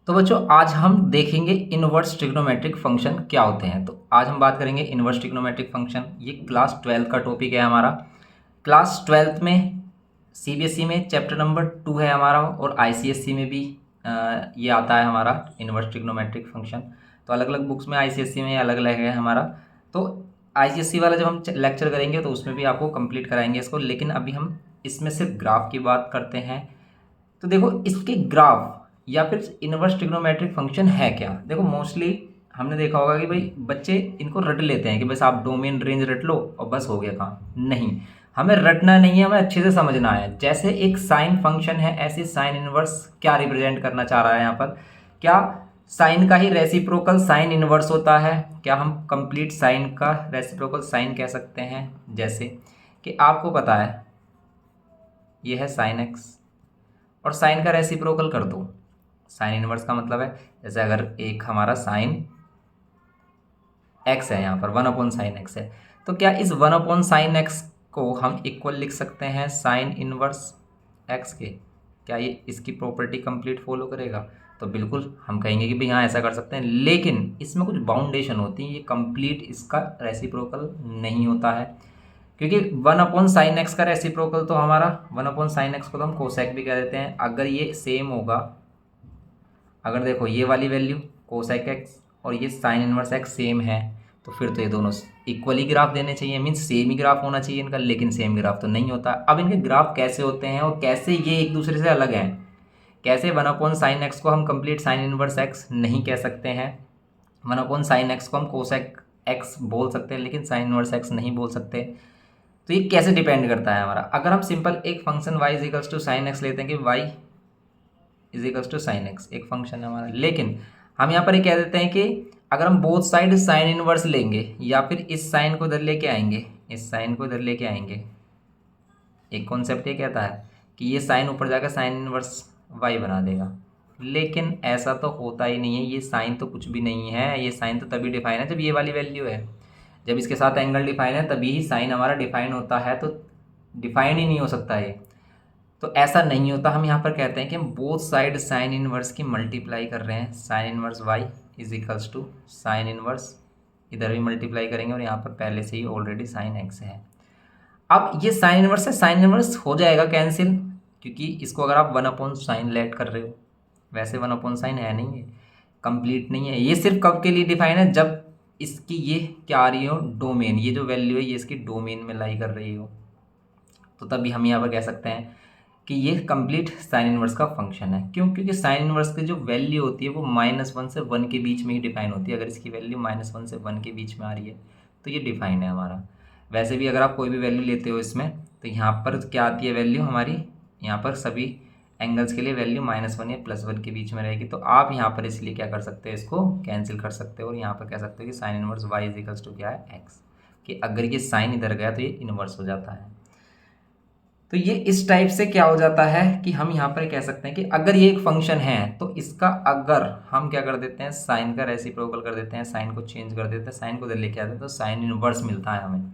तो बच्चों आज हम देखेंगे इनवर्स ट्रिग्नोमेट्रिक फंक्शन क्या होते हैं। तो आज हम बात करेंगे इनवर्स ट्रिग्नोमेट्रिक फंक्शन। ये क्लास 12 का टॉपिक है हमारा। क्लास 12 में सीबीएसई में चैप्टर नंबर 2 है हमारा, और आईसीएसई में भी ये आता है हमारा इनवर्स ट्रिग्नोमेट्रिक फंक्शन। तो अलग अलग बुक्स में आईसीएसई में अलग अलग है हमारा। तो आईसीएसई वाला जब हम लेक्चर करेंगे तो उसमें भी आपको कंप्लीट कराएंगे इसको, लेकिन अभी हम इसमें सिर्फ ग्राफ की बात करते हैं। तो देखो इसके ग्राफ या फिर इनवर्स ट्रिग्नोमेट्रिक फंक्शन है क्या। देखो मोस्टली हमने देखा होगा कि भाई बच्चे इनको रट लेते हैं कि बस आप डोमेन रेंज रट लो और बस हो गया काम। नहीं, हमें रटना नहीं है, हमें अच्छे से समझना है। जैसे एक साइन फंक्शन है, ऐसे साइन इनवर्स क्या रिप्रेजेंट करना चाह रहा है यहाँ पर। क्या साइन का ही रेसिप्रोकल साइन इनवर्स होता है? क्या हम कंप्लीट साइन का रेसिप्रोकल साइन कह सकते हैं? जैसे कि आपको पता है ये है साइन एक्स और साइन का रेसिप्रोकल कर दो। साइन इनवर्स का मतलब है जैसे अगर एक हमारा साइन एक्स है, यहाँ पर 1/sin x है, तो क्या इस 1/sin x को हम इक्वल लिख सकते हैं साइन इनवर्स x के? क्या ये इसकी प्रॉपर्टी कंप्लीट फॉलो करेगा? तो बिल्कुल हम कहेंगे कि भाई हाँ ऐसा कर सकते हैं, लेकिन इसमें कुछ बाउंडेशन होती है। ये कंप्लीट इसका रेसिप्रोकल नहीं होता है, क्योंकि 1/sin x का रेसिप्रोकल तो हमारा 1/sin x को तो हम कोसेक भी कह देते हैं। अगर ये सेम होगा, अगर देखो ये वाली वैल्यू कोसेक एक्स और ये साइन इनवर्स एक्स सेम है, तो फिर तो ये दोनों इक्वली ग्राफ देने चाहिए, मीन्स सेम ही ग्राफ होना चाहिए इनका। लेकिन सेम ग्राफ तो नहीं होता। अब इनके ग्राफ कैसे होते हैं और कैसे ये एक दूसरे से अलग हैं? कैसे 1/sin x को हम कंप्लीट साइन इनवर्स एक्स नहीं कह सकते हैं, 1/sin x को हम कोसेक एक्स बोल सकते हैं, लेकिन साइन इनवर्स एक्स नहीं बोल सकते। तो ये कैसे डिपेंड करता है हमारा। अगर हम सिंपल एक function y equals to sine x लेते हैं कि y equals to sine x एक फंक्शन है हमारा, लेकिन हम यहाँ पर ये कह देते हैं कि अगर हम बोथ साइड साइन इनवर्स लेंगे या फिर इस साइन को इधर लेके आएंगे, इस साइन को इधर लेके आएंगे, एक कॉन्सेप्ट ये कहता है कि ये साइन ऊपर जाकर साइन इनवर्स y बना देगा। लेकिन ऐसा तो होता ही नहीं है। ये साइन तो कुछ भी नहीं है। ये साइन तो तभी डिफाइन है जब ये वाली वैल्यू है, जब इसके साथ एंगल डिफाइन है तभी ही साइन हमारा डिफाइन होता है। तो डिफाइन ही नहीं हो सकता ये, तो ऐसा नहीं होता। हम यहाँ पर कहते हैं कि हम बोथ साइड साइन इनवर्स की मल्टीप्लाई कर रहे हैं। Sine inverse y equals to sine inverse, इधर भी मल्टीप्लाई करेंगे और यहाँ पर पहले से ही ऑलरेडी साइन x है। अब ये साइन इनवर्स है, साइन इनवर्स हो जाएगा कैंसिल, क्योंकि इसको अगर आप 1/sin लेट कर रहे हो, वैसे 1/sin है नहीं, है कंप्लीट नहीं है। ये सिर्फ कब के लिए डिफाइन है? जब इसकी ये क्या आ रही हो, डोमेन, ये जो वैल्यू है ये इसकी डोमेन में लाई कर रही हो, तो तभी हम यहाँ पर कह सकते हैं कि ये कंप्लीट साइन इनवर्स का फंक्शन है। क्यों? क्योंकि साइन इनवर्स की जो वैल्यू होती है वो -1 से 1 के बीच में ही डिफाइन होती है। अगर इसकी वैल्यू -1 से 1 के बीच में आ रही है तो ये डिफाइन है हमारा। वैसे भी अगर आप कोई भी वैल्यू लेते हो इसमें, तो यहाँ पर क्या आती है वैल्यू हमारी, यहाँ पर सभी एंगल्स के लिए वैल्यू -1 या +1 के बीच में रहेगी। तो आप यहाँ पर इसलिए क्या कर सकते हो, इसको कैंसिल कर सकते हो और यहाँ पर कह सकते हो कि sine inverse y equals to क्या है, x, कि अगर ये साइन इधर गया तो ये इनवर्स हो जाता है। तो ये इस टाइप से क्या हो जाता है कि हम यहाँ पर कह सकते हैं कि अगर ये एक फंक्शन है तो इसका अगर हम क्या कर देते हैं, साइन का रेसिप्रोकल कर देते हैं, साइन को चेंज कर देते हैं, साइन को इधर लेके आते हैं, तो साइन इनवर्स मिलता है हमें।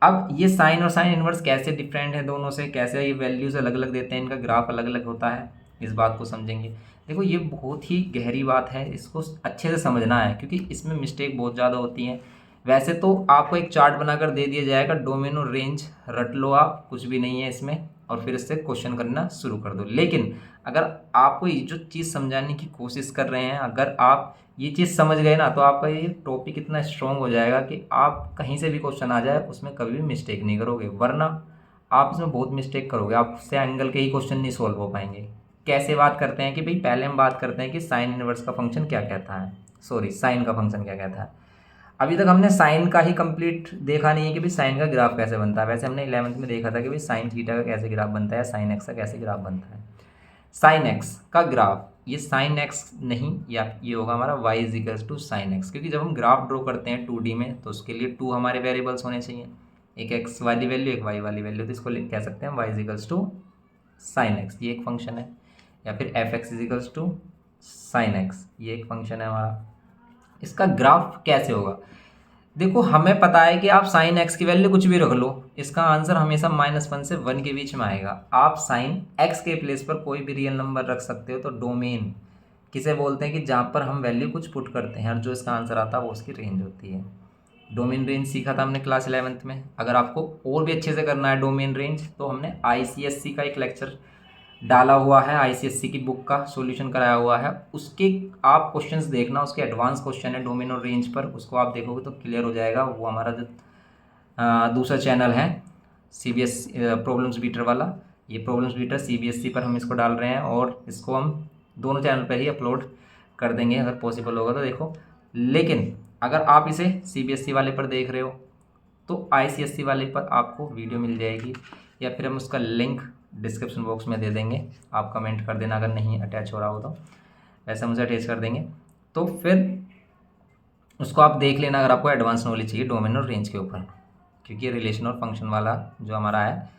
अब ये साइन और साइन इनवर्स कैसे डिफरेंट है दोनों से, कैसे ये वैल्यूज अलग अलग देते हैं, इनका ग्राफ अलग अलग होता है, इस बात को समझेंगे। देखो ये बहुत ही गहरी बात है, इसको अच्छे से समझना है क्योंकि इसमें मिस्टेक बहुत ज़्यादा होती हैं। वैसे तो आपको एक चार्ट बनाकर दे दिया जाएगा, डोमेन और रेंज रट लो आप, कुछ भी नहीं है इसमें, और फिर इससे क्वेश्चन करना शुरू कर दो। लेकिन अगर आपको ये जो चीज़ समझाने की कोशिश कर रहे हैं, अगर आप ये चीज़ समझ गए ना, तो आपका ये टॉपिक इतना स्ट्रॉन्ग हो जाएगा कि आप कहीं से भी क्वेश्चन आ जाए उसमें कभी भी मिस्टेक नहीं करोगे। वरना आप इसमें बहुत मिस्टेक करोगे, आपसे एंगल के ही क्वेश्चन नहीं सोल्व हो पाएंगे। कैसे बात करते हैं कि भाई पहले हम बात करते हैं कि साइन इनवर्स का फंक्शन क्या कहता है, सॉरी साइन का फंक्शन क्या कहता है। अभी तक हमने साइन का ही कंप्लीट देखा नहीं है कि भाई साइन का ग्राफ कैसे बनता है। वैसे हमने 11th में देखा था कि भाई साइन थीटा का कैसे ग्राफ बनता है, साइन एक्स का कैसे ग्राफ बनता है। साइन एक्स का ग्राफ, ये साइन एक्स नहीं, या ये होगा हमारा y equals to sine x, क्योंकि जब हम ग्राफ ड्रॉ करते हैं 2D में तो उसके लिए 2 हमारे वेरिएबल्स होने चाहिए, एक x वाली वैल्यू एक y वाली वैल्यू। तो इसको कह सकते हैं y equals to sine x, ये एक फंक्शन है, या फिर f x equals to sine x, ये एक फंक्शन है हमारा। इसका ग्राफ कैसे होगा? देखो हमें पता है कि आप साइन एक्स की वैल्यू कुछ भी रख लो, इसका आंसर हमेशा -1 से 1 के बीच में आएगा। आप साइन एक्स के प्लेस पर कोई भी रियल नंबर रख सकते हो, तो डोमेन किसे बोलते हैं कि जहाँ पर हम वैल्यू कुछ पुट करते हैं और जो इसका आंसर आता है वो उसकी रेंज होती है। डोमेन रेंज सीखा था हमने क्लास 11th में। अगर आपको और भी अच्छे से करना है डोमेन रेंज तो हमने आईसीएससी का एक लेक्चर डाला हुआ है, आईसीएससी की बुक का सॉल्यूशन कराया हुआ है, उसके आप क्वेश्चंस देखना, उसके एडवांस क्वेश्चन है डोमेन और रेंज पर, उसको आप देखोगे तो क्लियर हो जाएगा। वो हमारा जो दूसरा चैनल है सीबीएस प्रॉब्लम्स बीटर वाला, ये प्रॉब्लम्स बीटर सीबीएसई पर हम इसको डाल रहे हैं और इसको हम दोनों चैनल पर ही अपलोड कर देंगे अगर पॉसिबल होगा तो। देखो, लेकिन अगर आप इसे सीबीएसई वाले पर देख रहे हो तो आईसीएससी वाले पर आपको वीडियो मिल जाएगी, या फिर हम उसका लिंक डिस्क्रिप्शन बॉक्स में दे देंगे, आप कमेंट कर देना अगर नहीं अटैच हो रहा हो तो, वैसे मुझे अटैच कर देंगे। तो फिर उसको आप देख लेना अगर आपको एडवांस नॉलेज चाहिए डोमेन और रेंज के ऊपर, क्योंकि रिलेशन और फंक्शन वाला जो हमारा है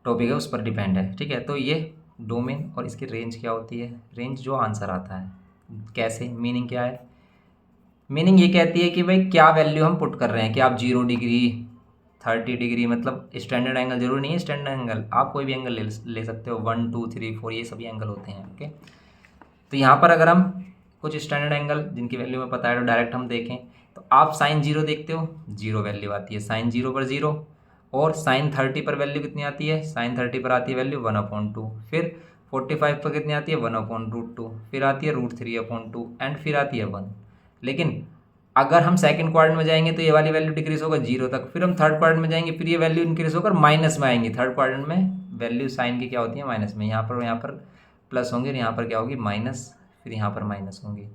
टॉपिक है उस पर डिपेंड है। ठीक है, तो ये डोमेन और इसकी रेंज क्या होती है। रेंज जो आंसर आता है, कैसे, मीनिंग क्या है। मीनिंग ये कहती है कि भाई क्या वैल्यू हम पुट कर रहे हैं, कि आप 0 डिग्री 30 डिग्री, मतलब स्टैंडर्ड एंगल जरूरी नहीं है, स्टैंडर्ड एंगल आप कोई भी एंगल ले सकते हो, 1 2 3 4 ये सभी एंगल होते हैं। ओके, तो यहाँ पर अगर हम कुछ स्टैंडर्ड एंगल जिनकी वैल्यू में पता है तो डायरेक्ट हम देखें तो आप साइन 0 देखते हो, 0 वैल्यू आती है, साइन 0 पर 0, और साइन 30 पर वैल्यू कितनी आती है, साइन 30 पर आती है वैल्यू 1/2, फिर 45 पर कितनी आती है 1/√2, फिर आती है √3/2 एंड फिर आती है 1। लेकिन अगर हम सेकंड क्वाड्रेंट में जाएंगे तो ये वाली वैल्यू डिक्रीज होगा 0 तक, फिर हम थर्ड क्वाड्रेंट में जाएंगे फिर ये वैल्यू इंक्रीज होकर माइनस में आएंगी। थर्ड क्वाड्रेंट में वैल्यू साइन की क्या होती है, माइनस में, यहाँ पर प्लस होंगे, यहाँ पर क्या होगी माइनस, फिर यहाँ पर माइनस होंगी।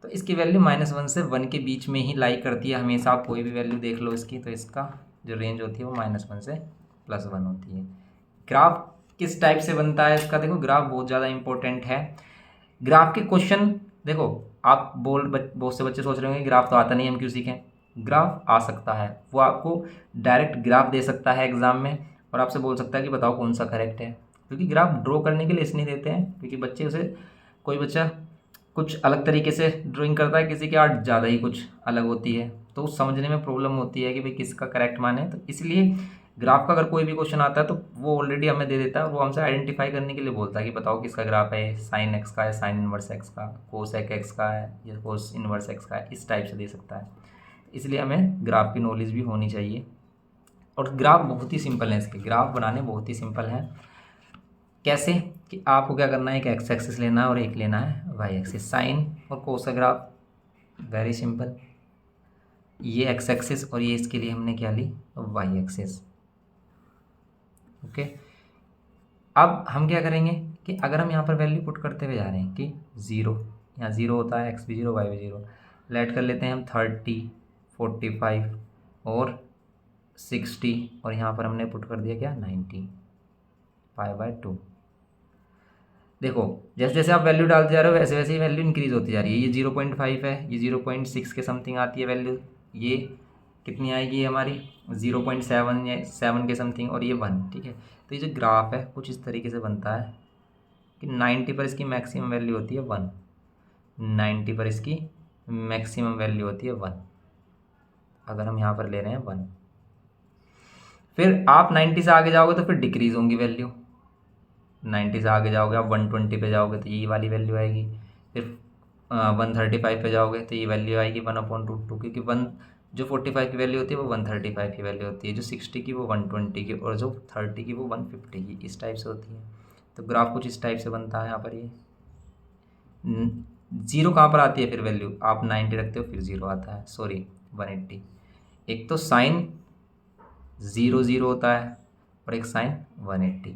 तो इसकी वैल्यू -1 से 1 के बीच में ही लाई करती है हमेशा। आप कोई भी वैल्यू देख लो इसकी, तो इसका जो रेंज होती है वो -1 से +1 होती है। ग्राफ किस टाइप से बनता है इसका, देखो ग्राफ बहुत ज़्यादा इंपॉर्टेंट है। ग्राफ के क्वेश्चन देखो, आप बहुत से बच्चे सोच रहे होंगे ग्राफ तो आता नहीं, हम क्यों सीखें। ग्राफ आ सकता है, वो आपको डायरेक्ट ग्राफ दे सकता है एग्जाम में और आपसे बोल सकता है कि बताओ कौन सा करेक्ट है। क्योंकि ग्राफ ड्रॉ करने के लिए इसलिए देते हैं क्योंकि बच्चे उसे, कोई बच्चा कुछ अलग तरीके से ड्राइंग करता है, किसी की आर्ट ज़्यादा ही कुछ अलग होती है, तो उस समझने में प्रॉब्लम होती है कि भाई किसका करेक्ट माने। तो इसलिए ग्राफ का अगर कोई भी क्वेश्चन आता है तो वो ऑलरेडी हमें दे देता है, वो हमसे आइडेंटिफाई करने के लिए बोलता है कि बताओ किसका ग्राफ है, साइन एक्स का है, साइन इनवर्स एक्स का, कोसेक एक्स का है या कोस इनवर्स एक्स का है, इस टाइप से दे सकता है। इसलिए हमें ग्राफ की नॉलेज भी होनी चाहिए। और ग्राफ बहुत ही सिंपल है, इसके ग्राफ बनाने बहुत ही सिंपल है। कैसे, कि आपको क्या करना है, एक एक्स एक्सिस लेना है और एक लेना है वाई एक्सिस। साइन और कोस का ग्राफ वेरी सिंपल, ये एक्स एक्सिस और ये इसके लिए हमने क्या ली, वाई एक्सिस। ओके, अब हम क्या करेंगे कि अगर हम यहाँ पर वैल्यू पुट करते हुए जा रहे हैं कि 0, यहाँ 0 होता है, एक्स भी 0 वाई भी 0, लेट कर लेते हैं हम 30 45 और 60, और यहाँ पर हमने पुट कर दिया क्या 90 π/2। देखो जैसे जैसे आप वैल्यू डालते जा रहे हो वैसे वैसे ही वैल्यू इंक्रीज होती जा रही है। ये 0.5 है, ये 0.6 के समथिंग आती है वैल्यू, ये कितनी आएगी हमारी 0.7 या 7 के समथिंग, और ये 1। ठीक है, तो ये जो ग्राफ है कुछ इस तरीके से बनता है कि 90 पर इसकी मैक्सिमम वैल्यू होती है 1, 90 पर इसकी मैक्सिमम वैल्यू होती है 1, अगर हम यहाँ पर ले रहे हैं 1। फिर आप 90 से आगे जाओगे तो फिर डिक्रीज होंगी वैल्यू, 90 से आगे जाओगे आप 120 पे जाओगे तो ये वाली वैल्यू आएगी, फिर 135 पे जाओगे तो ये वैल्यू आएगी 1/√2, क्योंकि 1 जो 45 की वैल्यू होती है वो 135 की वैल्यू होती है, जो 60 की वो 120 की, और जो 30 की वो 150 की, इस टाइप से होती है। तो ग्राफ कुछ इस टाइप से बनता है। यहाँ पर ये 0 कहाँ पर आती है फिर वैल्यू, आप 90 रखते हो फिर 0 आता है, सॉरी 180। एक तो साइन 0 होता है और एक साइन 180।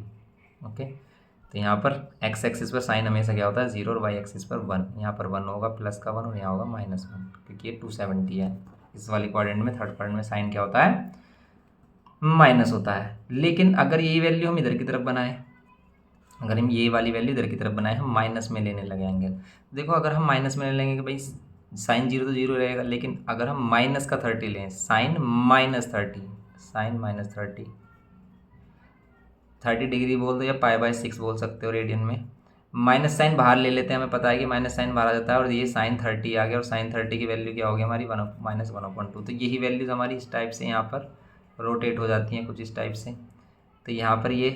ओके, तो यहाँ पर एक्स एक्सिस पर साइन हमेशा क्या होता है 0 और वाई एक्सिस पर 1, यहाँ पर 1 होगा प्लस का 1 और यहाँ होगा -1, क्योंकि ये 270 है। इस वाली क्वाड्रेंट में, थर्ड क्वाड्रेंट में साइन क्या होता है, माइनस होता है। लेकिन अगर यही वैल्यू हम इधर की तरफ बनाएं, अगर हम ये वाली वैल्यू इधर की तरफ बनाएं, हम माइनस में लेने लगेंगे। देखो अगर हम माइनस में ले लेंगे कि भाई साइन 0 तो 0 रहेगा, लेकिन अगर हम माइनस का 30 लें, साइन -30, साइन -30, 30 डिग्री बोल दो या π/6 बोल सकते हो रेडियन में, माइनस साइन बाहर ले लेते हैं, हमें पता है कि माइनस साइन बाहर आ जाता है, और ये साइन 30 आ गया, और साइन 30 की वैल्यू क्या होगी हमारी -1/2। तो यही वैल्यूज़ हमारी इस टाइप से यहाँ पर रोटेट हो जाती हैं कुछ इस टाइप से। तो यहाँ पर ये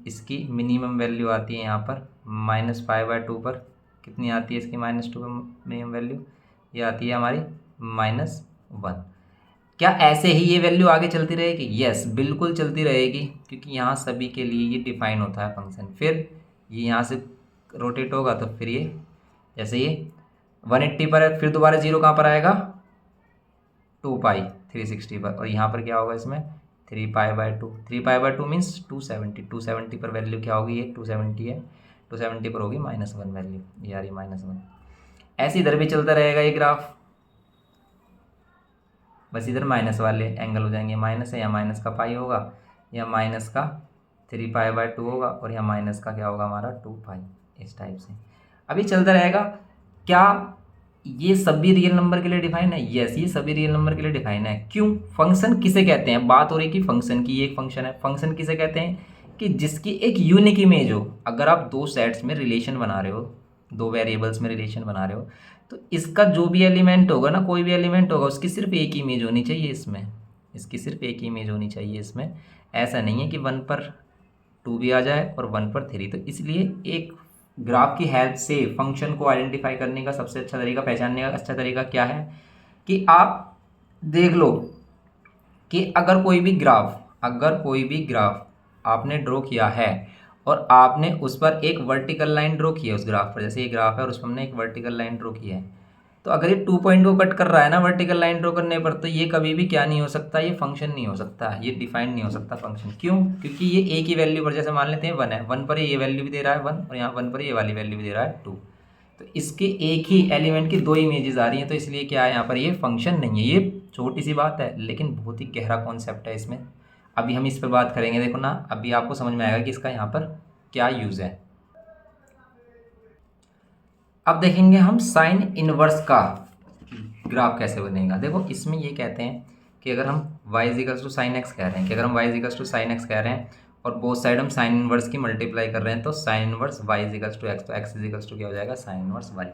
इसकी मिनिमम वैल्यू आती है यहाँ पर -π/2 पर कितनी आती है इसकी -2 मिनिमम वैल्यू, ये आती है हमारी -1। क्या ऐसे ही ये वैल्यू आगे चलती रहेगी? यस, बिल्कुल चलती रहेगी, क्योंकि यहाँ सभी के लिए ये डिफाइन होता है फंक्शन। फिर ये यहाँ से रोटेट होगा तो फिर ये जैसे ये 180 पर है, फिर दोबारा 0 कहाँ पर आएगा? 2π 360 पर, और यहाँ पर क्या होगा इसमें 3π/2। 3π/2 मीन्स 270 पर वैल्यू क्या होगी? ये 270 है, 270 पर होगी -1 वैल्यू, ये आ रही -1। ऐसे इधर भी चलता रहेगा ये ग्राफ, बस इधर माइनस वाले एंगल हो जाएंगे, माइनस है या माइनस का पाई होगा या माइनस का 3π/2 होगा, और यहाँ माइनस का क्या होगा हमारा 2π, इस टाइप से अभी चलता रहेगा। क्या ये सभी रियल नंबर के लिए डिफाइन है? यस, ये सभी रियल नंबर के लिए डिफाइन है। क्यों? फंक्शन किसे कहते हैं? बात हो रही कि फंक्शन की, ये एक फंक्शन है। फंक्शन किसे कहते हैं? कि जिसकी एक यूनिक इमेज हो। अगर आप दो सेट्स में रिलेशन बना रहे हो, दो वेरिएबल्स में रिलेशन बना रहे हो, तो इसका जो भी एलिमेंट होगा ना, कोई भी एलिमेंट होगा, उसकी सिर्फ एक इमेज होनी चाहिए इसमें, इसकी सिर्फ एक इमेज होनी चाहिए इसमें। ऐसा नहीं है कि 1 पर 2 भी आ जाए और 1 पर 3। तो इसलिए एक ग्राफ की हेल्प से फंक्शन को आइडेंटिफाई करने का सबसे अच्छा तरीका, पहचानने का अच्छा तरीका क्या है कि आप देख लो कि अगर कोई भी ग्राफ आपने ड्रॉ किया है और आपने उस पर एक वर्टिकल लाइन ड्रॉ की है, उस ग्राफ पर, जैसे ये ग्राफ है और उस पर हमने एक वर्टिकल लाइन ड्रॉ की है, तो अगर ये 2 पॉइंट को कट कर रहा है ना वर्टिकल लाइन ड्रॉ करने पर, तो ये कभी भी क्या नहीं हो सकता? ये फंक्शन नहीं हो सकता, ये डिफाइन नहीं हो सकता फंक्शन। क्यों? क्योंकि ये एक ही वैल्यू पर, जैसे मान लेते हैं 1 है, 1 पर ये वैल्यू भी दे रहा है 1, और यहाँ 1 पर ये वाली वैल्यू भी दे रहा है 2, तो इसके एक ही एलिमेंट की दो इमेजेस आ रही हैं, तो इसलिए क्या है यहाँ पर? ये फंक्शन नहीं है। ये छोटी सी बात है, लेकिन बहुत ही गहरा कॉन्सेप्ट है इसमें। अभी हम इस पर बात करेंगे, देखो ना, अभी आपको समझ में आएगा कि इसका यहाँ पर क्या यूज़ है। अब देखेंगे हम साइन इनवर्स का ग्राफ कैसे बनेगा। देखो इसमें ये कहते हैं कि अगर हम y = sin x कह रहे हैं, कि अगर हम y = sin x कह रहे हैं और बोथ साइड हम साइन इनवर्स की मल्टीप्लाई कर रहे हैं, तो साइन इनवर्स y = x, तो x क्या हो जाएगा? Sign inverse y।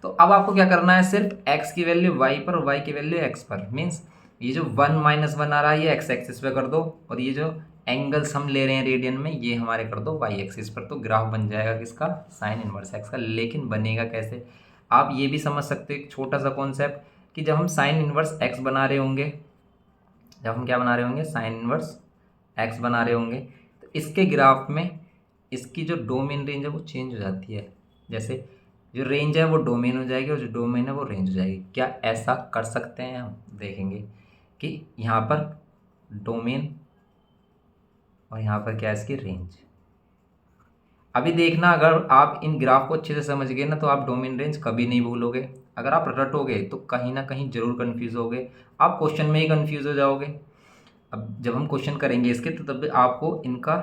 तो अब आपको क्या करना है? सिर्फ x की वैल्यू y पर और y की वैल्यू x पर, मीन्स ये जो 1 - 1 आ रहा है ये x एक्सिस पे कर दो, और ये जो एंगल्स हम ले रहे हैं रेडियन में, ये हमारे कर दो y एक्सिस पर। तो ग्राफ बन जाएगा किसका? साइन इनवर्स x का। लेकिन बनेगा कैसे? आप ये भी समझ सकते हो एक छोटा सा कॉन्सेप्ट, कि जब हम साइन इनवर्स x बना रहे होंगे, जब हम क्या बना रहे होंगे? साइन इनवर्स x बना रहे होंगे, तो इसके ग्राफ में इसकी जो डोमेन रेंज है वो चेंज हो जाती है। जैसे जो रेंज है वो डोमेन हो जाएगी और जो डोमेन है वो रेंज हो जाएगी। क्या ऐसा कर सकते हैं हम? देखेंगे कि यहाँ पर डोमेन और यहाँ पर क्या है इसकी रेंज। अभी देखना, अगर आप इन ग्राफ को अच्छे से समझ गए ना, तो आप डोमेन रेंज कभी नहीं भूलोगे। अगर आप रटोगे तो कहीं ना कहीं जरूर कंफ्यूज होगे, आप क्वेश्चन में ही कंफ्यूज हो जाओगे। अब जब हम क्वेश्चन करेंगे इसके, तो तब आपको इनका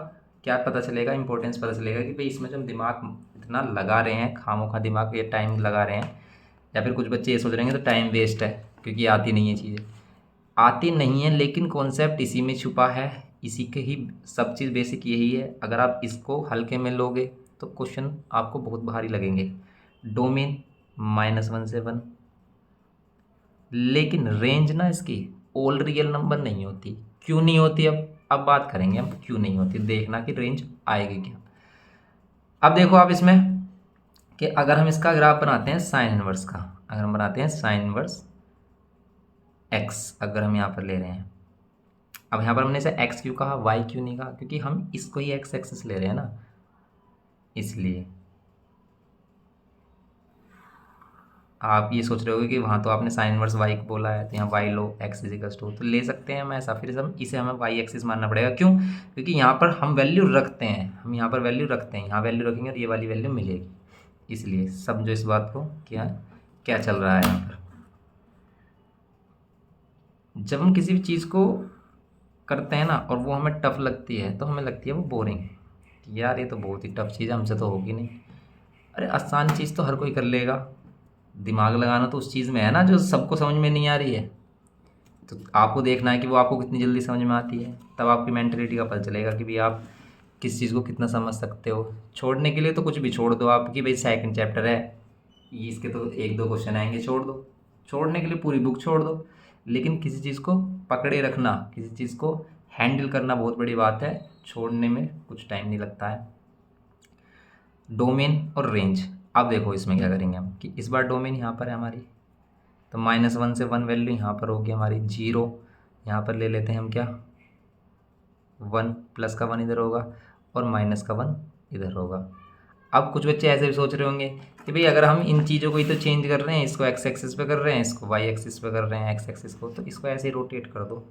क्या पता चलेगा, इंपॉर्टेंस पता चलेगा कि भाई इसमें जो हम दिमाग इतना लगा रहे हैं, खामोखा दिमाग, ये टाइम लगा रहे हैं, या फिर कुछ बच्चे ये सोच रहे हैं तो टाइम वेस्ट है क्योंकि आती नहीं है चीज़ें। आती नहीं है, लेकिन कॉन्सेप्ट इसी में छुपा है, इसी के ही सब चीज़ बेसिक यही है। अगर आप इसको हल्के में लोगे तो क्वेश्चन आपको बहुत भारी लगेंगे। डोमेन -1 से 1, लेकिन रेंज ना इसकी ऑल रियल नंबर नहीं होती। क्यों नहीं होती? अब बात करेंगे हम क्यों नहीं होती, देखना कि रेंज आएगी क्या। अब देखो आप इसमें कि अगर हम इसका ग्राफ बनाते हैं साइन इनवर्स का, अगर हम बनाते हैं साइन इनवर्स एक्स, अगर हम यहाँ पर ले रहे हैं, अब यहाँ पर हमने इसे एक्स क्यों कहा, वाई क्यों नहीं कहा? क्योंकि हम इसको ही एक्स एक्सिस ले रहे हैं ना, इसलिए। आप ये सोच रहे होगे कि वहाँ तो आपने साइन इनवर्स वाई को बोला है, तो यहाँ वाई लो, एक्स = 2, तो ले सकते हैं हम ऐसा। फिर हम इसे हमें वाई एक्सिस मानना पड़ेगा। क्यों? क्योंकि यहाँ पर हम वैल्यू रखते हैं, हम यहाँ पर वैल्यू रखते हैं, यहाँ वैल्यू रखेंगे और ये वाली वैल्यू मिलेगी। इसलिए समझो इस बात को, क्या चल रहा है यहाँ पर। जब हम किसी भी चीज़ को करते हैं ना और वो हमें टफ लगती है, तो हमें लगती है वो बोरिंग, यार ये तो बहुत ही टफ चीज़ है, हमसे तो होगी नहीं। अरे आसान चीज़ तो हर कोई कर लेगा, दिमाग लगाना तो उस चीज़ में है ना जो सबको समझ में नहीं आ रही है। तो आपको देखना है कि वो आपको कितनी जल्दी समझ में आती है, तब आपकी मेंटलिटी का पता चलेगा कि भाई आप किस चीज़ को कितना समझ सकते हो। छोड़ने के लिए तो कुछ भी छोड़ दो आप, कि भाई सेकंड चैप्टर है, इसके तो 1-2 क्वेश्चन आएंगे, छोड़ दो। छोड़ने के लिए पूरी बुक छोड़ दो, लेकिन किसी चीज़ को पकड़े रखना, किसी चीज़ को हैंडल करना बहुत बड़ी बात है। छोड़ने में कुछ टाइम नहीं लगता है। डोमेन और रेंज, अब देखो इसमें क्या करेंगे हम कि इस बार डोमेन यहाँ पर है हमारी, तो -1 से 1 वैल्यू यहाँ पर होगी हमारी 0, यहाँ पर ले लेते हैं हम क्या 1, प्लस का 1 इधर होगा और माइनस का 1 इधर होगा। अब कुछ बच्चे ऐसे भी सोच रहे होंगे कि भाई अगर हम इन चीज़ों को ही तो चेंज कर रहे हैं, इसको एक्स एक्सिस पे कर रहे हैं, इसको वाई एक्सिस पे कर रहे हैं, एक्स एक्सिस को, तो इसको ऐसे ही रोटेट कर दो।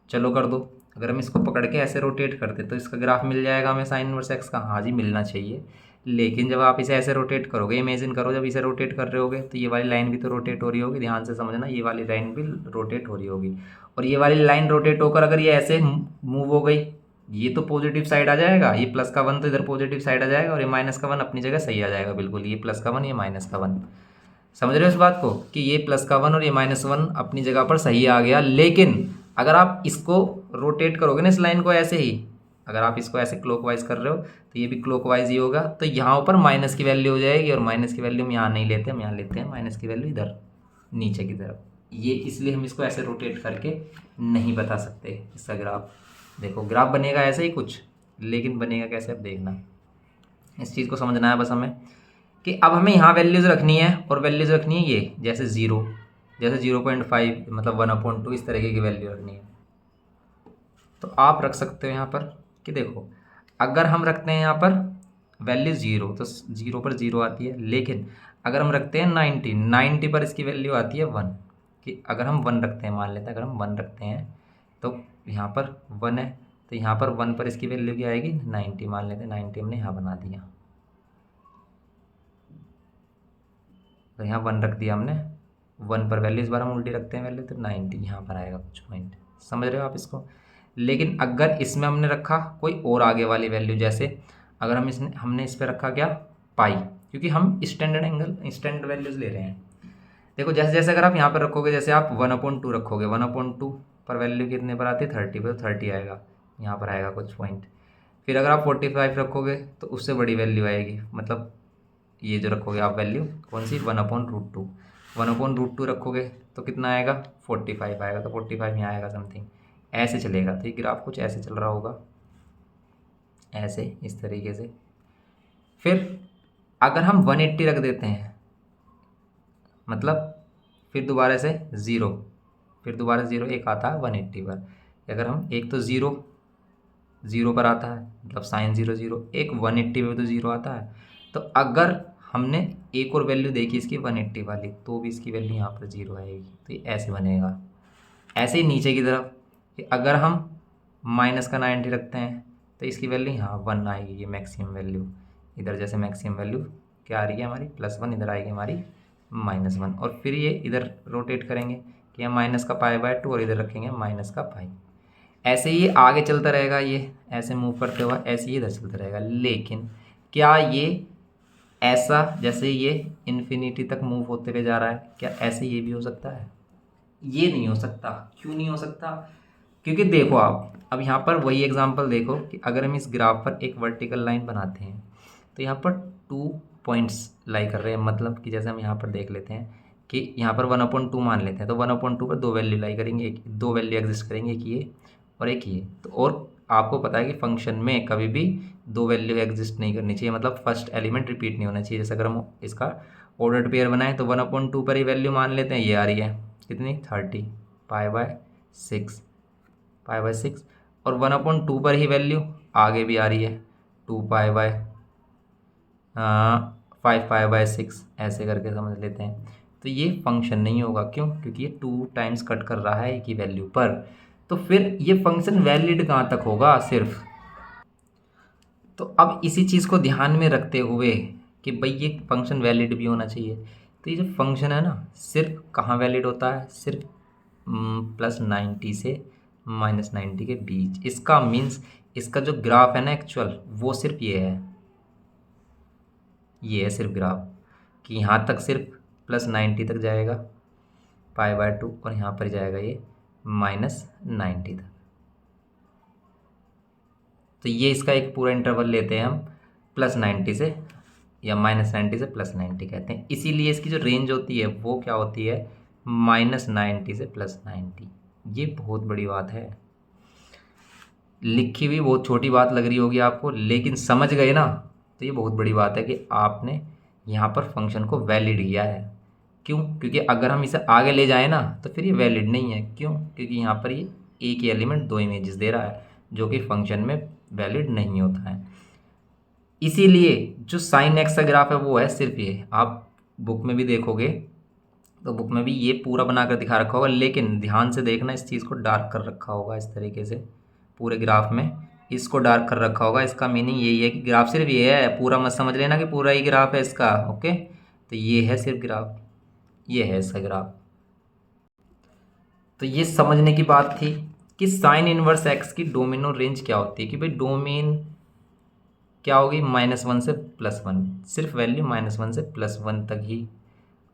चलो कर दो। अगर हम इसको पकड़ के ऐसे रोटेट करते तो इसका ग्राफ मिल जाएगा हमें साइन इनवर्स एक्स का। हाँ जी मिलना चाहिए, लेकिन जब आप इसे ऐसे रोटेट करोगे, इमेजिन करो जब इसे रोटेट कर रहे होगे तो ये वाली लाइन भी तो रोटेट हो रही होगी, ध्यान से समझना, ये वाली लाइन भी रोटेट हो रही होगी। और ये वाली लाइन रोटेट होकर अगर ये ऐसे मूव हो गई, ये तो पॉजिटिव साइड आ जाएगा, ये प्लस का 1 तो इधर पॉजिटिव साइड आ जाएगा, और ये माइनस का 1 अपनी जगह सही आ जाएगा बिल्कुल। ये प्लस का 1, ये माइनस का 1, समझ रहे हो इस बात को कि ये प्लस का 1 और ये -1 अपनी जगह पर सही आ गया। लेकिन अगर आप इसको रोटेट करोगे ना इस लाइन को ऐसे ही, अगर आप इसको ऐसे क्लॉकवाइज कर रहे हो तो ये भी क्लॉकवाइज ही होगा, तो यहाँ ऊपर माइनस की वैल्यू हो जाएगी, और माइनस की वैल्यू हम यहाँ नहीं लेते, हम यहाँ लेते हैं माइनस की वैल्यू इधर नीचे की तरफ। ये इसलिए हम इसको ऐसे रोटेट करके नहीं बता सकते इसका ग्राफ। देखो ग्राफ बनेगा ऐसे ही कुछ, लेकिन बनेगा कैसे अब देखना, इस चीज़ को समझना है बस हमें कि अब हमें यहाँ वैल्यूज़ रखनी है, और वैल्यूज़ रखनी है ये जैसे 0, जैसे 0.5 मतलब 1/2 इस तरीके की वैल्यू रखनी है। तो आप रख सकते हो यहाँ पर कि देखो अगर हम रखते हैं यहाँ पर वैल्यू 0 तो 0 पर 0 आती है, लेकिन अगर हम रखते हैं 90 पर इसकी वैल्यू आती है 1, कि अगर हम 1 रखते हैं, मान लेते हैं अगर हम 1 रखते हैं तो यहाँ पर 1 है, तो यहाँ पर 1 पर इसकी वैल्यू क्या आएगी 90, मान लेते हैं 90 हमने यहाँ बना दिया, तो यहाँ 1 रख दिया हमने, 1 पर वैल्यू इस बार हम उल्टी रखते हैं वैल्यू, तो 90 यहाँ पर आएगा कुछ पॉइंट, समझ रहे हो आप इसको। लेकिन अगर इसमें हमने रखा कोई और आगे वाली वैल्यू, जैसे अगर हमने इस पर रखा क्या पाई, क्योंकि हम स्टैंडर्ड वैल्यूज़ ले रहे हैं। देखो जैसे जैसे अगर आप यहाँ पर रखोगे, जैसे आप 1/2 रखोगे, 1/2 पर वैल्यू कितने पर आती है 30 पर, तो 30 आएगा, यहाँ पर आएगा कुछ पॉइंट। फिर अगर आप 45 रखोगे तो उससे बड़ी वैल्यू आएगी, मतलब ये जो रखोगे आप वैल्यू कौन सी 1/√2, 1/√2 रखोगे तो कितना आएगा 45 आएगा, तो 45 यहाँ आएगा समथिंग, ऐसे चलेगा। तो ये ग्राफ कुछ ऐसे चल रहा होगा, ऐसे इस तरीके से। फिर अगर हम 180 रख देते हैं, मतलब फिर दोबारा से 0, फिर दोबारा 0 एक आता है 180 पर, अगर हम एक तो 0 पर आता है, मतलब साइन 0 0, एक 180 पर तो 0 आता है, तो अगर हमने एक और वैल्यू देखी इसकी 180 वाली, तो भी इसकी वैल्यू यहाँ पर 0 आएगी, तो ये ऐसे बनेगा। ऐसे ही नीचे की तरफ कि अगर हम माइनस का 90 रखते हैं तो इसकी वैल्यू यहाँ 1 आएगी, ये मैक्सिमम वैल्यू, इधर जैसे मैक्सिमम वैल्यू क्या आ रही है हमारी +1, इधर आएगी हमारी -1, और फिर ये इधर रोटेट करेंगे कि हम माइनस का π/2 और इधर रखेंगे माइनस का π। ऐसे ही आगे चलता रहेगा, ये ऐसे मूव करते हुआ ऐसे ही इधर चलता रहेगा। लेकिन क्या ये ऐसा जैसे ये इन्फिनिटी तक मूव होते हुए जा रहा है, क्या ऐसे ये भी हो सकता है? ये नहीं हो सकता। क्यों नहीं हो सकता? क्योंकि देखो आप अब यहाँ पर वही एग्जांपल देखो कि अगर हम इस ग्राफ पर एक वर्टिकल लाइन बनाते हैं तो यहाँ पर 2 पॉइंट्स लाई कर रहे हैं, मतलब कि जैसे हम यहाँ पर देख लेते हैं कि यहाँ पर 1/2 मान लेते हैं, तो 1/2 पर 2 वैल्यू लाई करेंगे, दो वैल्यू एग्जिस्ट करेंगे, एक ये और एक ये। तो और आपको पता है कि फंक्शन में कभी भी 2 वैल्यू एग्जिस्ट नहीं करनी चाहिए, मतलब फर्स्ट एलिमेंट रिपीट नहीं होना चाहिए। जैसे अगर हम इसका ऑर्डर्ड पेयर बनाएं तो 1/2 पर ही वैल्यू मान लेते हैं, ये आ रही है कितनी 30 π/6 और 1/2 पर ही वैल्यू आगे भी आ रही है 5π/6, ऐसे करके समझ लेते हैं। तो ये फंक्शन नहीं होगा, क्यों? क्योंकि ये 2 टाइम्स कट कर रहा है एक ही वैल्यू पर, तो फिर ये फंक्शन वैलिड कहाँ तक होगा सिर्फ। तो अब इसी चीज़ को ध्यान में रखते हुए कि भाई ये फंक्शन वैलिड भी होना चाहिए, तो ये जो फंक्शन है ना सिर्फ कहाँ वैलिड होता है, सिर्फ +90 से -90 के बीच। इसका मीन्स इसका जो ग्राफ है ना एक्चुअल, वो सिर्फ ये है सिर्फ ग्राफ कि यहाँ तक सिर्फ +90 तक जाएगा π/2 और यहाँ पर जाएगा ये -90 तक। तो ये इसका एक पूरा इंटरवल लेते हैं हम +90 से या -90 से +90 कहते हैं। इसीलिए इसकी जो रेंज होती है वो क्या होती है -90 से +90। ये बहुत बड़ी बात है, लिखी हुई बहुत छोटी बात लग रही होगी आपको, लेकिन समझ गए ना तो ये बहुत बड़ी बात है कि आपने यहाँ पर फंक्शन को वैलिड किया है। क्यों? क्योंकि अगर हम इसे आगे ले जाएं ना तो फिर ये वैलिड नहीं है। क्यों? क्योंकि यहाँ पर ये एक ही एलिमेंट दो इमेजेस दे रहा है, जो कि फंक्शन में वैलिड नहीं होता है। इसीलिए जो साइन एक्स का ग्राफ है वो है सिर्फ ये। आप बुक में भी देखोगे तो बुक में भी ये पूरा बना कर दिखा रखा होगा, लेकिन ध्यान से देखना, इस चीज़ को डार्क कर रखा होगा इस तरीके से पूरे ग्राफ में, इसको डार्क कर रखा होगा। इसका मीनिंग यही है कि ग्राफ सिर्फ ये है, पूरा मत समझ लेना कि पूरा ही ग्राफ है इसका। ओके, तो ये है सिर्फ ग्राफ, ये है इसका ग्राफ। तो ये समझने की बात थी कि साइन इनवर्स एक्स की डोमिनो रेंज क्या होती है, कि भाई डोमेन क्या होगी, -1 से +1, सिर्फ वैल्यू -1 से +1 तक ही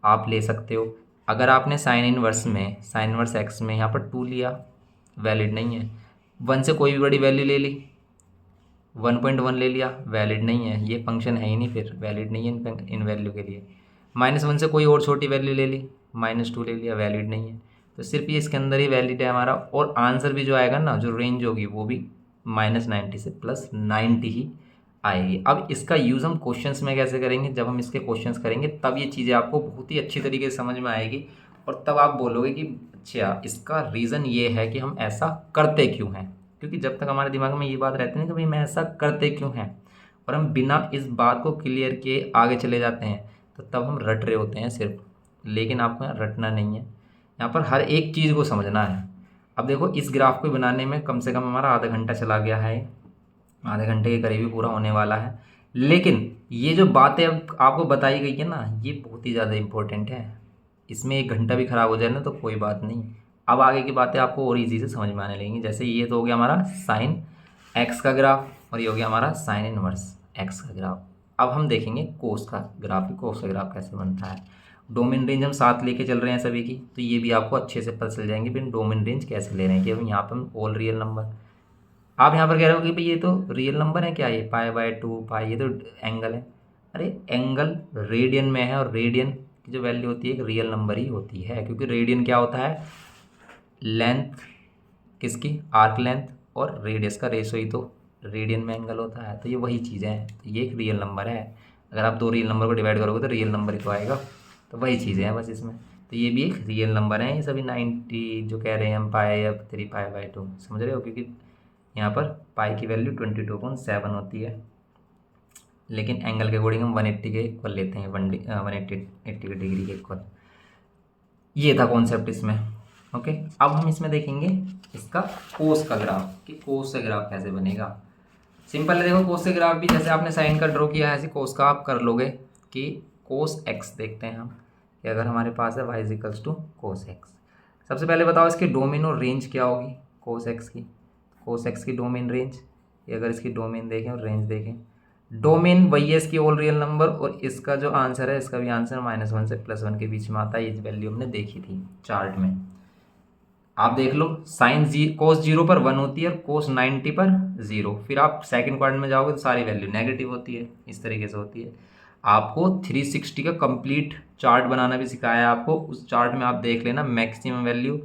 आप ले सकते हो। अगर आपने साइन इनवर्स एक्स में यहाँ पर 2 लिया, वैलिड नहीं है। 1 से कोई भी बड़ी वैल्यू ले ली, 1.1 ले लिया, वैलिड नहीं है, ये फंक्शन है ही नहीं, फिर वैलिड नहीं है इन वैल्यू के लिए। -1 से कोई और छोटी वैल्यू ले ली, -2 ले लिया, वैलिड नहीं है। तो सिर्फ ये इसके अंदर ही वैलिड है हमारा। और आंसर भी जो आएगा ना, जो रेंज होगी वो भी -90 से +90 ही आएगी। अब इसका यूज़ हम क्वेश्चंस में कैसे करेंगे, जब हम इसके क्वेश्चंस करेंगे तब ये चीज़ें आपको बहुत ही अच्छी तरीके से समझ में आएगी, और तब आप बोलोगे कि अच्छा इसका रीज़न ये है कि हम ऐसा करते क्यों हैं। क्योंकि जब तक हमारे दिमाग में ये बात रहती है ना कि भाई मैं ऐसा करते क्यों हैं, और हम बिना इस बात को क्लियर किए आगे चले जाते हैं, तो तब हम रट रहे होते हैं सिर्फ। लेकिन आपको यहाँ रटना नहीं है, यहाँ पर हर एक चीज़ को समझना है। अब देखो, इस ग्राफ को बनाने में कम से कम हमारा आधा घंटा चला गया है, आधे घंटे के करीब ही पूरा होने वाला है। लेकिन ये जो बातें अब आपको बताई गई है ना, ये बहुत ही ज़्यादा इम्पोर्टेंट है। इसमें 1 घंटा भी ख़राब हो जाए ना तो कोई बात नहीं, अब आगे की बातें आपको और ईजी से समझ में आने लगेंगी। जैसे ये तो हो गया हमारा साइन एक्स का ग्राफ, और ये हो गया हमारा साइन इनवर्स एक्स का ग्राफ। अब हम देखेंगे कोस का ग्राफ, कोस का ग्राफ कैसे बनता है। डोमेन रेंज हम साथ लेके चल रहे हैं सभी की, तो ये भी आपको अच्छे से पता चल जाएंगे फिर डोमेन रेंज कैसे ले रहे हैं। कि अब यहाँ पर हम ऑल रियल नंबर, आप यहाँ पर कह रहे हो कि भाई ये तो रियल नंबर है क्या, ये π/2 पाई, ये तो एंगल है। अरे एंगल रेडियन में है, और रेडियन की जो वैल्यू होती है एक रियल नंबर ही होती है, क्योंकि रेडियन क्या होता है, लेंथ किसकी, आर्क लेंथ, और रेडियस का रेशो ही तो रेडियन में एंगल होता है। तो ये वही चीज़ें हैं, तो ये एक रियल नंबर है। अगर आप दो रियल नंबर को डिवाइड करोगे तो रियल नंबर ही तो आएगा। तो वही चीज़ें हैं बस इसमें। तो ये भी एक रियल नंबर है। ये सभी 90 जो कह रहे हैं हम, π/3 समझ रहे हो, क्योंकि यहाँ पर पाई की वैल्यू 22.7 होती है, लेकिन एंगल के अकॉर्डिंग हम 180 के इक्वल लेते हैं, 180 डिग्री के इक्वल। ये था कॉन्सेप्ट इसमें। ओके, अब हम इसमें देखेंगे इसका कोस का ग्राफ, कि कोस का ग्राफ कैसे बनेगा। सिंपल है, देखो कोस का ग्राफ भी जैसे आपने साइन का ड्रॉ किया है, ऐसे कोस का आप कर लोगे। कि कोस एक्स देखते हैं हम, कि अगर हमारे पास है y = कोस एक्स। सबसे पहले बताओ इसकी डोमेन और रेंज क्या होगी कोस एक्स की। कोस एक्स की डोमेन रेंज, ये अगर इसकी डोमेन देखें और रेंज देखें, डोमेन वही है इसकी ऑल रियल नंबर, और इसका जो आंसर है, इसका भी आंसर -1 से +1 के बीच में आता है। ये वैल्यू हमने देखी थी चार्ट में, आप देख लो। कोस 0 पर 1 होती है, और कोस 90 पर 0। फिर आप सेकंड क्वाड्रेंट में जाओगे तो सारी वैल्यू नेगेटिव होती है, इस तरीके से होती है। आपको 360 का कंप्लीट चार्ट बनाना भी सिखाया है आपको। उस चार्ट में आप देख लेना, मैक्सिमम वैल्यू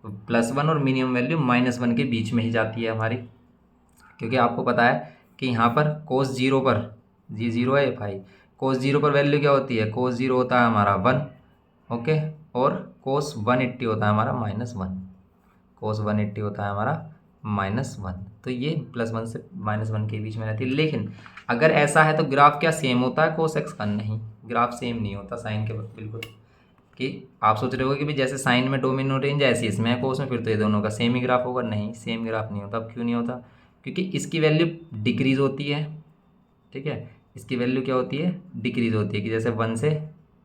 +1 और मिनिमम वैल्यू -1 के बीच में ही जाती है हमारी। क्योंकि आपको पता है कि यहाँ पर कोस 0 पर, जी 0 है भाई, कोस 0 पर वैल्यू क्या होती है, कोस 0 होता है हमारा 1। ओके, और कोस 180 होता है हमारा -1। कोस 180 होता है हमारा -1। तो ये +1 से -1 के बीच में रहती है। लेकिन अगर ऐसा है तो ग्राफ क्या सेम होता है कोस एक्स का? नहीं, ग्राफ सेम नहीं होता साइन के वक्त बिल्कुल। कि आप सोच रहे हो कि भाई जैसे साइन में डोमेन और रेंज ऐसी इसमें है कोस में, फिर तो ये दोनों का सेम ही ग्राफ होगा। नहीं, सेम ग्राफ नहीं होता। अब क्यों नहीं होता? क्योंकि इसकी वैल्यू डिक्रीज होती है, ठीक है। इसकी वैल्यू क्या होती है, डिक्रीज होती है। कि जैसे 1 से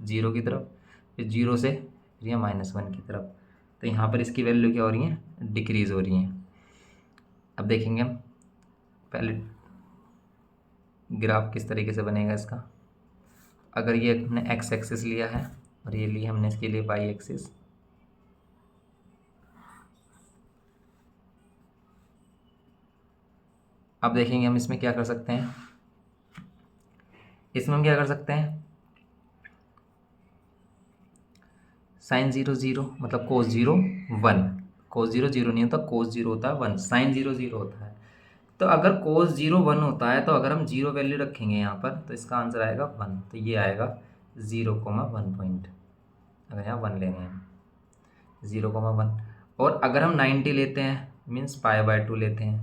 0 की तरफ, फिर 0 से फिर या -1 की तरफ, तो यहाँ पर इसकी वैल्यू क्या हो रही है, डिक्रीज हो रही है। अब देखेंगे हम पहले ग्राफ किस तरीके से बनेगा इसका। अगर ये हमने एक्स एक्सिस लिया है और ये लिए हमने इसके लिए वाई एक्सिस, अब देखेंगे हम इसमें क्या कर सकते हैं। इसमें हम क्या कर सकते हैं, साइन 0 0 मतलब कोस 0 1, कोस 0 0 नहीं होता, कोस 0 होता है 1, साइन 0 0 होता है। तो अगर कोस 0 1 होता है तो अगर हम 0 वैल्यू रखेंगे यहाँ पर तो इसका आंसर आएगा 1। तो ये आएगा 0,1 पॉइंट, अगर यहाँ 1 लेंगे हम 0,1। और अगर हम 90 लेते हैं मीन्स π/2 लेते हैं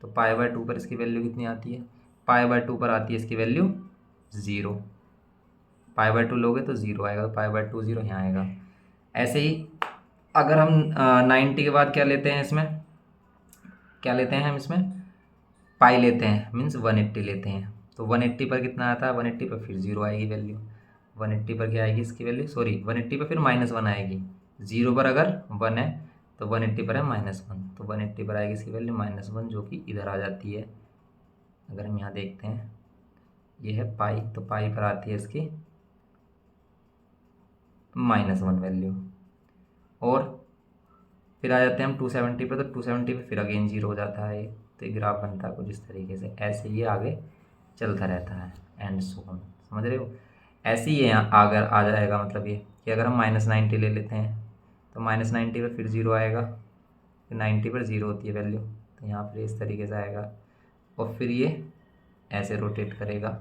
तो π/2 पर इसकी वैल्यू कितनी आती है? π/2 पर आती है इसकी वैल्यू 0। π/2 लोगे तो 0 आएगा, तो π/2 0 यहाँ आएगा। ऐसे ही अगर हम 90 के बाद क्या लेते हैं इसमें, क्या लेते हैं हम इसमें पाई लेते हैं मीन्स 180 लेते हैं। तो 180 पर कितना आता है? 180 पर फिर 0 आएगी वैल्यू। 180 पर क्या आएगी इसकी वैल्यू? सॉरी 180 पर फिर -1 आएगी। 0 पर अगर 1 है तो 180 पर है -1, तो 180 पर आएगी इसकी वैल्यू -1 जो कि इधर आ जाती है। अगर हम यहाँ देखते हैं ये है पाई, तो पाई पर आती है इसकी -1 वैल्यू। और फिर आ जाते हैं हम 270 पर, तो 270 पर फिर अगेन 0 हो जाता है। तो ये ग्राफ बनता है कुछ इस तरीके से, ऐसे ये आगे चलता रहता है एंड सो ऑन। समझ रहे हो? ऐसे ही यहाँ अगर आ जाएगा, मतलब ये कि अगर हम -90 ले लेते हैं तो -90 पर फिर 0 आएगा, फिर 90 पर 0 होती है वैल्यू, तो यहाँ पर इस तरीके से आएगा। और फिर ये ऐसे रोटेट करेगा।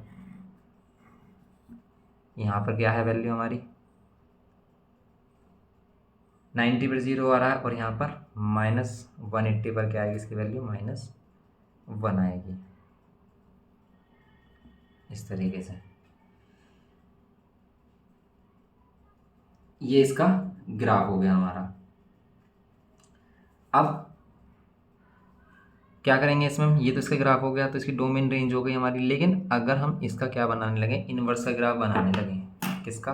यहाँ पर क्या है वैल्यू हमारी? 90 पर 0 आ रहा है, और यहाँ पर -180 पर क्या आएगी इसकी वैल्यू? -1 आएगी, इस तरीके से। ये इसका ग्राफ हो गया हमारा। अब क्या करेंगे इसमें हम? ये तो इसका ग्राफ हो गया, तो इसकी डोमेन रेंज हो गई हमारी। लेकिन अगर हम इसका क्या बनाने लगे, इन्वर्स का ग्राफ बनाने लगे, किसका?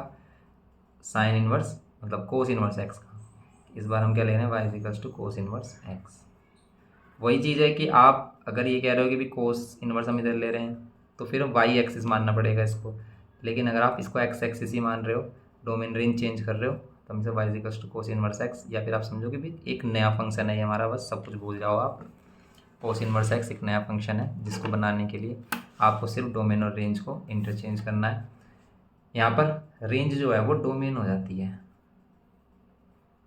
साइन इन्वर्स मतलब कोस इन्वर्स एक्स का। इस बार हम क्या ले रहे हैं? Y equals to cos inverse x. वही चीज़ है कि आप अगर ये कह रहे हो कि भी कोस इन्वर्स हम इधर ले रहे हैं तो फिर वाई एक्सिस मानना पड़ेगा इसको। लेकिन अगर आप इसको एक्स एक्सिस ही मान रहे हो, डोमेन रेंज चेंज कर रहे हो, तो हम इसे y equals to cos inverse x, या फिर आप समझो कि भी एक नया फंक्शन है ये हमारा, बस सब कुछ भूल जाओ आप। कोस इन्वर्स एक्स एक नया फंक्शन है जिसको बनाने के लिए आपको सिर्फ डोमेन और रेंज को इंटरचेंज करना है। यहाँ पर रेंज जो है वो डोमेन हो जाती है।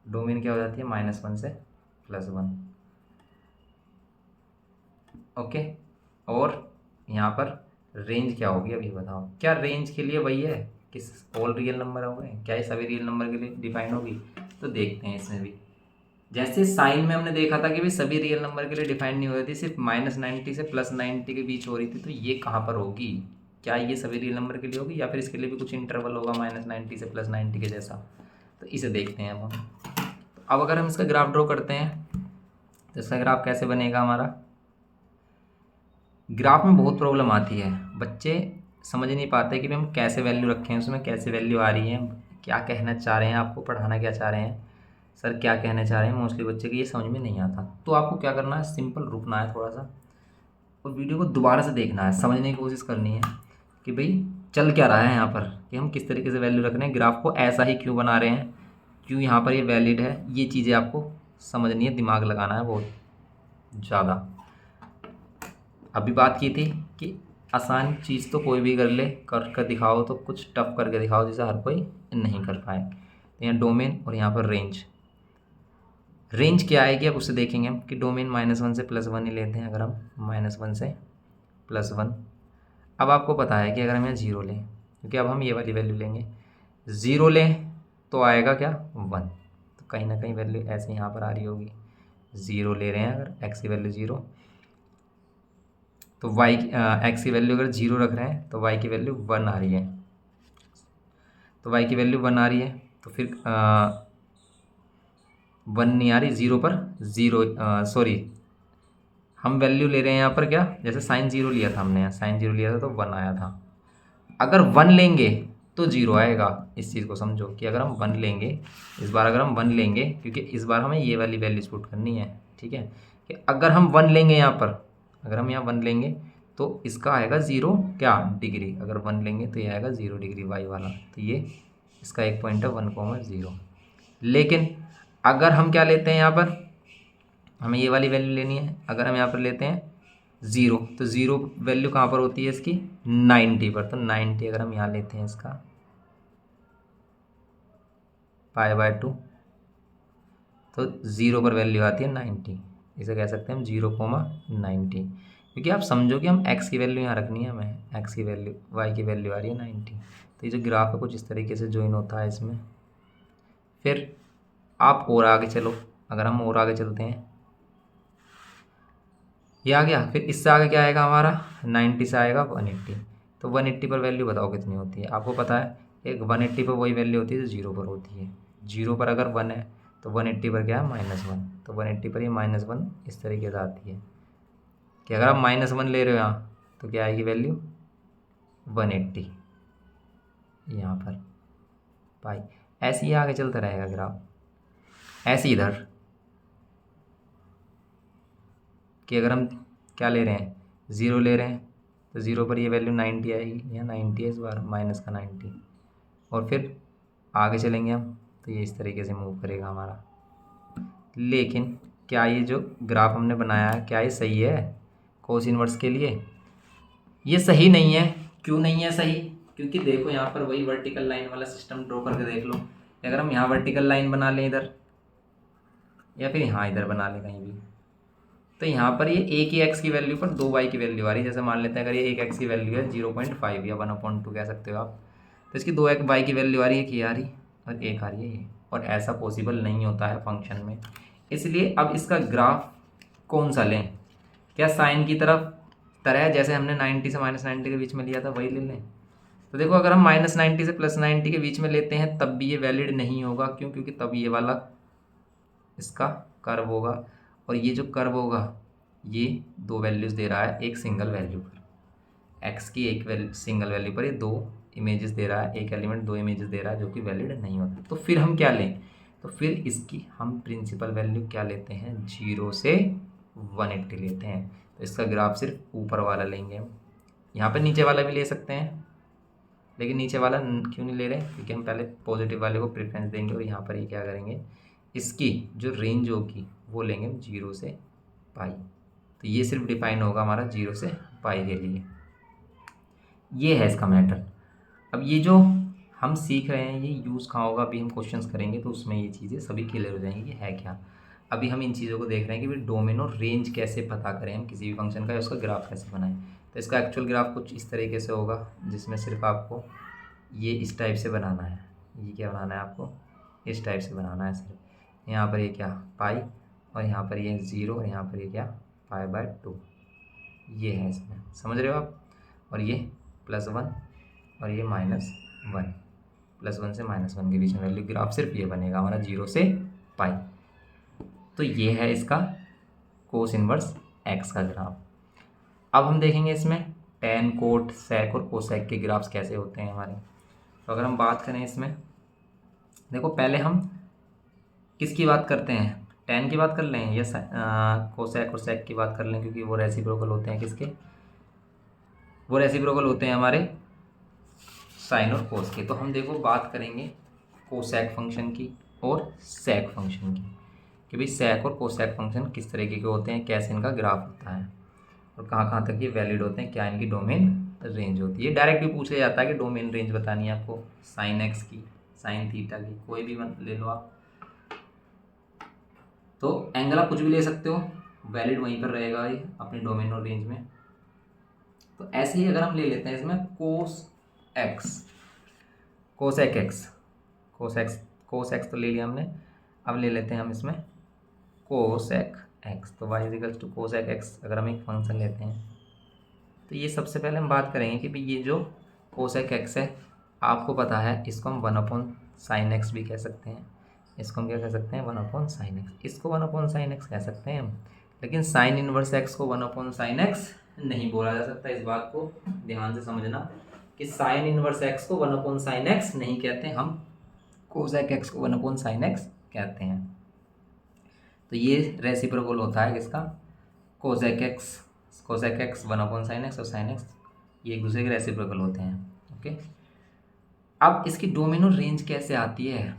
डोमेन क्या हो जाती है? -1 से +1। ओके, और यहाँ पर रेंज क्या होगी अभी बताओ? क्या रेंज के लिए वही है कि ऑल रियल नंबर हो गए? क्या ये सभी रियल नंबर के लिए डिफाइन होगी? तो देखते हैं इसमें भी। जैसे साइन में हमने देखा था कि भाई सभी रियल नंबर के लिए डिफाइन नहीं हो रही थी, सिर्फ -90 से +90 के बीच हो रही थी। तो ये कहाँ पर होगी? क्या ये सभी रियल नंबर के लिए होगी, या फिर इसके लिए भी कुछ इंटरवल होगा -90 से +90 के जैसा? तो इसे देखते हैं अब हम। तो अब अगर हम इसका ग्राफ ड्रॉ करते हैं तो इसका ग्राफ कैसे बनेगा हमारा? ग्राफ में बहुत प्रॉब्लम आती है, बच्चे समझ नहीं पाते कि भाई हम कैसे वैल्यू रखें, उसमें कैसे वैल्यू आ रही है, क्या कहना चाह रहे हैं, आपको पढ़ाना क्या चाह रहे हैं, सर क्या कहना चाह रहे हैं। मोस्टली बच्चे की ये समझ में नहीं आता। तो आपको क्या करना है? सिंपल रुकना है थोड़ा सा और वीडियो को दोबारा से देखना है, समझने की कोशिश करनी है कि भाई चल क्या रहा है यहाँ पर, कि हम किस तरीके से वैल्यू रख रहे हैं, ग्राफ को ऐसा ही क्यों बना रहे हैं, क्यों यहाँ पर ये वैलिड है। ये चीज़ें आपको समझनी है, दिमाग लगाना है बहुत ज़्यादा। अभी बात की थी कि आसान चीज़ तो कोई भी कर ले, कर कर दिखाओ तो कुछ टफ करके दिखाओ जिसे हर कोई नहीं कर पाए। तो यहाँ डोमेन और यहाँ पर रेंज। रेंज क्या आएगी अब उससे देखेंगे हम कि डोमेन -1 से +1 ही लेते हैं। अगर हम -1 से +1, अब आपको पता है कि अगर हम यहाँ 0 लें, क्योंकि अब हम ये वाली वैल्यू लेंगे, 0 लें तो आएगा क्या? 1। तो कहीं ना कहीं वैल्यू ऐसे यहाँ पर आ रही होगी। 0 ले रहे हैं अगर एक्स की वैल्यू 0, तो वाई एक्स की वैल्यू अगर 0 रख रहे हैं तो वाई की वैल्यू 1 आ रही है। तो वाई की वैल्यू 1 आ रही है, तो फिर 1 नहीं आ रही, 0 पर 0, सॉरी हम वैल्यू ले रहे हैं यहाँ पर क्या, जैसे साइन 0 लिया था हमने, यहाँ साइन 0 लिया था तो 1 आया था। अगर 1 लेंगे तो 0 आएगा। इस चीज़ को समझो कि अगर हम 1 लेंगे, इस बार अगर हम 1 लेंगे, क्योंकि इस बार हमें ये वाली वैल्यू पुट करनी है, ठीक है, कि अगर हम 1 लेंगे यहाँ पर, अगर हम यहाँ 1 लेंगे तो इसका आएगा 0 क्या डिग्री। अगर 1 लेंगे तो ये आएगा 0 डिग्री वाई वाला। तो ये इसका एक पॉइंट है 1,0। लेकिन अगर हम क्या लेते हैं यहाँ पर, हमें ये वाली वैल्यू लेनी है। अगर हम यहाँ पर लेते हैं 0, तो 0 वैल्यू कहाँ पर होती है इसकी? 90 पर। तो 90 अगर हम यहाँ लेते हैं इसका π/2, तो 0 पर वैल्यू आती है 90। इसे कह सकते हैं हम 0,90। क्योंकि आप समझो कि हम x की वैल्यू यहाँ रखनी है, हमें x की वैल्यू, y की वैल्यू आ रही है 90। तो ये जो ग्राफ है कुछ इस तरीके से ज्वाइन होता है इसमें। फिर आप और आगे चलो, अगर हम और आगे चलते हैं, ये आ गया। फिर इससे आगे क्या आएगा हमारा, 90 से आएगा 180। तो 180 पर वैल्यू बताओ कितनी होती है। आपको पता है एक 180 पर वही वैल्यू होती है जो 0 पर होती है। 0 पर अगर 1 है तो 180 पर क्या है, -1। तो 180 पर ये -1 इस तरीके से आती है कि अगर आप -1 ले रहे हो यहाँ तो क्या आएगी वैल्यू, 180 यहाँ पर पाई। ऐसे ही आगे चलता रहेगा ग्राफ, ऐसे ही इधर कि अगर हम क्या ले रहे हैं, 0 ले रहे हैं तो 0 पर ये वैल्यू 90 आएगी, या 90 है इस बार, माइनस का 90। और फिर आगे चलेंगे हम तो ये इस तरीके से मूव करेगा हमारा। लेकिन क्या ये जो ग्राफ हमने बनाया है क्या ये सही है कोस इनवर्स के लिए? ये सही नहीं है। क्यों नहीं है सही? क्योंकि देखो यहाँ पर वही वर्टिकल लाइन वाला सिस्टम ड्रॉ करके देख लो। अगर हम यहाँ वर्टिकल लाइन बना लें इधर, या फिर यहाँ इधर बना लें कहीं भी, तो यहाँ पर ये एक ही x की वैल्यू पर 2y की वैल्यू आ रही है। जैसे मान लेते हैं अगर ये एक x की वैल्यू है 0.5 या 1/2 कह सकते हो आप, तो इसकी 2y की वैल्यू आ रही है, एक ये आ रही और एक आ रही है ये। और ऐसा पॉसिबल नहीं होता है फंक्शन में। इसलिए अब इसका ग्राफ कौन सा लें? क्या साइन की तरह जैसे हमने 90 से -90 के बीच में लिया था वही ले लें? तो देखो अगर हम -90 से +90 के बीच में लेते हैं तब भी ये वैलिड नहीं होगा। क्यों? क्योंकि तब ये वाला इसका कर्व होगा, और ये जो कर्व होगा ये दो वैल्यूज़ दे रहा है एक सिंगल वैल्यू पर। एक्स की एक सिंगल वैल्यू पर ये दो इमेजेस दे रहा है, एक एलिमेंट दो इमेजेस दे रहा है, जो कि वैलिड नहीं होता। तो फिर हम क्या लें? तो फिर इसकी हम प्रिंसिपल वैल्यू क्या लेते हैं, 0 से 180 लेते हैं। तो इसका ग्राफ सिर्फ ऊपर वाला लेंगे हम। यहाँ पर नीचे वाला भी ले सकते हैं, लेकिन नीचे वाला क्यों नहीं ले रहे? क्योंकि हम पहले पॉजिटिव वाले को प्रेफरेंस देंगे, और यहाँ पर ही क्या करेंगे, इसकी जो रेंज होगी वो लेंगे हम 0 से पाई। तो ये सिर्फ डिफाइन होगा हमारा 0 से पाई के लिए। ये है इसका मैटर। अब ये जो हम सीख रहे हैं ये यूज़ कहाँ होगा, अभी हम क्वेश्चंस करेंगे तो उसमें ये चीज़ें सभी क्लियर हो जाएंगी कि है क्या। अभी हम इन चीज़ों को देख रहे हैं कि भाई डोमेन और रेंज कैसे पता करें हम किसी भी फंक्शन का, या उसका ग्राफ कैसे बनाएं। तो इसका एक्चुअल ग्राफ कुछ इस तरीके से होगा, जिसमें सिर्फ आपको ये इस टाइप से बनाना है। ये क्या बनाना है आपको, इस टाइप से बनाना है सिर्फ। यहाँ पर ये क्या पाई, और यहाँ पर ये 0, और यहाँ पर ये क्या π/2। ये है इसमें, समझ रहे हो आप? और ये +1 और ये -1, +1 से -1 के बीच में वैल्यू। ग्राफ सिर्फ ये बनेगा हमारा 0 से पाई। तो ये है इसका कोस इनवर्स x का ग्राफ। अब हम देखेंगे इसमें tan, कोट, sec और कोसेक के ग्राफ्स कैसे होते हैं हमारे। तो अगर हम बात करें इसमें, देखो पहले हम किसकी बात करते हैं, tan की बात कर लें या कोसेक और सेक की बात कर लें, क्योंकि वो रेसिप्रोकल होते हैं किसके, वो रेसिप्रोकल होते हैं हमारे साइन और कोस के। तो हम देखो बात करेंगे कोसेक फंक्शन की और सेक फंक्शन की, कि भाई सेक और कोसेक फंक्शन किस तरीके के होते हैं, कैसे इनका ग्राफ होता है, और कहाँ तक ये वैलिड होते हैं, क्या इनकी डोमेन रेंज होती है। डायरेक्ट भी पूछा जाता है कि डोमेन रेंज बतानी है आपको साइन एक्स की, साइन थीटा की, कोई भी ले लो आप। तो एंगल आप कुछ भी ले सकते हो, वैलिड वहीं पर रहेगा ये अपने डोमेन और रेंज में। तो ऐसे ही अगर हम ले लेते हैं इसमें cos x, cosec x, cos x तो ले लिया हमने। अब ले लेते हैं हम इसमें कोसेक एक्स। तो y equals to cosec x अगर हम एक फंक्शन लेते हैं, तो ये सबसे पहले हम बात करेंगे कि भाई ये जो कोसेक एक्स है, आपको पता है इसको हम 1/sin x भी कह सकते हैं। इसको हम क्या कह सकते हैं, 1/sin x। इसको 1/sin x कह सकते हैं हम, लेकिन साइन इनवर्स एक्स को 1/sin x नहीं बोला जा सकता। इस बात को ध्यान से समझना कि साइन इनवर्स एक्स को 1/sin x नहीं कहते, हम कोसेक एक्स को 1/sin x कहते हैं। तो ये रेसिप्रोकल होता है किसका, कोसेक एक्स 1/sin x, और sin x ये एक दूसरे के रेसिप्रोकल होते हैं। ओके, अब इसकी डोमेन और रेंज कैसे आती है,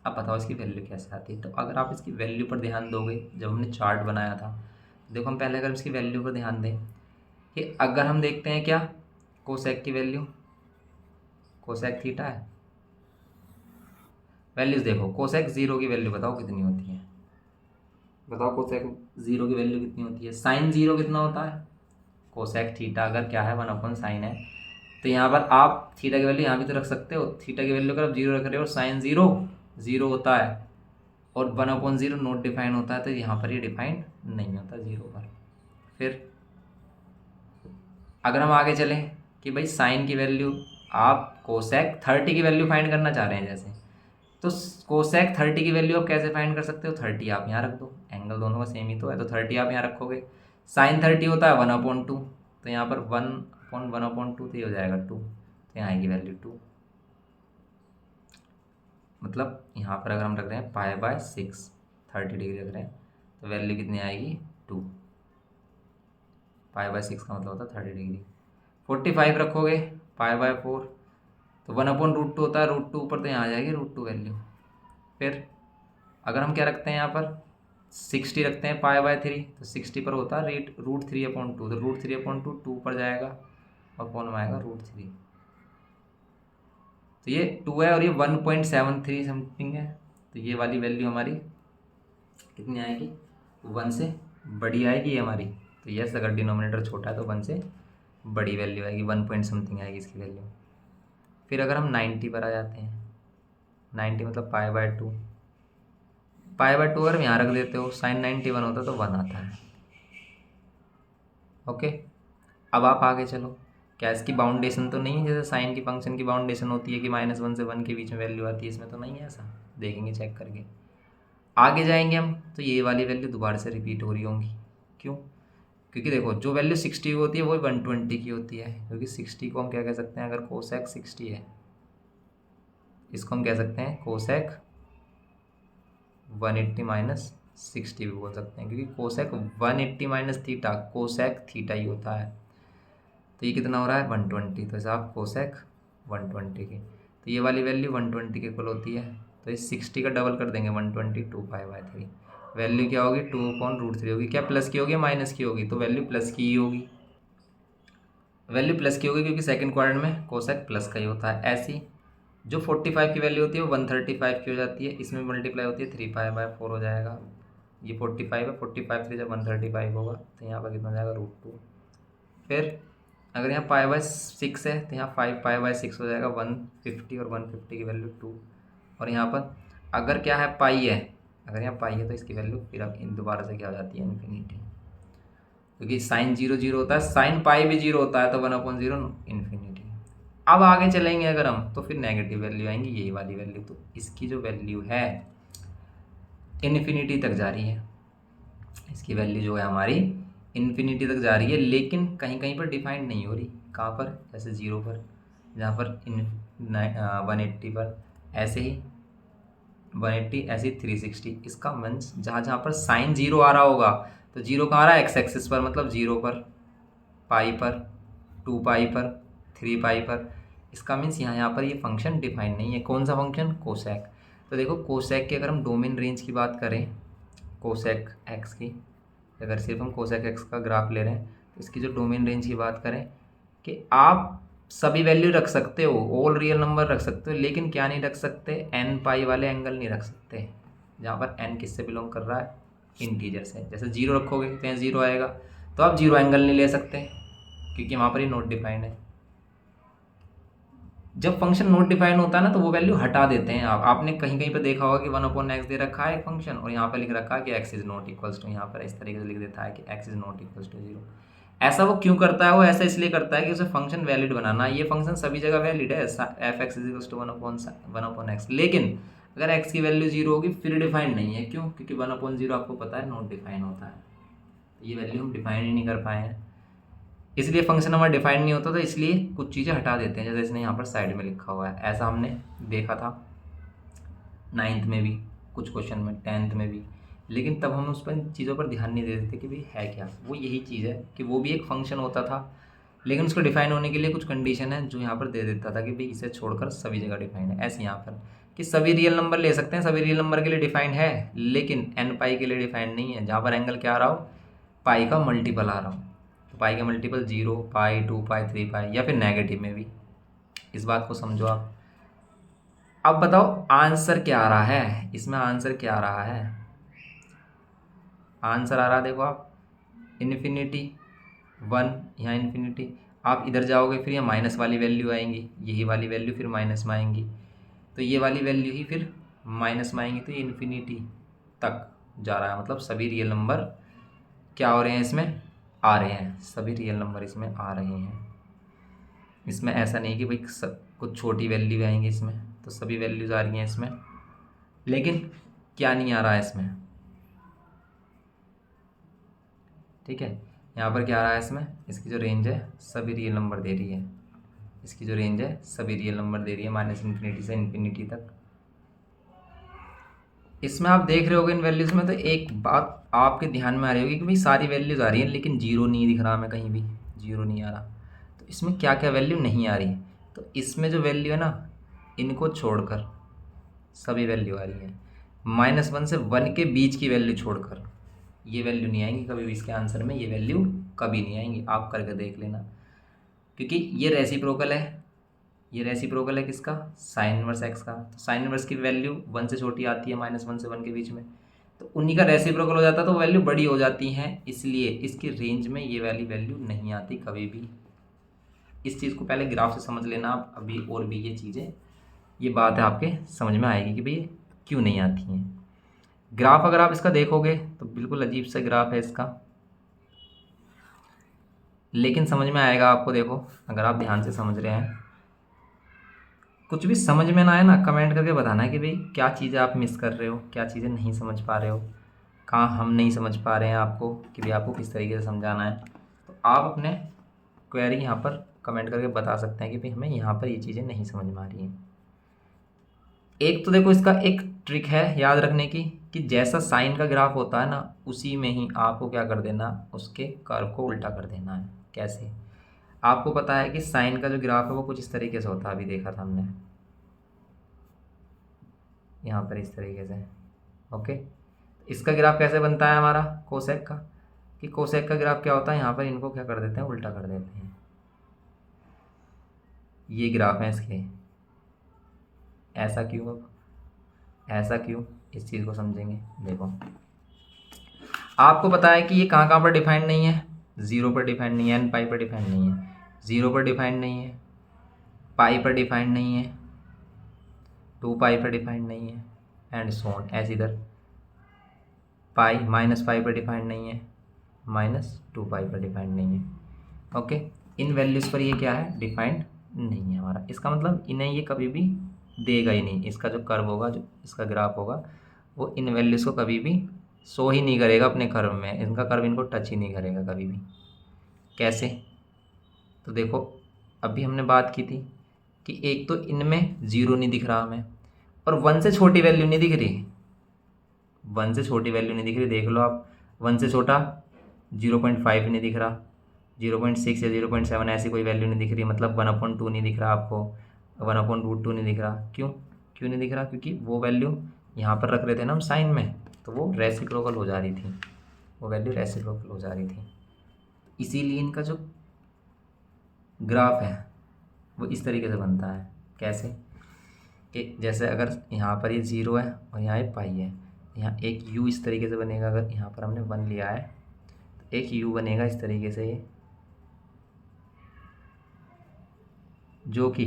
अब बताओ इसकी वैल्यू कैसे आती है। तो अगर आप इसकी वैल्यू पर ध्यान दोगे, जब हमने चार्ट बनाया था, देखो हम पहले अगर इसकी वैल्यू पर ध्यान दें कि अगर हम देखते हैं क्या कोसेक की वैल्यू, कोसेक थीटा है, वैल्यूज देखो, कोसेक 0 की वैल्यू बताओ कितनी होती है, बताओ कोसेक 0 की वैल्यू कितनी होती है। साइन 0 कितना होता है, कोसेक थीटा अगर क्या है 1/sin है, तो यहाँ पर आप थीटा की वैल्यू यहाँ भी तो रख सकते हो। थीटा की वैल्यू अगर आप 0 रख रहे हो, साइन 0 होता है और 1/0 नॉट डिफाइन होता है, तो यहाँ पर ये डिफाइन नहीं होता 0 पर। फिर अगर हम आगे चलें कि भाई साइन की वैल्यू, आप कोसेक 30 की वैल्यू फाइंड करना चाह रहे हैं जैसे, तो कोसेक 30 की वैल्यू आप कैसे फाइंड कर सकते हो? 30 आप यहाँ रख दो, एंगल दोनों का सेम ही तो है, तो 30 आप यहाँ रखोगे। साइन 30 होता है 1/2, तो यहाँ पर 1/1/2 तो ये हो जाएगा 2, तो यहाँ आएगी वैल्यू 2। मतलब यहाँ पर अगर हम रख रहे हैं π/6, 30 डिग्री रख रहे हैं, तो वैल्यू कितनी आएगी 2। π/6 का मतलब होता है 30 डिग्री। 45 रखोगे π/4, तो 1/√2 होता है, √2 ऊपर, तो यहाँ आ जाएगी √2 वैल्यू। फिर अगर हम क्या रखते हैं यहाँ पर 60 रखते हैं π/3, तो 60 पर होता है √3/2, तो √3/2 2 पर जाएगा और कौन में आएगा √3। तो ये 2 है और ये 1.73 समथिंग है, तो ये वाली वैल्यू हमारी कितनी आएगी? 1 से बड़ी आएगी ये हमारी। तो यस, अगर डिनोमिनेटर छोटा है तो 1 से बड़ी वैल्यू आएगी, 1 पॉइंट समथिंग आएगी इसकी वैल्यू। फिर अगर हम 90 पर आ जाते हैं, 90 मतलब π/2, π/2 अगर यहाँ रख देते हो, साइन 91 होता तो 1 आता है। ओके, अब आप आगे चलो, क्या इसकी बाउंडेशन तो नहीं है जैसे साइन की फंक्शन की बाउंडेशन होती है कि -1 से 1 के बीच में वैल्यू आती है, इसमें तो नहीं है ऐसा, देखेंगे चेक करके। आगे जाएंगे हम तो ये वाली वैल्यू दोबारा से रिपीट हो रही होंगी। क्यों? क्योंकि देखो जो वैल्यू 60 की होती है वो 120 की होती है, क्योंकि 60 को हम क्या कह सकते हैं, अगर कोसेक 60 है, इसको हम कह सकते हैं कोसेक 180 - 60 भी बोल सकते हैं, क्योंकि कोसेक 180 - थीटा कोसेक थीटा ही होता है। तो ये कितना हो रहा है 120, तो साहब कोसेक 120 की, तो ये वाली वैल्यू 120 के इक्वल होती है, तो इस 60 का डबल कर देंगे 120, 2π/3, वैल्यू क्या होगी 2/√3 होगी। क्या प्लस की होगी या माइनस की होगी? तो वैल्यू प्लस की ही होगी, वैल्यू प्लस की होगी क्योंकि सेकंड क्वाड्रेंट में कोसेक प्लस का ही होता है। ऐसी जो 45 की वैल्यू होती है वो 135 की हो जाती है, इसमें मल्टीप्लाई होती है 3π/4 हो जाएगा। ये 45 है, 45 से जब 135 होगा तो यहाँ पर कितना हो जाएगा √2। फिर अगर यहाँ π/6 है तो यहाँ 5π/6 हो जाएगा 150, और 150 की वैल्यू 2। और यहाँ पर अगर क्या है पाई है, अगर यहाँ पाई है तो इसकी वैल्यू फिर अब दोबारा से क्या हो जाती है इन्फिनिटी, क्योंकि साइन 0 होता है, साइन पाई भी 0 होता है, तो 1/0 इन्फिनिटी। अब आगे चलेंगे अगर हम तो फिर नेगेटिव वैल्यू आएंगी, यही वाली वैल्यू, तो इसकी जो वैल्यू है इन्फिनिटी तक जा रही है, इसकी वैल्यू जो है हमारी इन्फिनिटी तक जा रही है, लेकिन कहीं कहीं पर डिफाइंड नहीं हो रही। कहाँ पर? जैसे 0 पर, जहाँ पर 180 पर, ऐसे ही 180, ऐसे ही 360। इसका मीन्स जहाँ जहाँ पर साइन 0 आ रहा होगा, तो 0 कहाँ आ रहा है एक्स एक्सिस पर, मतलब 0 पर, पाई पर, 2π पर, 3π पर। इसका मीन्स यहाँ पर ये फंक्शन डिफाइन नहीं है। कौन सा फंक्शन? कोसेक। तो देखो कोसेक की अगर हम डोमेन रेंज की बात करें, कोसेक एक्स की, अगर सिर्फ हम कोसेक एक्स का ग्राफ ले रहे हैं तो इसकी जो डोमेन रेंज की बात करें कि आप सभी वैल्यू रख सकते हो, ऑल रियल नंबर रख सकते हो, लेकिन क्या नहीं रख सकते? n वाले एंगल नहीं रख सकते, जहाँ पर n किससे बिलोंग कर रहा है? इंटीजर से। जैसे 0 रखोगे तो यहाँ 0 आएगा, तो आप 0 एंगल नहीं ले सकते क्योंकि वहाँ पर ही नोट डिफाइंड है। जब फंक्शन नोट डिफाइंड होता है ना तो वो वैल्यू हटा देते हैं। आपने कहीं कहीं पर देखा होगा कि 1/x दे रखा है एक फंक्शन और यहाँ पर लिख रखा है कि x is not equals to, यहाँ पर इस तरीके से लिख देता है कि x is not equals to 0। ऐसा वो क्यों करता है? वो ऐसा इसलिए करता है कि उसे फंक्शन वैलिड बनाना। ये फंक्शन सभी जगह वैलिड है, f(x = 1/x), लेकिन अगर x की वैल्यू 0 होगी फिर डिफाइंड नहीं है। क्यों? क्योंकि 1/0 आपको पता है नॉट डिफाइन होता है, तो ये वैल्यू हम डिफाइन ही नहीं कर पाए हैं, इसलिए फंक्शन हमारा डिफाइन नहीं होता, तो इसलिए कुछ चीज़ें हटा देते हैं, जैसे इसने यहाँ पर साइड में लिखा हुआ है। ऐसा हमने देखा था 9th में भी, कुछ क्वेश्चन में 10th में भी, लेकिन तब हम उस पर चीज़ों पर ध्यान नहीं देते थे कि भाई है क्या। वो यही चीज़ है कि वो भी एक फंक्शन होता था, लेकिन उसको डिफाइन होने के लिए कुछ कंडीशन है जो यहाँ पर दे देता था कि भाई इसे छोड़कर सभी जगह डिफाइन है। ऐसे यहाँ पर कि सभी रियल नंबर ले सकते हैं, सभी रियल नंबर के लिए डिफाइंड है, लेकिन n के लिए डिफाइंड नहीं है, जहाँ पर एंगल क्या आ रहा हो? पाई का मल्टीपल आ रहा हो, तो पाई का मल्टीपल 0, पाई, 2π, 3π, या फिर नेगेटिव में भी। इस बात को समझो आप। अब बताओ आंसर क्या आ रहा है इसमें? आंसर क्या आ रहा है? आंसर आ रहा है, देखो आप, इन्फिनिटी 1, यहाँ इन्फिनिटी। आप इधर जाओगे फिर ये माइनस वाली वैल्यू आएंगी, यही वाली वैल्यू फिर माइनस में आएंगी, तो ये वाली वैल्यू ही फिर माइनस में आएंगी, तो ये इन्फिनिटी तक जा रहा है। मतलब सभी रियल नंबर क्या हो रहे हैं, इसमें आ रहे हैं, सभी रियल नंबर इसमें आ रहे हैं। इसमें ऐसा नहीं कि भाई सब कुछ छोटी वैल्यू आएंगी, इसमें तो सभी वैल्यूज आ रही हैं इसमें। लेकिन क्या नहीं आ रहा है इसमें, ठीक है, यहाँ पर क्या आ रहा है इसमें, इसकी जो रेंज है सभी रियल नंबर दे रही है, इसकी जो रेंज है सभी रियल नंबर दे रही है, माइनस इन्फिनिटी से इन्फिनिटी तक। इसमें आप देख रहे होगे इन वैल्यूज़ में, तो एक बात आपके ध्यान में आ रही होगी कि भाई सारी वैल्यूज़ आ रही हैं लेकिन जीरो नहीं दिख रहा हमें, कहीं भी जीरो नहीं आ रहा। तो इसमें क्या क्या वैल्यू नहीं आ रही, तो इसमें जो वैल्यू है ना, इनको छोड़कर सभी वैल्यू आ रही है। -1 से 1 के बीच की वैल्यू छोड़कर ये वैल्यू नहीं आएंगी कभी भी, इसके आंसर में ये वैल्यू कभी नहीं आएंगी, आप करके देख लेना। क्योंकि ये रेसिप्रोकल है, ये रेसिप्रोकल है किसका, साइन इनवर्स एक्स का। तो साइन इनवर्स की वैल्यू 1 से छोटी आती है, -1 से 1 के बीच में, तो उन्हीं का रेसिप्रोकल हो जाता है तो वैल्यू बड़ी हो जाती हैं, इसलिए इसकी रेंज में ये वाली वैल्यू नहीं आती कभी भी। इस चीज़ को पहले ग्राफ से समझ लेना आप, अभी और भी ये चीज़ें, ये बात है आपके समझ में आएगी कि भाई क्यों नहीं आती हैं। ग्राफ अगर आप इसका देखोगे तो बिल्कुल अजीब सा ग्राफ है इसका, लेकिन समझ में आएगा आपको। देखो अगर आप ध्यान से समझ रहे हैं, कुछ भी समझ में ना आए ना, कमेंट करके बताना है कि भाई क्या चीज़ें आप मिस कर रहे हो, क्या चीज़ें नहीं समझ पा रहे हो, कहाँ हम नहीं समझ पा रहे हैं आपको, कि भाई आपको किस तरीके से समझाना है। तो आप अपने क्वेरी यहाँ पर कमेंट करके बता सकते हैं कि भाई हमें यहाँ पर ये चीज़ें नहीं समझ में आ रही हैं। एक तो देखो इसका एक ट्रिक है याद रखने की, कि जैसा साइन का ग्राफ होता है ना, उसी में ही आपको क्या कर देना, उसके कर्व को उल्टा कर देना है। कैसे, आपको पता है कि साइन का जो ग्राफ है वो कुछ इस तरीके से होता है, अभी देखा था हमने यहाँ पर इस तरीके से। ओके, इसका ग्राफ कैसे बनता है हमारा कोसेक का, कि कोसेक का ग्राफ क्या होता है, यहाँ पर इनको क्या कर देते हैं, उल्टा कर देते हैं। ये ग्राफ है इसके, ऐसा क्यों, अब ऐसा क्यों, इस चीज़ को समझेंगे। देखो आपको पता है कि ये कहाँ कहाँ पर डिफाइंड नहीं है, 0 पर डिफाइंड नहीं है, n पाई पर डिफाइंड नहीं है, 0 पर डिफाइंड नहीं है, पाई पर डिफाइंड नहीं है, 2 पाई पर डिफाइंड नहीं है, एंड सो ऑन। ऐसे इधर पाई -पाई पर डिफाइंड नहीं है, -2 पाई पर डिफाइंड नहीं है। ओके, इन वैल्यूज़ पर ये क्या है, डिफाइंड नहीं है हमारा। इसका मतलब इन्हें ये कभी भी देगा ही नहीं, इसका जो कर्व होगा, जो इसका ग्राफ होगा, वो इन वैल्यूज़ को कभी भी शो ही नहीं करेगा अपने कर्व में, इनका कर्व इनको टच ही नहीं करेगा कभी भी। कैसे, तो देखो अभी हमने बात की थी कि एक तो इनमें 0 नहीं दिख रहा हमें, और 1 से छोटी वैल्यू नहीं दिख रही, 1 से छोटी वैल्यू नहीं दिख रही, देख लो आप, 1 से छोटा 0.5 नहीं दिख रहा, 0.6 या 0.7 ऐसी कोई वैल्यू नहीं दिख रही, मतलब 1/2 नहीं दिख रहा आपको, 1/√2 नहीं दिख रहा। क्यों, क्यों नहीं दिख रहा, क्योंकि वो वैल्यू यहाँ पर रख रहे थे ना हम साइन में, तो वो रेसिप्रोकल हो जा रही थी, वो वैल्यू रेसिप्रोकल हो जा रही थी। इसीलिए इनका जो ग्राफ है वो इस तरीके से बनता है। कैसे, कि जैसे अगर यहाँ पर ये 0 है और यहाँ ये पाई है, यहाँ एक u इस तरीके से बनेगा, अगर यहाँ पर हमने 1 लिया है तो एक u बनेगा इस तरीके से, ये जो कि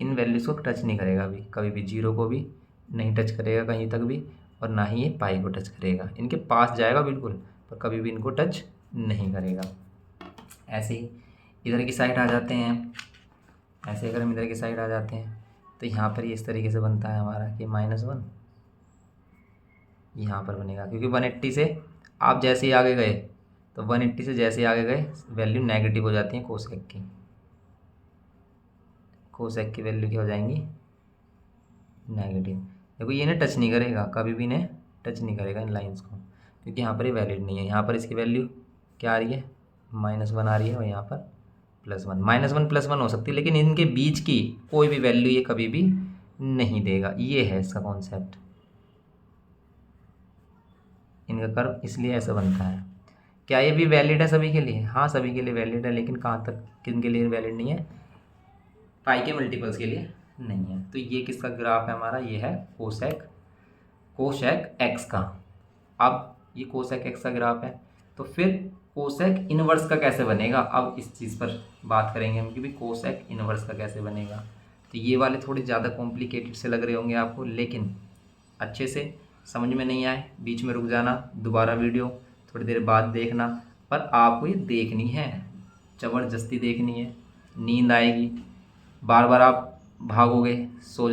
इन वैल्यूज़ को टच नहीं करेगा अभी, कभी भी 0 को भी नहीं टच करेगा कहीं तक भी, और ना ही ये पाई को टच करेगा, इनके पास जाएगा बिल्कुल, पर कभी भी इनको टच नहीं करेगा। ऐसे ही इधर की साइड आ जाते हैं, ऐसे अगर हम इधर की साइड आ जाते हैं तो यहाँ पर ये इस तरीके से बनता है हमारा कि -1 यहाँ पर बनेगा, क्योंकि 180 से आप जैसे ही आगे गए, तो 180 से जैसे ही आगे गए वैल्यू नेगेटिव हो जाती है कोसेक की, कोसेक की वैल्यू क्या हो जाएंगी, नेगेटिव। देखो ये इन्हें टच नहीं करेगा, कभी भी इन्हें टच नहीं करेगा इन लाइंस को, क्योंकि यहाँ पर ये वैलिड नहीं है। यहाँ पर इसकी वैल्यू क्या आ रही है, -1 आ रही है, और यहाँ पर +1, -1 +1 हो सकती है, लेकिन इनके बीच की कोई भी वैल्यू ये कभी भी नहीं देगा। ये है इसका कॉन्सेप्ट, इनका कर्व इसलिए ऐसा बनता है। क्या ये भी वैलिड है सभी के लिए, हाँ सभी के लिए वैलिड है, लेकिन कहाँ तक, किन के लिए वैलिड नहीं है, पाई के मल्टीपल्स के लिए नहीं है। तो ये किसका ग्राफ है हमारा, ये है कोसेक, कोसेक एक्स का। अब ये कोसेक एक्स का ग्राफ है, तो फिर कोसेक इनवर्स का कैसे बनेगा, अब इस चीज़ पर बात करेंगे हम कि भाई कोसेक इनवर्स का कैसे बनेगा। तो ये वाले थोड़े ज़्यादा कॉम्प्लिकेटेड से लग रहे होंगे आपको, लेकिन अच्छे से समझ में नहीं आए बीच में रुक जाना, दोबारा वीडियो थोड़ी देर बाद देखना, पर आपको ये देखनी है, ज़बरदस्ती देखनी है। नींद आएगी, बार बार आप भागोगे, सो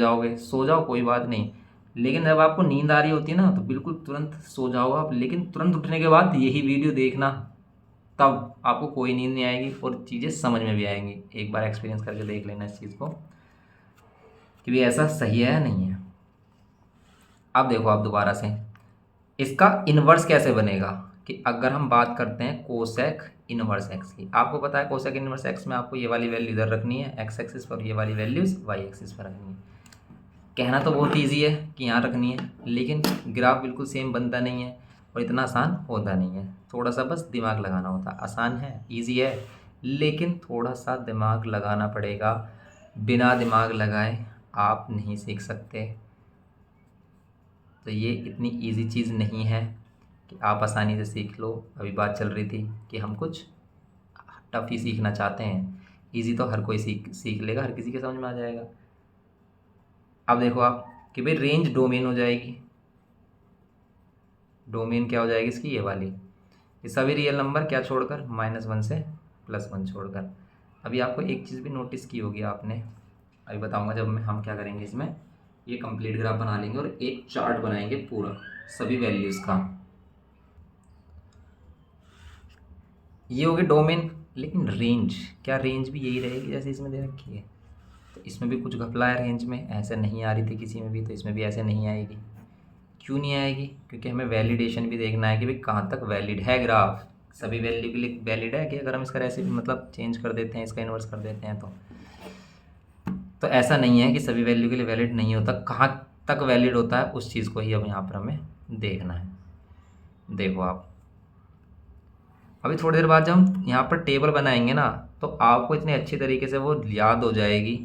जाओ कोई बात नहीं, लेकिन जब आपको नींद आ रही होती है ना तो बिल्कुल तुरंत सो जाओ आप, लेकिन तुरंत उठने के बाद यही वीडियो देखना, तब आपको कोई नींद नहीं आएगी और चीज़ें समझ में भी आएंगी। एक बार एक्सपीरियंस करके देख लेना इस चीज़ को कि भी ऐसा सही है या नहीं है। अब देखो आप दोबारा से इसका इन्वर्स कैसे बनेगा, कि अगर हम बात करते हैं कोसेक इनवर्स एक्स की, आपको पता है कोसेक इनवर्स एक्स में आपको ये वाली वैल्यू इधर रखनी है एक्स एक्सिस पर, ये वाली वैल्यूज़ वाई एक्सिस पर रखनी है। कहना तो बहुत ईजी है कि यहाँ रखनी है, लेकिन ग्राफ बिल्कुल सेम बनता नहीं है और इतना आसान होता नहीं है, थोड़ा सा बस दिमाग लगाना होता है। आसान है, ईजी है, लेकिन थोड़ा सा दिमाग लगाना पड़ेगा। बिना दिमाग लगाए आप नहीं सीख सकते। तो ये इतनी ईजी चीज़ नहीं है कि आप आसानी से सीख लो। अभी बात चल रही थी कि हम कुछ टफ ही सीखना चाहते हैं, ईजी तो हर कोई सीख लेगा, हर किसी के समझ में आ जाएगा। अब देखो आप कि भाई रेंज डोमेन हो जाएगी, डोमेन क्या हो जाएगी इसकी, ये वाली, ये सभी रियल नंबर क्या छोड़कर, -1 से +1 छोड़कर। अभी आपको एक चीज़ भी नोटिस की होगी आपने, अभी बताऊंगा जब हम क्या करेंगे इसमें, ये कंप्लीट ग्राफ बना लेंगे और एक चार्ट बनाएंगे पूरा सभी वैल्यूज़ का। ये हो गया डोमेन, लेकिन रेंज, क्या रेंज भी यही रहेगी जैसे इसमें दे रखी है? तो इसमें भी कुछ घपला है, रेंज में ऐसे नहीं आ रही थी किसी में भी, तो इसमें भी ऐसे नहीं आएगी। क्यों नहीं आएगी? क्योंकि हमें वैलिडेशन भी देखना है कि भाई कहाँ तक वैलिड है ग्राफ, सभी वैल्यू के लिए वैलिड है कि अगर हम इसका रेसिपी मतलब चेंज कर देते हैं, इसका इन्वर्स कर देते हैं तो ऐसा नहीं है कि सभी वैल्यू के लिए वैलिड नहीं होता। कहाँ तक वैलिड होता है उस चीज़ को ही अब यहाँ पर हमें देखना है। देखो आप अभी थोड़ी देर बाद जब हम यहाँ पर टेबल बनाएंगे ना, तो आपको इतने अच्छे तरीके से वो याद हो जाएगी,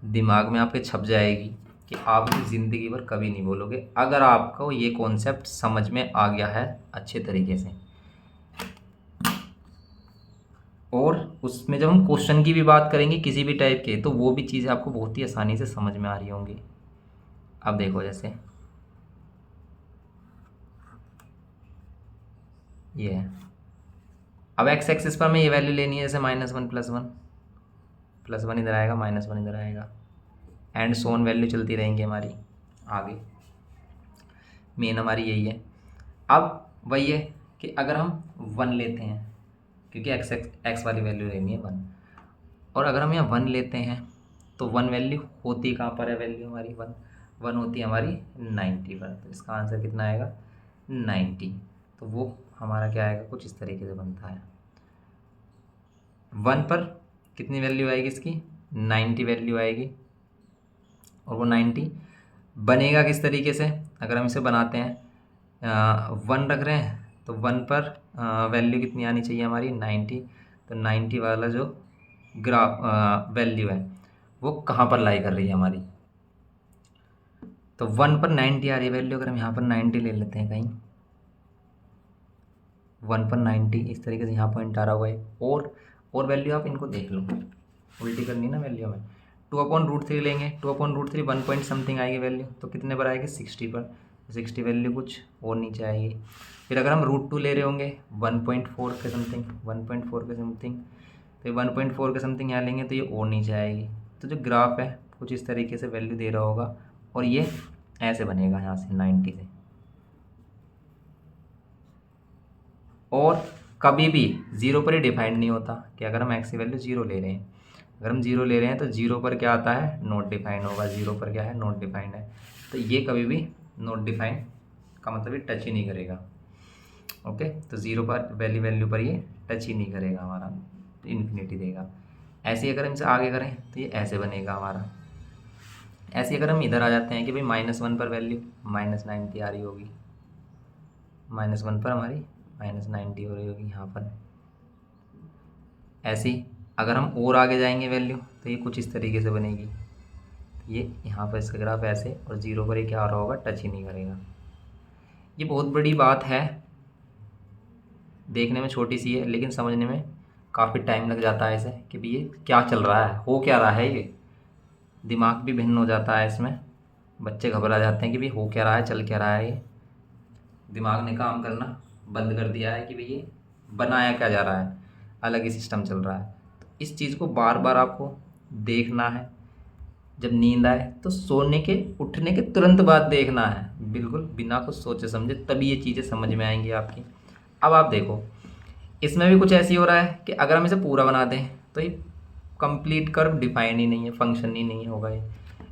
दिमाग में आपके छप जाएगी कि आप अपनी ज़िंदगी भर कभी नहीं बोलोगे, अगर आपको ये कॉन्सेप्ट समझ में आ गया है अच्छे तरीके से। और उसमें जब हम क्वेश्चन की भी बात करेंगे किसी भी टाइप के, तो वो भी चीज़ें आपको बहुत ही आसानी से समझ में आ रही होंगी। अब देखो जैसे ये है, अब एक्स एक्सिस पर हमें ये वैल्यू लेनी है, जैसे -1 +1 इधर आएगा, -1 इधर आएगा, एंड सोन वैल्यू चलती रहेंगी हमारी आगे। मेन हमारी यही है। अब वही है कि अगर हम 1 लेते हैं, क्योंकि एक्स वाली वैल्यू लेनी है 1, और अगर हम यहाँ 1 लेते हैं तो 1 वैल्यू होती कहाँ पर है, वैल्यू हमारी 1 होती है हमारी 90 पर, तो इसका आंसर कितना आएगा 90। तो वो हमारा क्या आएगा, कुछ इस तरीके से बनता है। 1 पर कितनी वैल्यू आएगी इसकी, 90 वैल्यू आएगी, और वो 90 बनेगा किस तरीके से, अगर हम इसे बनाते हैं 1 रख रहे हैं तो 1 पर वैल्यू कितनी आनी चाहिए हमारी 90, तो 90 वाला जो ग्राफ वैल्यू है वो कहाँ पर लाई कर रही है हमारी, तो 1 पर 90 आ रही है वैल्यू, अगर हम यहाँ पर 90 ले लेते हैं कहीं, 1 पर 90 इस तरीके से यहाँ पॉइंट आ रहा हुआ है। और वैल्यू आप इनको देख लो, उल्टी करनी ना वैल्यू में, 2/√3 लेंगे, 2/√3 1 पॉइंट समथिंग आएगी वैल्यू, तो कितने पर आएगी 60 पर, 60 वैल्यू कुछ और नीचे आएगी। फिर अगर हम √2 ले रहे होंगे 1.4 के समथिंग, 1.4 के समथिंग, तो 1.4 के समथिंग यहाँ लेंगे तो ये और नीचे आएगी। तो जो ग्राफ है कुछ इस तरीके से वैल्यू दे रहा होगा, और ये ऐसे बनेगा यहाँ से 90 से। और कभी भी 0 पर ही डिफाइंड नहीं होता कि अगर हम एक्स की वैल्यू 0 ले रहे हैं, अगर हम 0 ले रहे हैं तो 0 पर क्या आता है, नॉट डिफाइंड होगा, 0 पर क्या है, नॉट डिफाइंड है। तो ये कभी भी नॉट डिफाइंड का मतलब ये टच ही नहीं करेगा। ओके, तो 0 पर वैल्यू पर ये टच ही नहीं करेगा हमारा, तो इन्फिनिटी देगा। ऐसे ही अगर हमसे आगे करें तो ये ऐसे बनेगा हमारा। ऐसे अगर हम इधर आ जाते हैं कि भाई -1 पर वैल्यू -90 आ रही होगी, -1 पर हमारी -90 हो रही होगी यहाँ पर। ऐसे ही अगर हम और आगे जाएंगे वैल्यू तो ये कुछ इस तरीके से बनेगी, ये यहाँ पर इसका ग्राफ ऐसे, और 0 पर ये क्या आ रहा होगा, टच ही नहीं करेगा। ये बहुत बड़ी बात है, देखने में छोटी सी है लेकिन समझने में काफ़ी टाइम लग जाता है इसे कि भाई ये क्या चल रहा है, हो क्या रहा है। ये दिमाग भी भिन्न हो जाता है इसमें, बच्चे घबरा जाते हैं कि भाई हो क्या रहा है, चल क्या रहा है। ये दिमाग ने काम करना बंद कर दिया है कि भाई ये बनाया क्या जा रहा है, अलग ही सिस्टम चल रहा है। तो इस चीज़ को बार बार आपको देखना है। जब नींद आए तो सोने के उठने के तुरंत बाद देखना है, बिल्कुल बिना कुछ सोचे समझे, तभी ये चीज़ें समझ में आएंगी आपकी। अब आप देखो, इसमें भी कुछ ऐसी हो रहा है कि अगर हम इसे पूरा बना दें तो ये कंप्लीट कर्व डिफाइन ही नहीं है, फंक्शन ही नहीं होगा। ये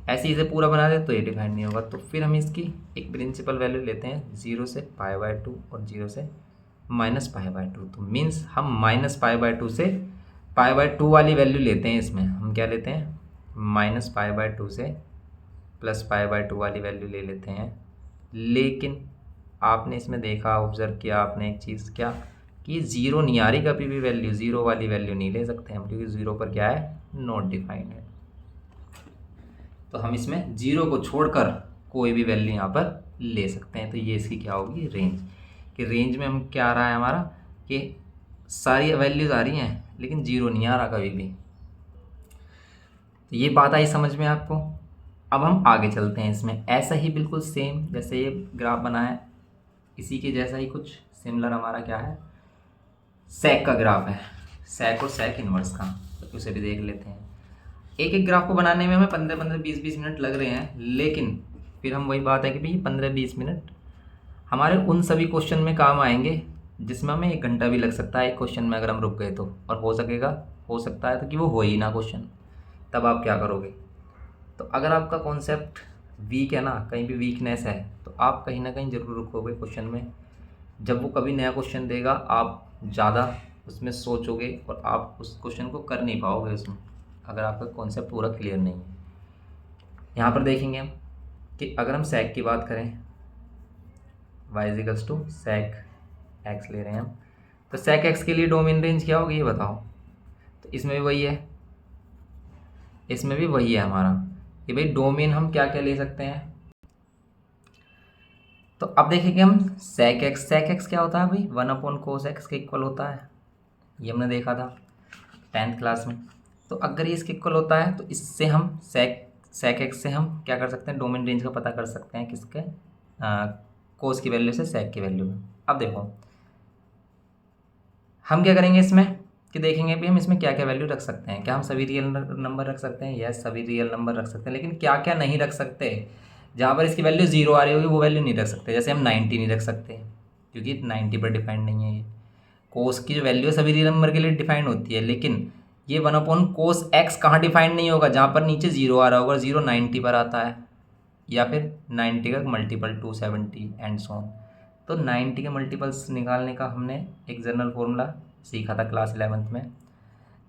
ऐसे इसे पूरा बना दें तो ये डिफाइन नहीं होगा। तो फिर हम इसकी एक प्रिंसिपल वैल्यू लेते हैं 0 से π/2 और 0 से -π/2। तो मीन्स हम -π/2 से π/2 वाली वैल्यू लेते हैं। इसमें हम क्या लेते हैं, -π/2 से +π/2 वाली वैल्यू ले लेते हैं। लेकिन आपने इसमें देखा, ऑब्जर्व किया आपने एक चीज़, क्या कि ज़ीरो नहीं आ रही कभी भी वैल्यू, ज़ीरो वाली वैल्यू नहीं ले सकते हम, क्योंकि ज़ीरो पर क्या है, नॉट डिफाइंड है। तो हम इसमें ज़ीरो को छोड़कर कोई भी वैल्यू यहाँ पर ले सकते हैं। तो ये इसकी क्या होगी, रेंज। कि रेंज में हम क्या आ रहा है हमारा, कि सारी वैल्यूज़ आ रही हैं लेकिन ज़ीरो नहीं आ रहा कभी भी। तो ये बात आई समझ में आपको। अब हम आगे चलते हैं। इसमें ऐसा ही बिल्कुल सेम जैसे ये ग्राफ बना है, इसी के जैसा ही कुछ सिमिलर हमारा क्या है, सेक का ग्राफ है, सेक और सेक इन्वर्स का। तो उसे भी देख लेते हैं। एक एक ग्राफ को बनाने में हमें 15-15, 20-20 मिनट लग रहे हैं, लेकिन फिर हम वही बात है कि भाई 15-20 मिनट हमारे उन सभी क्वेश्चन में काम आएंगे जिसमें हमें 1 घंटा भी लग सकता है एक क्वेश्चन में अगर हम रुक गए तो। और हो सकता है तो कि वो हो ही ना क्वेश्चन, तब आप क्या करोगे। तो अगर आपका कॉन्सेप्ट वीक है ना, कहीं भी वीकनेस है, तो आप कहीं ना कहीं ज़रूर रुकोगे क्वेश्चन में। जब वो कभी नया क्वेश्चन देगा आप ज़्यादा उसमें सोचोगे और आप उस क्वेश्चन को कर नहीं पाओगे उसमें, अगर आपका कॉन्सेप्ट पूरा क्लियर नहीं है। यहाँ पर देखेंगे हम कि अगर हम सेक की बात करें, y = सेक x ले रहे हैं हम, तो सेक x के लिए डोमेन रेंज क्या होगी ये बताओ। तो इसमें भी वही है, इसमें भी वही है हमारा कि भाई डोमेन हम क्या क्या ले सकते हैं। तो अब देखेंगे हम सेक एक्स क्या होता है भाई, 1/cos x के इक्वल होता है। ये हमने देखा था 10th क्लास में। तो अगर ये इसके इक्वल होता है तो इससे हम सेक एक्स से हम क्या कर सकते हैं, डोमेन रेंज का पता कर सकते हैं किसके, कोस की वैल्यू से सेक की वैल्यू में। अब देखो हम क्या करेंगे इसमें कि देखेंगे भी हम इसमें क्या क्या वैल्यू रख सकते हैं। क्या हम सभी रियल नंबर रख सकते हैं, यस सभी रियल नंबर रख सकते हैं, लेकिन क्या क्या नहीं रख सकते, जहाँ पर इसकी वैल्यू 0 आ रही होगी वो वैल्यू नहीं रख सकते। जैसे हम 90 नहीं रख सकते क्योंकि 90 पर डिफाइंड नहीं है। ये कोस की जो वैल्यू है सभी रियल नंबर के लिए डिफाइंड होती है, लेकिन ये 1/cos x कहाँ डिफाइंड नहीं होगा, जहाँ पर नीचे 0 आ रहा होगा, 0 90 पर आता है, या फिर 90 का मल्टीपल 270 एंड सो ऑन। तो 90 के मल्टीपल्स निकालने का हमने एक जनरल फॉर्मूला सीखा था क्लास 11th में,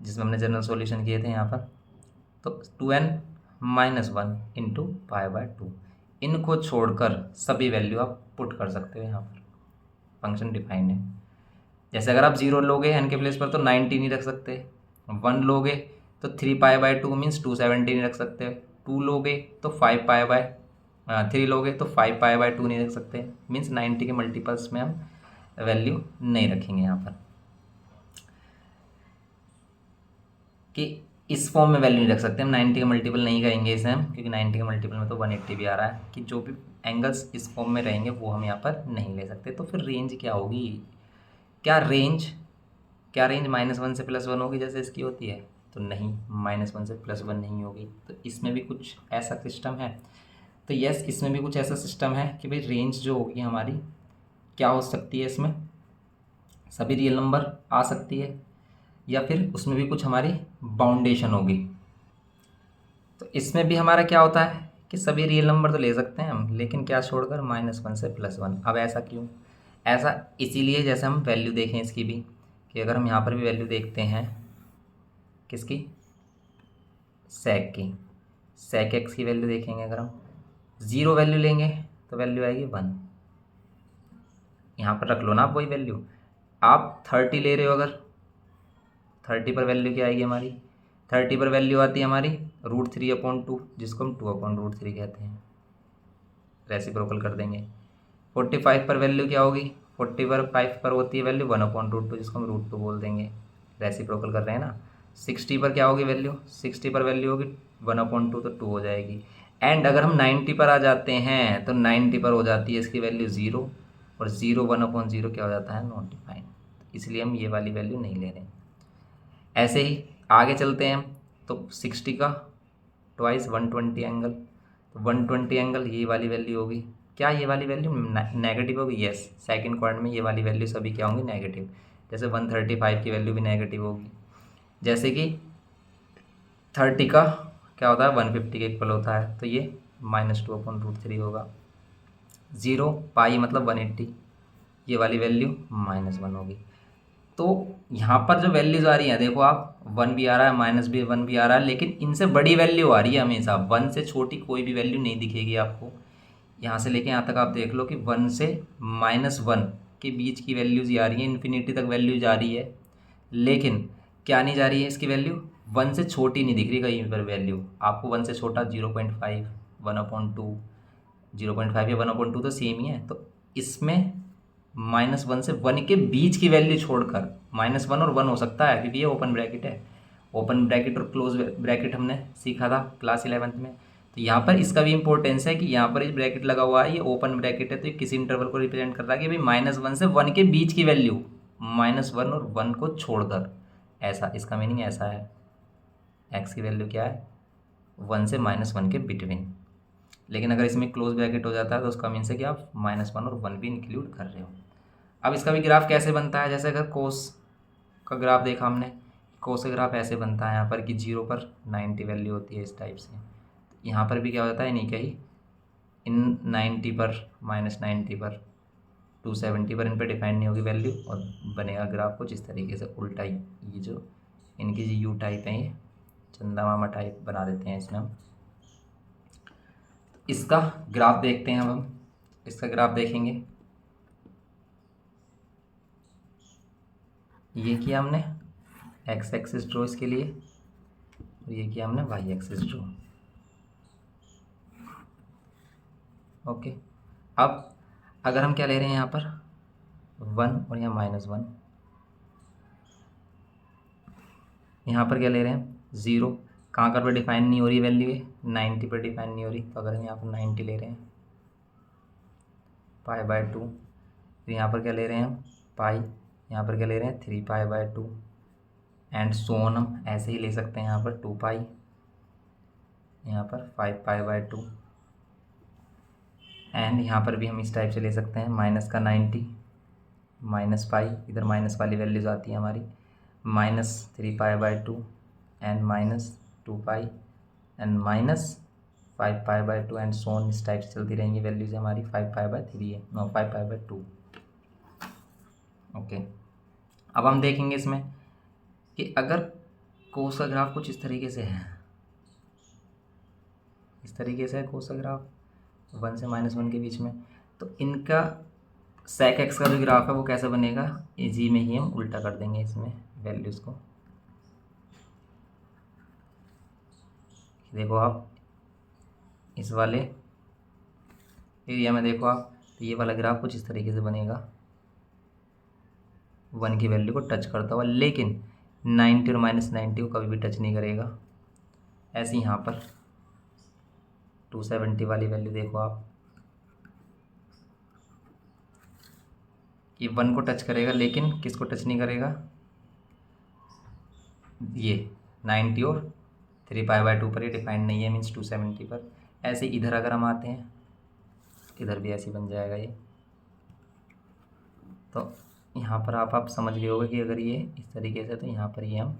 जिसमें हमने जनरल सॉल्यूशन किए थे यहाँ पर। तो 2n - 1 × π/2, इनको छोड़कर सभी वैल्यू आप पुट कर सकते हो यहाँ पर, फंक्शन डिफाइन है। जैसे अगर आप 0 लोगे n के प्लेस पर तो 90 नहीं रख सकते, 1 लोगे तो 3π/2 मीन्स 270 नहीं रख सकते, 2 लोगे तो 3 लोगे तो 5π/2 नहीं रख सकते, मीन्स 90 के मल्टीपल्स में हम वैल्यू नहीं रखेंगे यहाँ पर, कि इस फॉर्म में वैल्यू नहीं रख सकते हम। 90 का मल्टीपल नहीं करेंगे इसे हम, क्योंकि 90 का मल्टीपल में तो 180 भी आ रहा है, कि जो भी एंगल्स इस फॉर्म में रहेंगे वो हम यहाँ पर नहीं ले सकते। तो फिर रेंज क्या होगी, क्या रेंज -1 से +1 होगी जैसे इसकी होती है, तो नहीं, -1 से +1 नहीं होगी। तो इसमें भी कुछ ऐसा सिस्टम है। तो यस, इसमें भी कुछ ऐसा सिस्टम है कि भाई रेंज जो होगी हमारी क्या हो सकती है, इसमें सभी रियल नंबर आ सकती है, या फिर उसमें भी कुछ हमारी बाउंडेशन होगी। तो इसमें भी हमारा क्या होता है कि सभी रियल नंबर तो ले सकते हैं हम, लेकिन क्या छोड़कर, -1 से +1। अब ऐसा क्यों, ऐसा इसीलिए जैसे हम वैल्यू देखें इसकी भी, कि अगर हम यहाँ पर भी वैल्यू देखते हैं किसकी, सेक की, सेक एक्स की वैल्यू देखेंगे, अगर हम 0 वैल्यू लेंगे तो वैल्यू आएगी 1। यहाँ पर रख लो ना आप वही वैल्यू। आप 30 ले रहे हो, अगर 30 पर वैल्यू क्या आएगी हमारी, 30 पर वैल्यू आती है हमारी √3/2, जिसको हम 2/√3 कहते हैं, रेसिप्रोकल कर देंगे। 45 पर वैल्यू क्या होगी, 45 पर होती है वैल्यू 1/√2, जिसको हम √2 बोल देंगे, रेसिप्रोकल कर रहे हैं ना। 60 पर क्या होगी वैल्यू, 60 पर वैल्यू होगी 1/2, तो 2 हो जाएगी। एंड अगर हम 90 पर आ जाते हैं तो 90 पर हो जाती है इसकी वैल्यू 0, और 0 1/0 क्या हो जाता है, नॉट डिफाइंड, इसलिए हम ये वाली वैल्यू नहीं ले रहे। ऐसे ही आगे चलते हैं हम, तो 60 का ट्वाइस 120 एंगल, तो 120 एंगल ये वाली वैल्यू होगी, क्या ये वाली वैल्यू नेगेटिव होगी, यस, सेकंड क्वाड्रेंट में ये वाली वैल्यू सभी क्या होंगी, नेगेटिव। जैसे 135 की वैल्यू भी नेगेटिव होगी, जैसे कि 30 का क्या होता है 150 के इक्वल होता है, तो ये -2/√3 होगा। 0 पाई मतलब 180, ये वाली वैल्यू -1 होगी। तो यहाँ पर जो वैल्यूज आ रही हैं देखो आप, 1 भी आ रहा है, -1 भी आ रहा है, लेकिन इनसे बड़ी वैल्यू आ रही है हमेशा, 1 से छोटी कोई भी वैल्यू नहीं दिखेगी आपको। यहाँ से लेके यहाँ तक आप देख लो कि 1 से -1 के बीच की वैल्यूज ही आ रही हैं, इन्फिनिटी तक वैल्यूज आ रही है, लेकिन क्या नहीं जा रही है इसकी वैल्यू, 1 से छोटी नहीं दिख रही कहीं पर वैल्यू आपको। 1 से छोटा 0.5, 1/2, 0.5 या 1/2 तो सेम ही है। तो इसमें -1 से 1 के बीच की वैल्यू छोड़कर, -1 और 1 हो सकता है क्योंकि ये ओपन ब्रैकेट है, ओपन ब्रैकेट और क्लोज ब्रैकेट हमने सीखा था क्लास 11th में। तो यहाँ पर इसका भी इंपॉर्टेंस है कि यहाँ पर ये ब्रैकेट लगा हुआ है, ये ओपन ब्रैकेट है, तो ये किसी इंटरवल को रिप्रेजेंट कर रहा है कि भाई -1 से 1 के बीच की वैल्यू, -1 और 1 को छोड़कर, ऐसा इसका मीनिंग ऐसा है। एक्स की वैल्यू क्या है, 1 से -1 के बिटवीन। लेकिन अगर इसमें क्लोज ब्रैकेट हो जाता है तो उसका मीन्स है कि आप -1 और 1 भी इंक्लूड कर रहे हो। अब इसका भी ग्राफ कैसे बनता है, जैसे अगर कोस का ग्राफ देखा हमने, कोस का ग्राफ ऐसे बनता है यहाँ पर कि 0 पर 90 वैल्यू होती है इस टाइप से। यहाँ पर भी क्या हो जाता है, नहीं कहीं इन 90 पर, -90 पर, 270 पर इन पर डिफाइन नहीं होगी वैल्यू, और बनेगा ग्राफ कुछ इस तरीके से उल्टा ही। ये जो इनकी जो यू टाइप है, ये चंदा मामा टाइप बना देते हैं इसमें हम। इसका ग्राफ देखते हैं, अब हम इसका ग्राफ देखेंगे। ये किया हमने एक्स एक्सिस ड्रॉ इसके लिए, और ये किया हमने वाई एक्सिस ड्रॉ। ओके, अब अगर हम क्या ले रहे हैं यहाँ पर 1 और यहाँ -1, यहाँ पर क्या ले रहे हैं 0, कहाँ पर डिफाइन नहीं हो रही वैल्यू है, 90 पर डिफाइन नहीं हो रही, तो अगर हम यहाँ पर 90 ले रहे हैं π/2, फिर यहाँ पर क्या ले रहे हैं हम पाई, यहाँ पर क्या ले रहे हैं 3π/2, एंड सोन हम ऐसे ही ले सकते हैं, यहाँ पर 2π, यहाँ पर 5π/2, एंड यहाँ पर भी हम इस टाइप से ले सकते हैं, माइनस का 90, -π, इधर माइनस वाली वैल्यूज आती है हमारी, -3π/2 एंड -2π एंड -5π/2 एंड सोन, इस टाइप से चलती रहेंगी वैल्यूज हमारी। 5π/3 है, नो 5π/2। ओके, अब हम देखेंगे इसमें कि अगर कोस का ग्राफ कुछ इस तरीके से है, इस तरीके से है कोस का ग्राफ 1 से -1 के बीच में, तो इनका sec x का जो ग्राफ है वो कैसे बनेगा, इजी में ही हम उल्टा कर देंगे इसमें वैल्यूज़ को। देखो आप इस वाले एरिया में देखो आप, तो ये वाला ग्राफ कुछ इस तरीके से बनेगा, 1 की वैल्यू को टच करता हुआ, लेकिन 90 और -90 को कभी भी टच नहीं करेगा। ऐसे यहाँ पर 270 वाली वैल्यू देखो आप, ये 1 को टच करेगा लेकिन किसको टच नहीं करेगा, ये 90 और 3π/2 पर, ये डिफाइंड नहीं है, मीन्स 270 पर। ऐसे इधर अगर हम आते हैं, इधर भी ऐसे बन जाएगा ये। तो यहाँ पर आप समझ गए होगे कि अगर ये इस तरीके से, तो यहाँ पर ये हम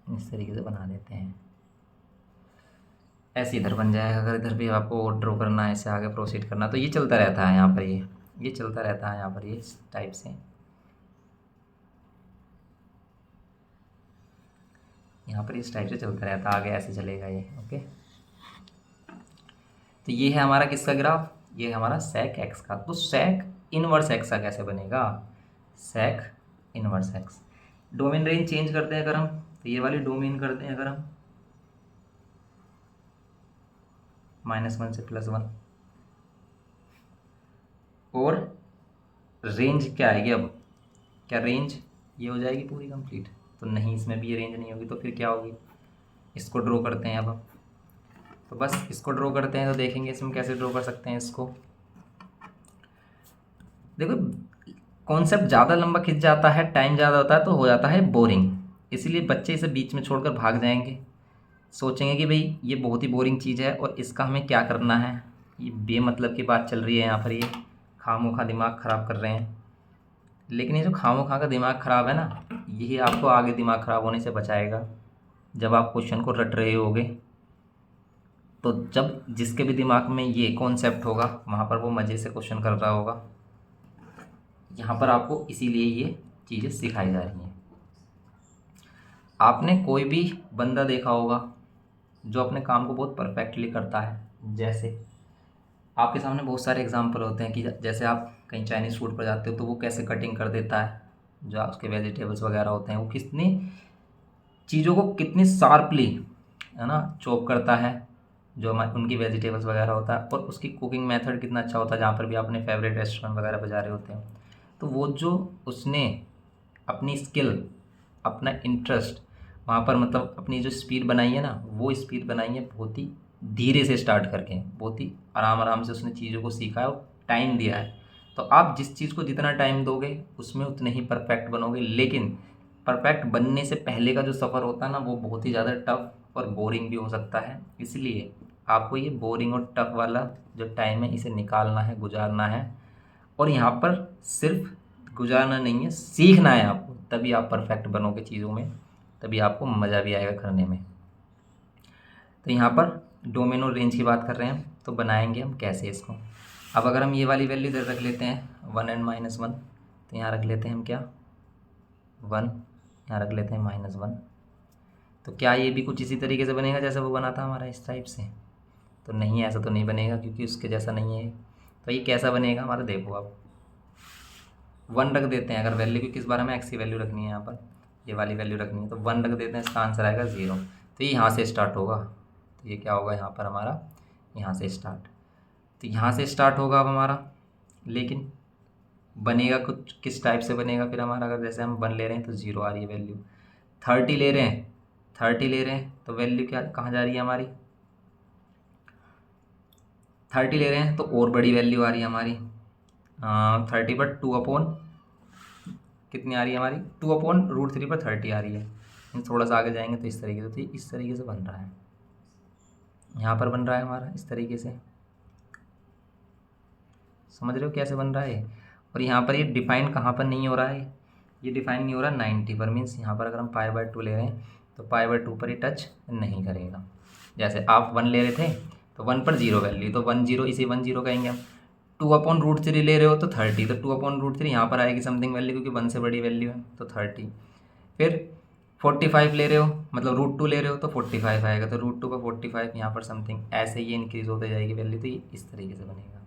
इस तरीके से बना देते हैं, ऐसे इधर बन जाएगा। अगर इधर भी आपको ड्रॉ करना है, ऐसे आगे प्रोसीड करना, तो ये चलता रहता है यहाँ पर, ये चलता रहता है यहाँ पर, ये इस टाइप से यहाँ पर इस टाइप से चलता रहता है, आगे ऐसे चलेगा ये। ओके, तो ये है हमारा किसका ग्राफ, ये है हमारा sec x का। तो sec इनवर्स x का कैसे बनेगा, sec inverse x, domain range change करते हैं अगर हम, तो ये वाली डोमेन करते हैं अगर हम -1 से +1, और रेंज क्या आएगी अब, क्या रेंज ये हो जाएगी पूरी कंप्लीट? तो नहीं, इसमें भी ये रेंज नहीं होगी, तो फिर क्या होगी? इसको ड्रॉ करते हैं अब हम। तो बस इसको ड्रॉ करते हैं, तो देखेंगे इसमें कैसे ड्रॉ कर सकते हैं इसको। देखो, कॉन्सेप्ट ज़्यादा लंबा खिंच जाता है, टाइम ज़्यादा होता है तो हो जाता है बोरिंग, इसीलिए बच्चे इसे बीच में छोड़कर भाग जाएंगे, सोचेंगे कि भाई ये बहुत ही बोरिंग चीज़ है और इसका हमें क्या करना है, ये बेमतलब की बात चल रही है यहाँ पर, ये खामोखा दिमाग ख़राब कर रहे हैं। लेकिन ये जो खामोखा का दिमाग ख़राब है ना, यही आपको आगे दिमाग ख़राब होने से बचाएगा। जब आप क्वेश्चन को रट रहे होगे, तो जब जिसके भी दिमाग में ये कॉन्सेप्ट होगा, वहाँ पर वो मज़े से क्वेश्चन कर रहा होगा। यहाँ पर आपको इसीलिए ये चीज़ें सिखाई जा रही हैं। आपने कोई भी बंदा देखा होगा जो अपने काम को बहुत परफेक्टली करता है, जैसे आपके सामने बहुत सारे एग्जाम्पल होते हैं कि जैसे आप कहीं चाइनीज़ फूड पर जाते हो तो वो कैसे कटिंग कर देता है, जो उसके वेजिटेबल्स वगैरह होते हैं, वो कितनी चीज़ों को कितनी शार्पली, है ना, चॉप करता है, जो हमारे उनकी वेजिटेबल्स वगैरह होता है, और उसकी कुकिंग मेथड कितना अच्छा होता है, जहाँ पर भी आपने फेवरेट रेस्टोरेंट वगैरह पर जा रहे होते हैं। तो वो जो उसने अपनी स्किल, अपना इंटरेस्ट वहाँ पर, मतलब अपनी जो स्पीड बनाई है ना, वो स्पीड बनाई है बहुत ही धीरे से स्टार्ट करके, बहुत ही आराम आराम से उसने चीज़ों को सीखा है और टाइम दिया है। तो आप जिस चीज़ को जितना टाइम दोगे उसमें उतने ही परफेक्ट बनोगे, लेकिन परफेक्ट बनने से पहले का जो सफ़र होता है ना, वो बहुत ही ज़्यादा टफ और बोरिंग भी हो सकता है। इसलिए आपको ये बोरिंग और टफ वाला जो टाइम है, इसे निकालना है, गुजारना है। और यहाँ पर सिर्फ गुजारना नहीं है, सीखना है आपको, तभी आप परफेक्ट बनोगे चीज़ों में, तभी आपको मज़ा भी आएगा करने में। तो यहाँ पर डोमेनो रेंज की बात कर रहे हैं, तो बनाएंगे हम कैसे इसको। अब अगर हम ये वाली वैल्यू इधर रख लेते हैं 1 and -1, तो यहाँ रख लेते हैं हम क्या 1, यहाँ रख लेते हैं -1। तो क्या ये भी कुछ इसी तरीके से बनेगा जैसे वो बना था हमारा, इस टाइप से? तो नहीं, ऐसा तो नहीं बनेगा क्योंकि उसके जैसा नहीं है। तो ये कैसा बनेगा हमारा, देखो आप 1 रख देते हैं, अगर वैल्यू की किस बार हमें एक्स की वैल्यू रखनी है, यहाँ पर ये वाली वैल्यू रखनी है, तो 1 रख देते हैं, इसका आंसर आएगा 0। तो ये यहाँ से स्टार्ट होगा, तो ये क्या होगा यहाँ पर हमारा, यहाँ से स्टार्ट, तो यहाँ से स्टार्ट होगा अब हमारा। लेकिन बनेगा कुछ किस टाइप से बनेगा फिर हमारा, अगर जैसे हम 1 ले रहे हैं तो 0 आ रही है वैल्यू, 30 ले रहे हैं, 30 ले रहे हैं तो वैल्यू क्या कहाँ जा रही है हमारी, 30 ले रहे हैं तो और बड़ी वैल्यू आ रही है हमारी 30 पर 2 कितनी आ रही है हमारी, 2/√3 पर 30 आ रही है। थोड़ा सा आगे जाएंगे तो इस तरीके से, तो इस तरीके से बन रहा है, यहाँ पर बन रहा है हमारा इस तरीके से, समझ रहे हो कैसे बन रहा है। और यहाँ पर ये डिफाइन कहाँ पर नहीं हो रहा है, ये डिफाइन नहीं हो रहा 90 पर, मीन्स यहाँ पर अगर हम π/2 ले रहे हैं तो π/2 पर ये टच नहीं करेगा। जैसे आप 1 ले रहे थे तो 1 पर 0 वैल्यू, तो 1 0, इसे 1 0 कहेंगे हम। 2/√3 ले रहे हो तो 30, तो 2/√3 यहाँ पर आएगी समथिंग वैल्यू, क्योंकि 1 से बड़ी वैल्यू है, तो 30। फिर 45 ले रहे हो, मतलब √2 ले रहे हो तो 45 आएगा, तो √2 का 45 यहाँ पर समथिंग, ऐसे ये इंक्रीज़ होते जाएगी वैल्यू, तो ये इस तरीके से बनेगा।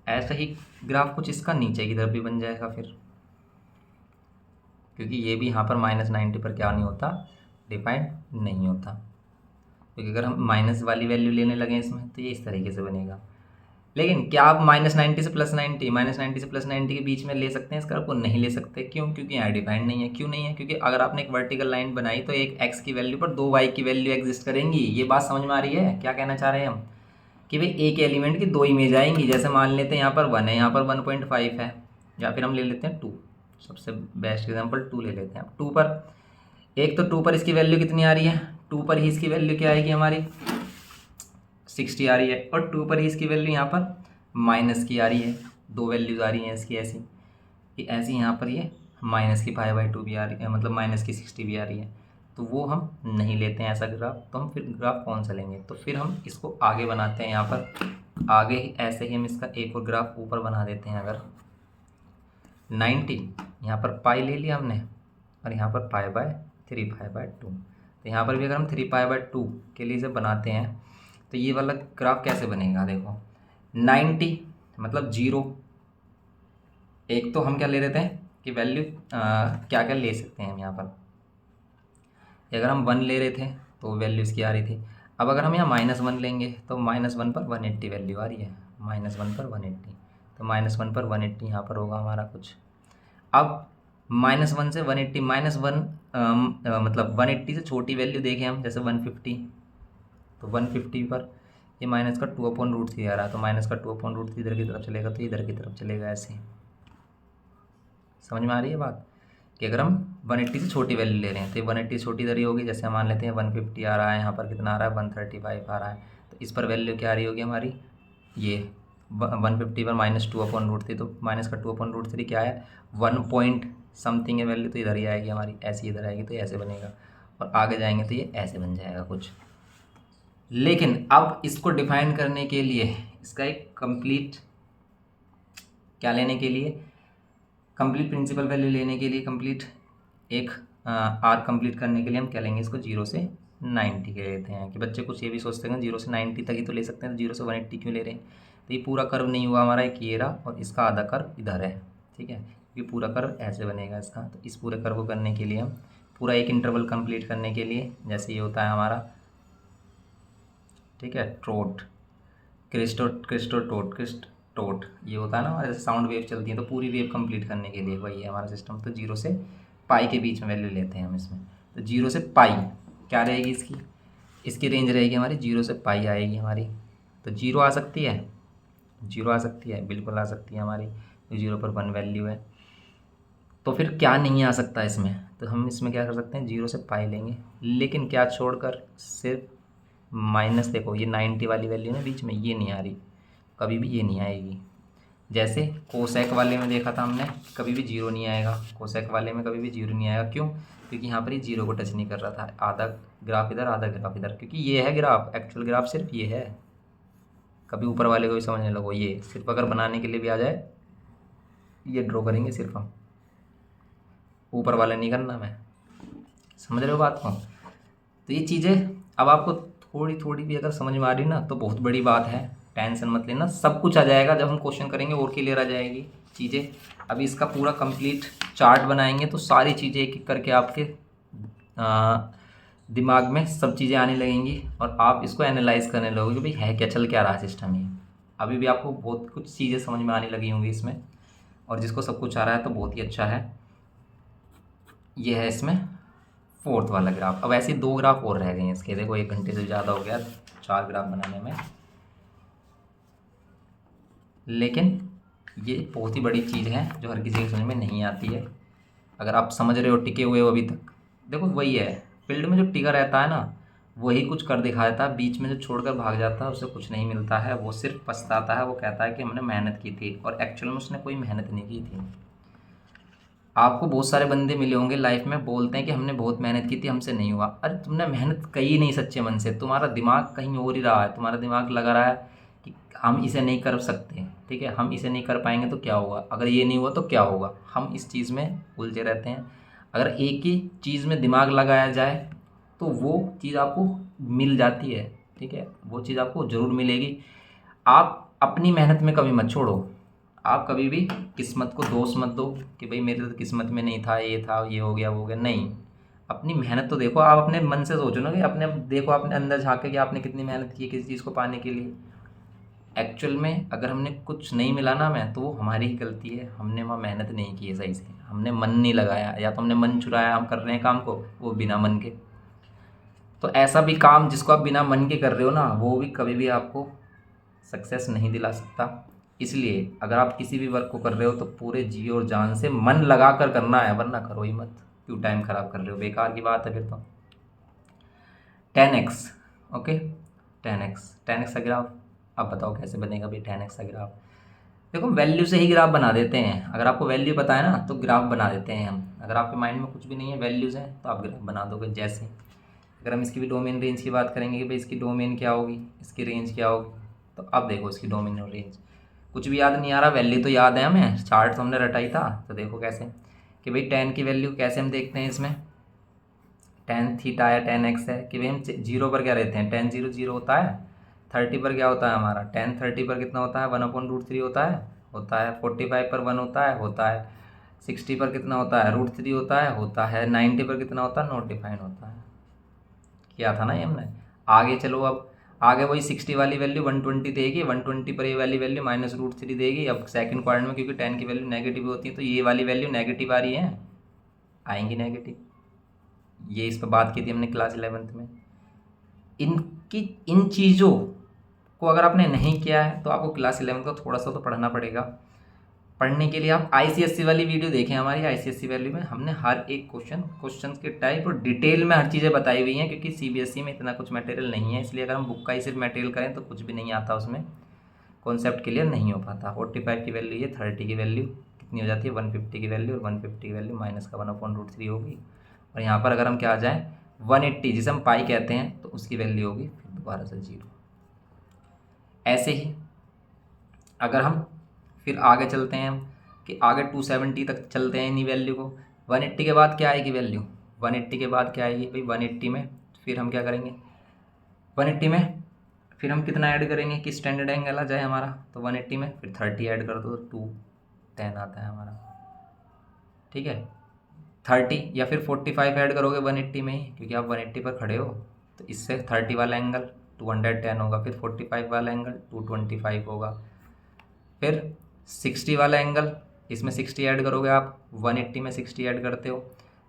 ऐसा ही ग्राफ कुछ इसका नीचे की तरफ भी बन जाएगा फिर, क्योंकि ये भी यहाँ पर -90 पर क्या नहीं होता, डिफाइंड नहीं होता, क्योंकि अगर हम माइनस वाली वैल्यू लेने लगे इसमें तो ये इस तरीके से बनेगा। लेकिन क्या आप -90 से +90, -90 से +90 के बीच में ले सकते हैं इसका, आपको नहीं ले सकते, क्यों? क्योंकि यहाँ डिफाइंड नहीं है। क्यों नहीं है? क्योंकि अगर आपने एक वर्टिकल लाइन बनाई तो एक x की वैल्यू पर 2 y की वैल्यू एग्जिस्ट करेंगी। ये बात समझ में आ रही है क्या कहना चाह रहे हैं हम, कि भाई एक एलिमेंट की 2 इमेज आएंगी। जैसे मान लेते हैं यहाँ पर 1 है, यहाँ पर 1.5 है, या फिर हम ले लेते हैं 2, सबसे बेस्ट एग्जाम्पल 2 ले लेते हैं। 2 पर एक, तो 2 पर इसकी वैल्यू कितनी आ रही है, 2 पर ही इसकी वैल्यू क्या आएगी हमारी 60 आ रही है, और 2 पर ही इसकी वैल्यू यहाँ पर माइनस की आ रही है, 2 वैल्यूज़ आ रही हैं इसकी ऐसी कि ऐसी, यहाँ पर ये माइनस की π/2 भी आ रही है, मतलब माइनस की 60 भी आ रही है। तो वो हम नहीं लेते हैं ऐसा ग्राफ, तो हम फिर ग्राफ कौन सा लेंगे, तो फिर हम इसको आगे बनाते हैं। यहाँ पर आगे ही ऐसे ही हम इसका एक और ग्राफ ऊपर बना देते हैं। अगर 90 यहाँ पर पाई ले लिया हमने, और यहाँ पर π/3 π/2, तो यहाँ पर भी अगर हम 3 π/2 के लिए इसे बनाते हैं तो ये वाला ग्राफ कैसे बनेगा, देखो 90 मतलब 0। एक तो हम क्या ले लेते हैं कि वैल्यू क्या क्या ले सकते हैं हम यहाँ पर, अगर हम 1 ले रहे थे तो वैल्यू इसकी आ रही थी। अब अगर हम यहाँ -1 लेंगे तो -1 पर 180 वैल्यू आ रही है, -1 पर 180, तो -1 पर 180 यहाँ पर होगा हमारा कुछ। अब -1 से 180, -1 मतलब 180 से छोटी वैल्यू देखें हम, जैसे 150, तो 150 पर ये माइनस का 2/√3 आ रहा है, तो माइनस का 2/√3 इधर की तरफ चलेगा तो इधर की तरफ चलेगा। ऐसे समझ में आ रही है बात कि अगर हम 180 से छोटी वैल्यू ले रहे हैं तो ये 180 छोटी इधर ही होगी। जैसे हम मान लेते हैं 150 आ रहा है, यहाँ पर कितना आ रहा है 135 आ रहा है, तो इस पर वैल्यू क्या आ रही होगी हमारी, ये 150 पर -2/√3, तो माइनस का 2/√3 क्या है 1 पॉइंट समथिंग है वैल्यू, तो इधर ही आएगी हमारी, ऐसी इधर आएगी, तो ऐसे बनेगा। और आगे जाएंगे तो ये ऐसे बन जाएगा कुछ। लेकिन अब इसको डिफाइन करने के लिए इसका एक कंप्लीट क्या लेने के लिए, कंप्लीट प्रिंसिपल वैल्यू लेने के लिए, कंप्लीट एक आर कंप्लीट करने के लिए हम क्या लेंगे, इसको 0 से 90 के लेते हैं। कि बच्चे कुछ ये भी सोचते हैं 0 से 90 तक ही तो ले सकते हैं, तो 0 से 180 क्यों ले रहे हैं। तो ये पूरा कर्व नहीं हुआ हमारा, एक ये रहा और इसका आधा कर्व इधर है, ठीक है, ये पूरा कर्व ऐसे बनेगा इसका। तो इस पूरे कर्व को करने के लिए हम पूरा एक इंटरवल कंप्लीट करने के लिए, जैसे ये होता है हमारा, ठीक है, ट्रोट क्रिस्टोटोट ये होता है ना हमारे, जैसे साउंड वेव चलती है, तो पूरी वेव कंप्लीट करने के लिए वही है हमारा सिस्टम। तो 0 से पाई के बीच में वैल्यू लेते हैं हम इसमें। तो 0 से पाई क्या रहेगी इसकी रेंज रहेगी हमारी 0 से पाई आएगी हमारी। तो 0 आ सकती है, 0 आ सकती है, बिल्कुल आ सकती है हमारी, तो 0 पर 1 वैल्यू है। तो फिर क्या नहीं आ सकता इसमें, तो हम इसमें क्या कर सकते हैं 0 से पाई लेंगे, लेकिन क्या छोड़कर, सिर्फ माइनस। देखो ये 90 वाली वैल्यू ना बीच में, ये नहीं आ रही, कभी भी ये नहीं आएगी। जैसे कोसेक वाले में देखा था हमने, कभी भी 0 नहीं आएगा, कोसेक वाले में कभी भी 0 नहीं आएगा। क्यों? क्योंकि यहाँ पर ये 0 को टच नहीं कर रहा था, आधा ग्राफ इधर आधा ग्राफ इधर, क्योंकि ये है ग्राफ, एक्चुअल ग्राफ सिर्फ ये है। कभी ऊपर वाले को भी समझने लगो, ये सिर्फ अगर बनाने के लिए भी आ जाए, ये ड्रॉ करेंगे सिर्फ हम, ऊपर वाले नहीं करना। मैं समझ रहे हो बात को। तो ये चीज़ें अब आपको थोड़ी थोड़ी भी अगर समझ में आ रही ना, तो बहुत बड़ी बात है, टेंशन मत लेना, सब कुछ आ जाएगा जब हम क्वेश्चन करेंगे, और क्लियर आ जाएगी चीज़ें। अभी इसका पूरा कंप्लीट चार्ट बनाएंगे तो सारी चीज़ें एक एक करके आपके दिमाग में सब चीज़ें आने लगेंगी, और आप इसको एनालाइज करने लगोगे कि भाई है क्या, चल क्या रहा है सिस्टम ये। अभी भी आपको बहुत कुछ चीज़ें समझ में आने लगी होंगी इसमें, और जिसको सब कुछ आ रहा है तो बहुत ही अच्छा है। ये है इसमें 4th वाला ग्राफ। अब ऐसे 2 ग्राफ और रह गए हैं इसके, देखो 1 घंटे से ज़्यादा हो गया 4 ग्राफ बनाने में, लेकिन ये बहुत ही बड़ी चीज़ है जो हर किसी के समझ में नहीं आती है। अगर आप समझ रहे हो, टिके हुए हो अभी तक, देखो वही है फील्ड में जो टिका रहता है ना, वही कुछ कर दिखा देता है। बीच में जो छोड़कर भाग जाता है उसे कुछ नहीं मिलता है, वो सिर्फ पछताता है, वो कहता है कि हमने मेहनत की थी, और एक्चुअल में उसने कोई मेहनत नहीं की थी। आपको बहुत सारे बंदे मिले होंगे लाइफ में, बोलते हैं कि हमने बहुत मेहनत की थी, हमसे नहीं हुआ। अरे तुमने मेहनत कही नहीं सच्चे मन से, तुम्हारा दिमाग कहीं और ही रहा है, तुम्हारा दिमाग लगा रहा है कि हम इसे नहीं कर सकते, ठीक है, हम इसे नहीं कर पाएंगे तो क्या होगा, अगर ये नहीं हुआ तो क्या होगा। हम इस चीज़ में उलझे रहते हैं। अगर एक ही चीज़ में दिमाग लगाया जाए तो वो चीज़ आपको मिल जाती है, ठीक है, वो चीज़ आपको ज़रूर मिलेगी। आप अपनी मेहनत में कभी मत छोड़ो, आप कभी भी किस्मत को दोष मत दो कि भाई मेरे तो किस्मत में नहीं था, ये था, ये हो गया, वो हो गया। नहीं, अपनी मेहनत तो देखो, आप अपने मन से सोचो ना कि अपने देखो, अपने अंदर झाँके कि आपने कितनी मेहनत की है किसी चीज़ को पाने के लिए। एक्चुअल में अगर हमने कुछ नहीं मिला ना मैं, तो वो हमारी ही गलती है, हमने वहाँ मेहनत नहीं की है सही से, हमने मन नहीं लगाया, या तो हमने मन चुराया, हम कर रहे हैं काम को वो बिना मन के। तो ऐसा भी काम जिसको आप बिना मन के कर रहे हो ना, वो भी कभी भी आपको सक्सेस नहीं दिला सकता। इसलिए अगर आप किसी भी वर्क को कर रहे हो तो पूरे जी और जान से मन लगा कर करना है, वरना करो ही मत। क्यों टाइम खराब कर रहे हो, बेकार की बात है फिर तो। 10x, ओके, 10x का ग्राफ। अब बताओ कैसे बनेगा भाई 10x का ग्राफ। देखो वैल्यू से ही ग्राफ बना देते हैं, अगर आपको वैल्यू पता है ना तो ग्राफ बना देते हैं हम। अगर आपके माइंड में कुछ भी नहीं है, वैल्यूज़ हैं, तो आप ग्राफ बना दोगे। जैसे अगर हम इसकी भी डोमेन रेंज की बात करेंगे कि भाई इसकी डोमेन क्या होगी, इसकी रेंज क्या होगी, तो अब देखो इसकी डोमेन और रेंज कुछ भी याद नहीं आ रहा, वैल्यू तो याद है हमें, चार्ट तो हमने रटा ही था। तो देखो कैसे कि भाई 10 की वैल्यू कैसे हम देखते हैं इसमें, tan थीटा है, tan x है, कि भाई हम 0 पर क्या रहते हैं, tan 0 0 होता है। 30 पर क्या होता है हमारा, tan 30 पर कितना होता है 1/√3 होता है 45 पर 1 होता है 60 पर कितना होता है √3 होता है 90 पर कितना होता है नॉट डिफाइन होता है। किया था ना ये हमने। आगे चलो, अब आगे वही 60 वाली वैल्यू 120 देगी, 120 पर ये वाली वैल्यू -√3 देगी। अब सेकंड क्वाड्रेंट में क्योंकि tan की वैल्यू नेगेटिव होती है तो ये वाली वैल्यू नेगेटिव आ रही है, आएंगी नेगेटिव। ये इस पर बात की थी हमने क्लास 11th में। इन चीज़ों को अगर आपने नहीं किया है तो आपको क्लास 11 का थोड़ा सा तो पढ़ना पड़ेगा। पढ़ने के लिए आप ICSE वाली वीडियो देखें, हमारी ICSE वैल्यू में हमने हर एक क्वेश्चन के टाइप और डिटेल में हर चीज़ें बताई हुई हैं, क्योंकि CBSE में इतना कुछ मटेरियल नहीं है, इसलिए अगर हम बुक का ही सिर्फ मटेरियल करें तो कुछ भी नहीं आता, उसमें कॉन्सेप्ट क्लियर नहीं हो पाता। 45 की वैल्यू ये 30 की वैल्यू कितनी हो जाती है 150 की वैल्यू, और 150 की वैल्यू माइनस का 1/√3 होगी। और यहाँ पर अगर हम क्या आ जाएँ 180 जिसे हम पाई कहते हैं तो उसकी वैल्यू होगी फिर दोबारा से 0। ऐसे ही अगर हम फिर आगे चलते हैं हम कि आगे 270 तक चलते हैं इन्हीं वैल्यू को। 180 के बाद क्या आएगी वैल्यू, 180 के बाद क्या आएगी भाई 180 में फिर हम क्या करेंगे 180 में फिर हम कितना ऐड करेंगे कि स्टैंडर्ड एंगल आ जाए हमारा, तो 180 में फिर 30 ऐड कर दो तो 210 आता है हमारा, ठीक है। 30 या फिर 45 ऐड करोगे 180 में ही, क्योंकि आप 180 पर खड़े हो तो इससे 30 वाला एंगल 210 होगा, फिर 45 वाला एंगल 225 होगा, फिर 60 वाला एंगल इसमें 60 ऐड करोगे आप, 180 में 60 ऐड करते हो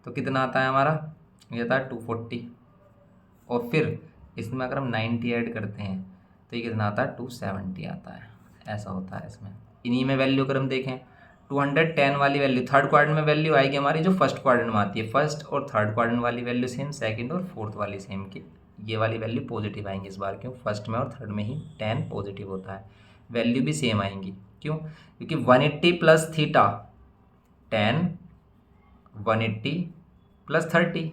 तो कितना आता है हमारा, ये आता है 240। और फिर इसमें अगर हम 90 ऐड करते हैं तो ये कितना आता है 270 आता है। ऐसा होता है इसमें। इन्हीं में वैल्यू अगर हम देखें 210 वाली वैल्यू थर्ड क्वाड्रेंट में वैल्यू आएगी हमारी जो फर्स्ट क्वाड्रेंट में आती है। फर्स्ट और थर्ड क्वाड्रेंट वाली वैल्यू सेम, सेकंड और फोर्थ वाली सेम की ये वाली वैल्यू पॉजिटिव आएंगी इस बार, क्यों फर्स्ट में और थर्ड में ही tan पॉजिटिव होता है, वैल्यू भी सेम आएंगी। क्यों, क्योंकि 180 प्लस थीटा tan 180 प्लस 30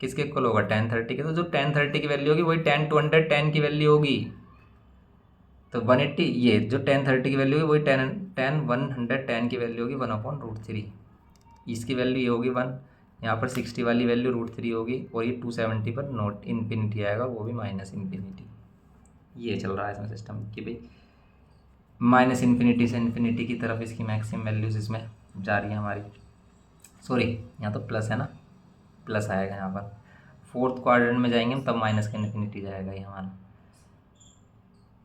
किसके इक्वल होगा tan 30 के, तो जो tan 30 की वैल्यू होगी वही tan 210 की वैल्यू होगी। तो 180 ये जो tan 30 की वैल्यू होगी वही tan 110 की वैल्यू होगी 1/√3, इसकी वैल्यू ये होगी 1। यहाँ पर 60 वाली वैल्यू √3 होगी और ये 270 पर नॉट इन्फिनिटी आएगा, वो भी -इन्फिनिटी। ये चल रहा है इसमें सिस्टम कि भाई -इन्फिनिटी से इन्फिनिटी की तरफ इसकी मैक्सिमम वैल्यूज इसमें जा रही है हमारी। सॉरी यहाँ तो प्लस है ना, प्लस आएगा यहाँ पर। फोर्थ क्वाड्रेंट में जाएंगे हम तब माइनस का इन्फिनिटी जाएगा ये हमारा।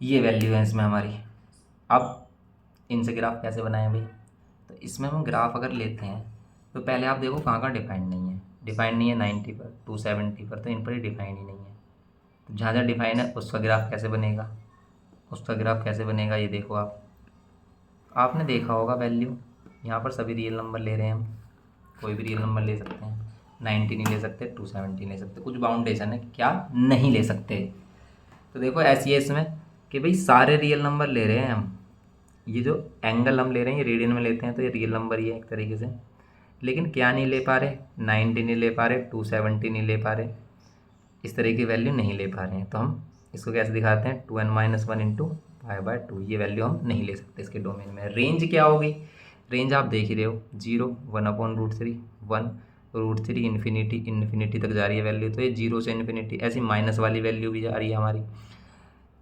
ये वैल्यू है इसमें हमारी। अब इनसे ग्राफ कैसे बनाएं भाई, तो इसमें हम ग्राफ अगर लेते हैं तो पहले आप देखो कहाँ कहाँ डिफाइंड नहीं है। डिफाइंड नहीं है 90 पर 270 पर, तो इन पर ही डिफाइंड ही नहीं है। तो जहाँ जहाँ डिफाइन है उसका ग्राफ कैसे बनेगा, उसका ग्राफ कैसे बनेगा ये देखो आपने देखा होगा वैल्यू यहाँ पर सभी रियल नंबर ले रहे हैं हम, कोई भी रियल नंबर ले सकते हैं। 90 नहीं ले सकते, 270 ले सकते, कुछ बाउंडेशन है क्या नहीं ले सकते। तो देखो ऐसी है इसमें कि भाई सारे रियल नंबर ले रहे हैं हम, ये जो एंगल हम ले रहे हैं ये रेडियन में लेते हैं तो ये रियल नंबर ही है एक तरीके से, लेकिन क्या नहीं ले पा रहे 90 नहीं ले पा रहे, 270 नहीं ले पा रहे, इस तरह की वैल्यू नहीं ले पा रहे हैं। तो हम इसको कैसे दिखाते हैं 2n-1 इंटू π/2, ये वैल्यू हम नहीं ले सकते इसके डोमेन में। रेंज क्या होगी, रेंज आप देख ही रहे हो 0 1/√3 1√3 इन्फिनिटी तक जा रही है वैल्यू, तो ये 0 से इन्फिनिटी। ऐसी माइनस वाली वैल्यू भी जा रही है हमारी,